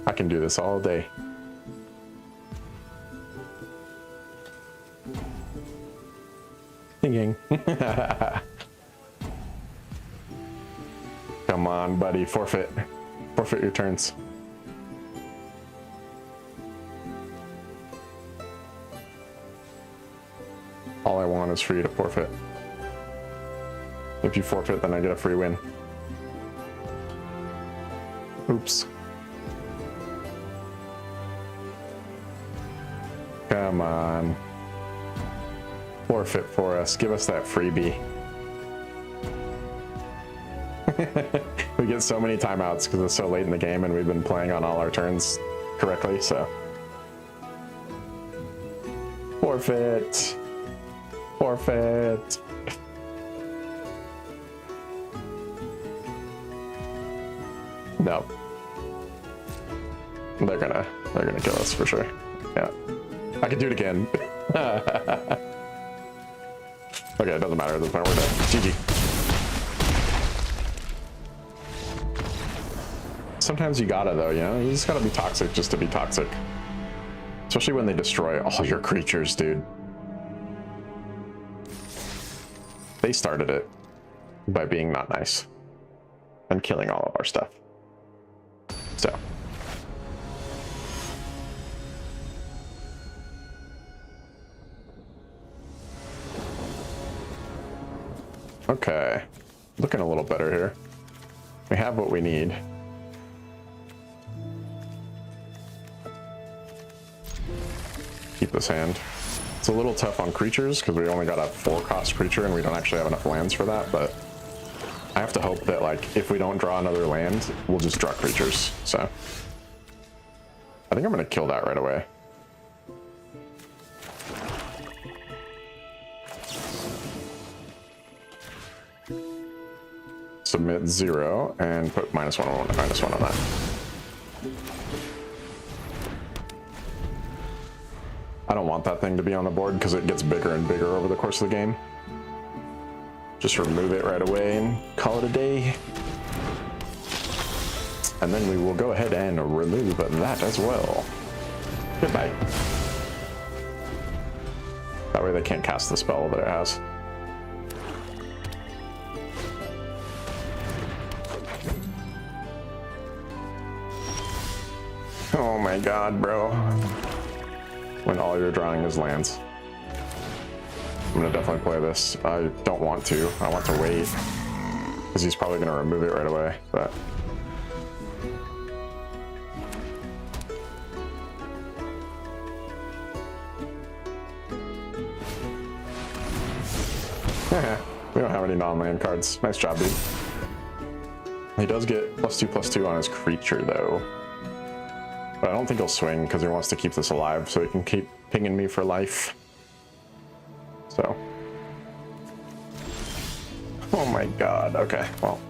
S1: I can do this all day. Singing. Come on, buddy. Forfeit. Forfeit your turns. All I want is for you to forfeit. If you forfeit, then I get a free win. Oops. Come on. Forfeit for us. Give us that freebie. We get so many timeouts because it's so late in the game and we've been playing on all our turns correctly, so. Forfeit. Forfeit. No. They're gonna kill us for sure. Yeah. I can do it again. Okay, it doesn't matter at this point. We're done. GG. Sometimes you gotta though, you know? You just gotta be toxic just to be toxic. Especially when they destroy all your creatures, dude. They started it by being not nice and killing all of our stuff. So. Okay, looking a little better here. We have what we need. Keep this hand. It's a little tough on creatures because we only got a 4-cost creature and we don't actually have enough lands for that, but I have to hope that, like, if we don't draw another land, we'll just draw creatures, so. I think I'm gonna kill that right away. Submit 0 and put -1 on -1 on that. I don't want that thing to be on the board because it gets bigger and bigger over the course of the game. Just remove it right away and call it a day. And then we will go ahead and remove that as well. Goodbye. That way they can't cast the spell that it has. Oh my god, bro. When all you're drawing is lands. I'm gonna definitely play this. I don't want to. I want to wait. Because he's probably gonna remove it right away, but... we don't have any non-land cards. Nice job, dude. He does get +2/+2 on his creature, though. But I don't think he'll swing because he wants to keep this alive so he can keep pinging me for life. So. Oh my god. Okay, well,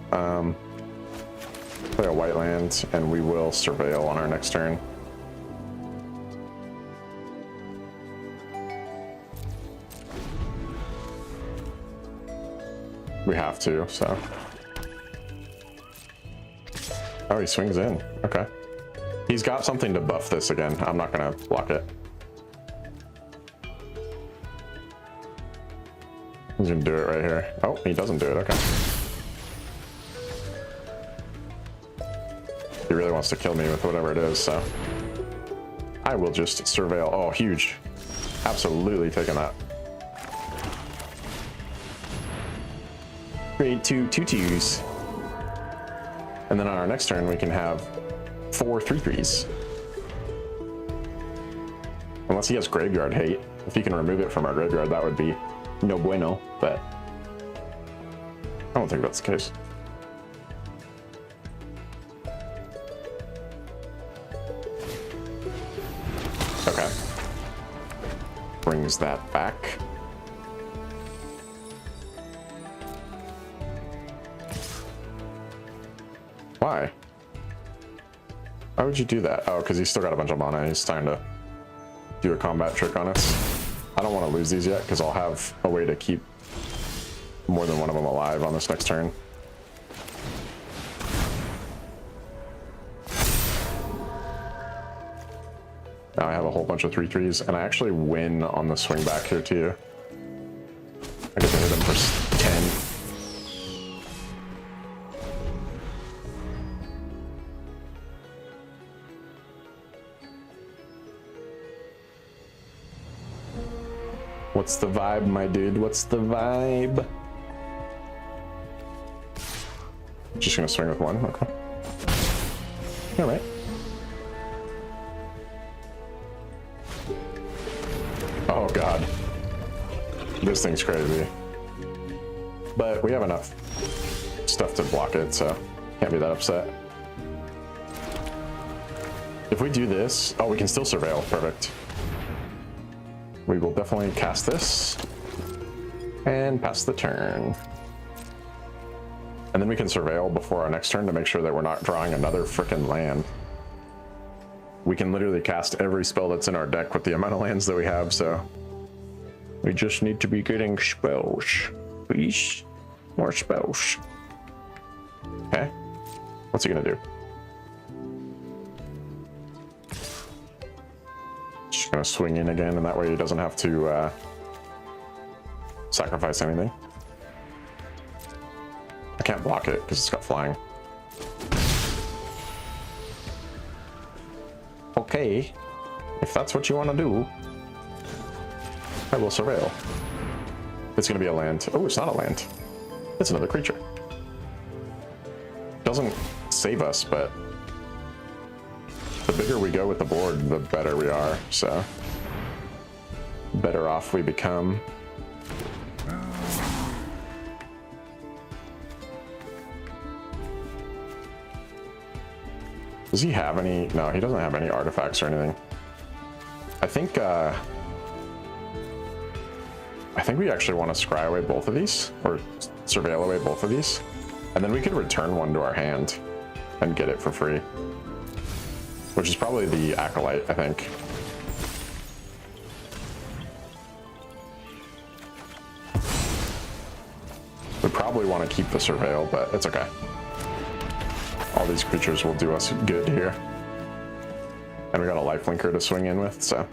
S1: play a white land and we will surveil on our next turn. We have to, so. Oh, he swings in. Okay. He's got something to buff this again. I'm not gonna block it. He's gonna do it right here. Oh, he doesn't do it. Okay. He really wants to kill me with whatever it is, so. I will just surveil. Oh, huge. Absolutely taking that. Grade 2 2/2s. And then on our next turn, we can have 4 3/3s. Unless he has graveyard hate. If he can remove it from our graveyard, that would be no bueno, but I don't think that's the case. Okay. Brings that back. Why? Why would you do that? Oh, because he's still got a bunch of mana. He's trying to do a combat trick on us. I don't want to lose these yet because I'll have a way to keep more than one of them alive on this next turn. Now I have a whole bunch of 3/3s, and I actually win on the swing back here too. I get to hit him for 10. What's the vibe, my dude? What's the vibe? Just gonna swing with one, okay. All right. Oh God. This thing's crazy. But we have enough stuff to block it, so can't be that upset. If we do this, oh, we can still surveil, perfect. We will definitely cast this and pass the turn. And then we can surveil before our next turn to make sure that we're not drawing another frickin' land. We can literally cast every spell that's in our deck with the amount of lands that we have, so we just need to be getting spells. Please, more spells. Okay, what's he gonna do? Just gonna swing in again, and that way he doesn't have to sacrifice anything. I can't block it because it's got flying. Okay, if that's what you want to do, I will surveil. It's going to be a land. Oh, it's not a land. It's another creature. Doesn't save us, but the bigger we go with the board, the better we are. So, better off we become. Does he have any? No, he doesn't have any artifacts or anything. I think we actually want to scry away both of these, or surveil away both of these, and then we could return one to our hand and get it for free, which is probably the Acolyte, I think. We probably want to keep the surveil, but it's okay. All these creatures will do us good here. And we got a lifelinker to swing in with, so.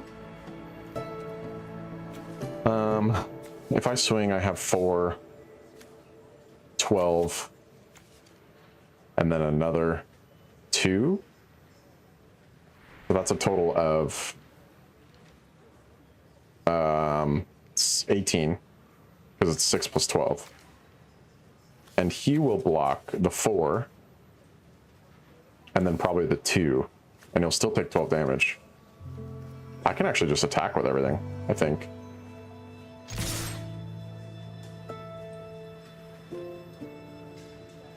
S1: If I swing, I have 4, 12, and then another 2. So that's a total of 18, because it's 6 plus 12. And he will block the 4, and then probably the 2, and he'll still take 12 damage. I can actually just attack with everything, I think.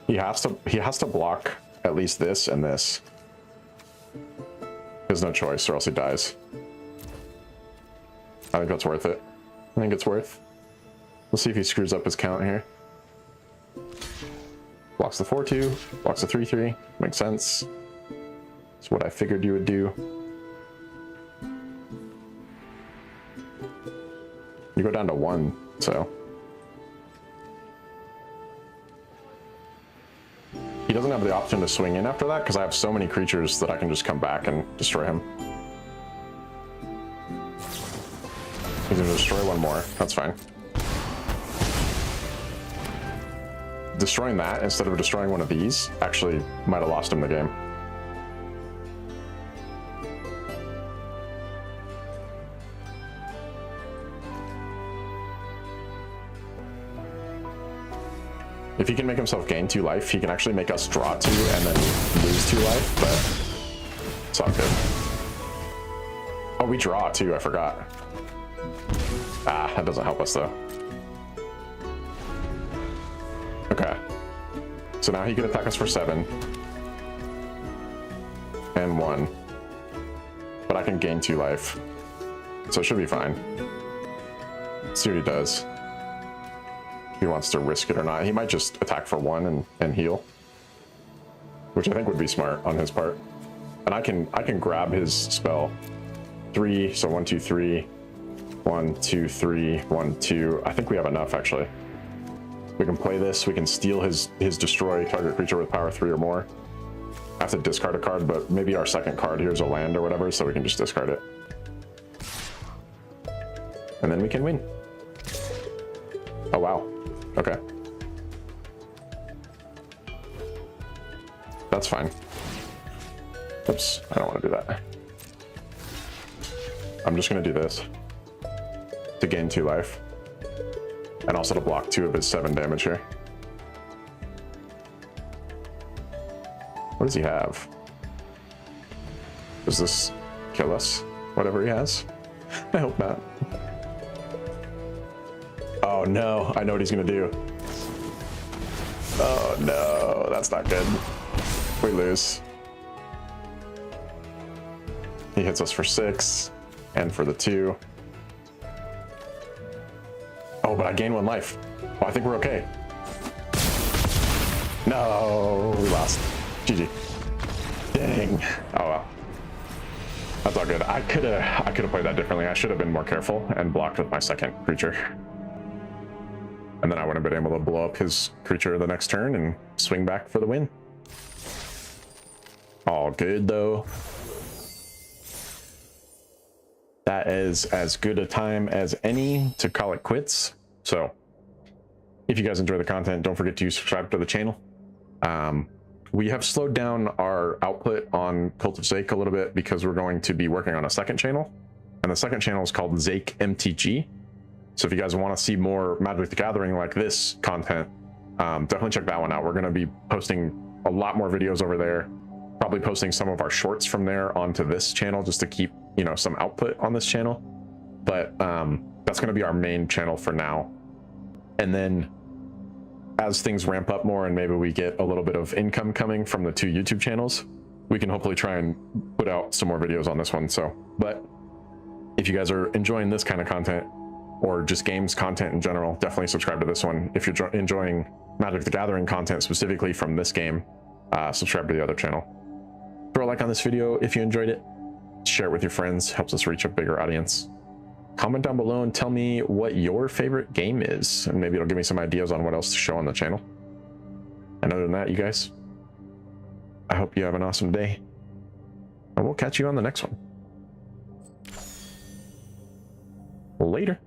S1: He has to block at least this and this. There's no choice, or else he dies. I think that's worth it. I think it's worth. We'll see if he screws up his count here. Blocks the 4/2, blocks the 3/3. Makes sense. It's what I figured you would do. You go down to 1, so. He doesn't have the option to swing in after that because I have so many creatures that I can just come back and destroy him. He's gonna destroy one more. That's fine. Destroying that instead of destroying one of these actually might have lost him the game. If he can make himself gain 2 life, he can actually make us draw 2 and then lose 2 life, but it's all good. Oh, we draw 2, I forgot. Ah, that doesn't help us though. Okay. So now he can attack us for 7. And 1. But I can gain 2 life. So it should be fine. Let's see what he does. He wants to risk it or not. He might just attack for 1 and heal, which I think would be smart on his part. And I can grab his spell. 3, so 1, 2, 3. 1, 2, 3, 1, 2. I think we have enough actually. We can play this, we can steal his destroy target creature with power 3 or more. I have to discard a card, but maybe our second card here is a land or whatever, so we can just discard it. And then we can win. Oh wow. Okay. That's fine. Oops, I don't want to do that. I'm just going to do this to gain 2 life. And also to block 2 of his 7 damage here. What does he have? Does this kill us? Whatever he has? I hope not. Oh no, I know what he's gonna do. Oh no, that's not good. We lose. He hits us for 6 and for the 2. Oh, but I gain 1 life. Oh, I think we're okay. No, we lost. GG. Dang. Oh well. That's all good. I could have played that differently. I should have been more careful and blocked with my second creature. And then I would have been able to blow up his creature the next turn and swing back for the win. All good though. That is as good a time as any to call it quits. So if you guys enjoy the content, don't forget to subscribe to the channel. We have slowed down our output on Cult of Zaek a little bit because we're going to be working on a second channel. And the second channel is called Zaek MTG. So if you guys want to see more Magic the Gathering like this content, definitely check that one out. We're going to be posting a lot more videos over there. Probably posting some of our shorts from there onto this channel just to keep, you know, some output on this channel. But that's going to be our main channel for now. And then as things ramp up more and maybe we get a little bit of income coming from the 2 YouTube channels, we can hopefully try and put out some more videos on this one. So, but if you guys are enjoying this kind of content or just games content in general, definitely subscribe to this one. If you're enjoying Magic the Gathering content specifically from this game, subscribe to the other channel. Throw a like on this video if you enjoyed it. Share it with your friends, helps us reach a bigger audience. Comment down below and tell me what your favorite game is, and maybe it'll give me some ideas on what else to show on the channel. And other than that, you guys, I hope you have an awesome day, and we'll catch you on the next one. Later.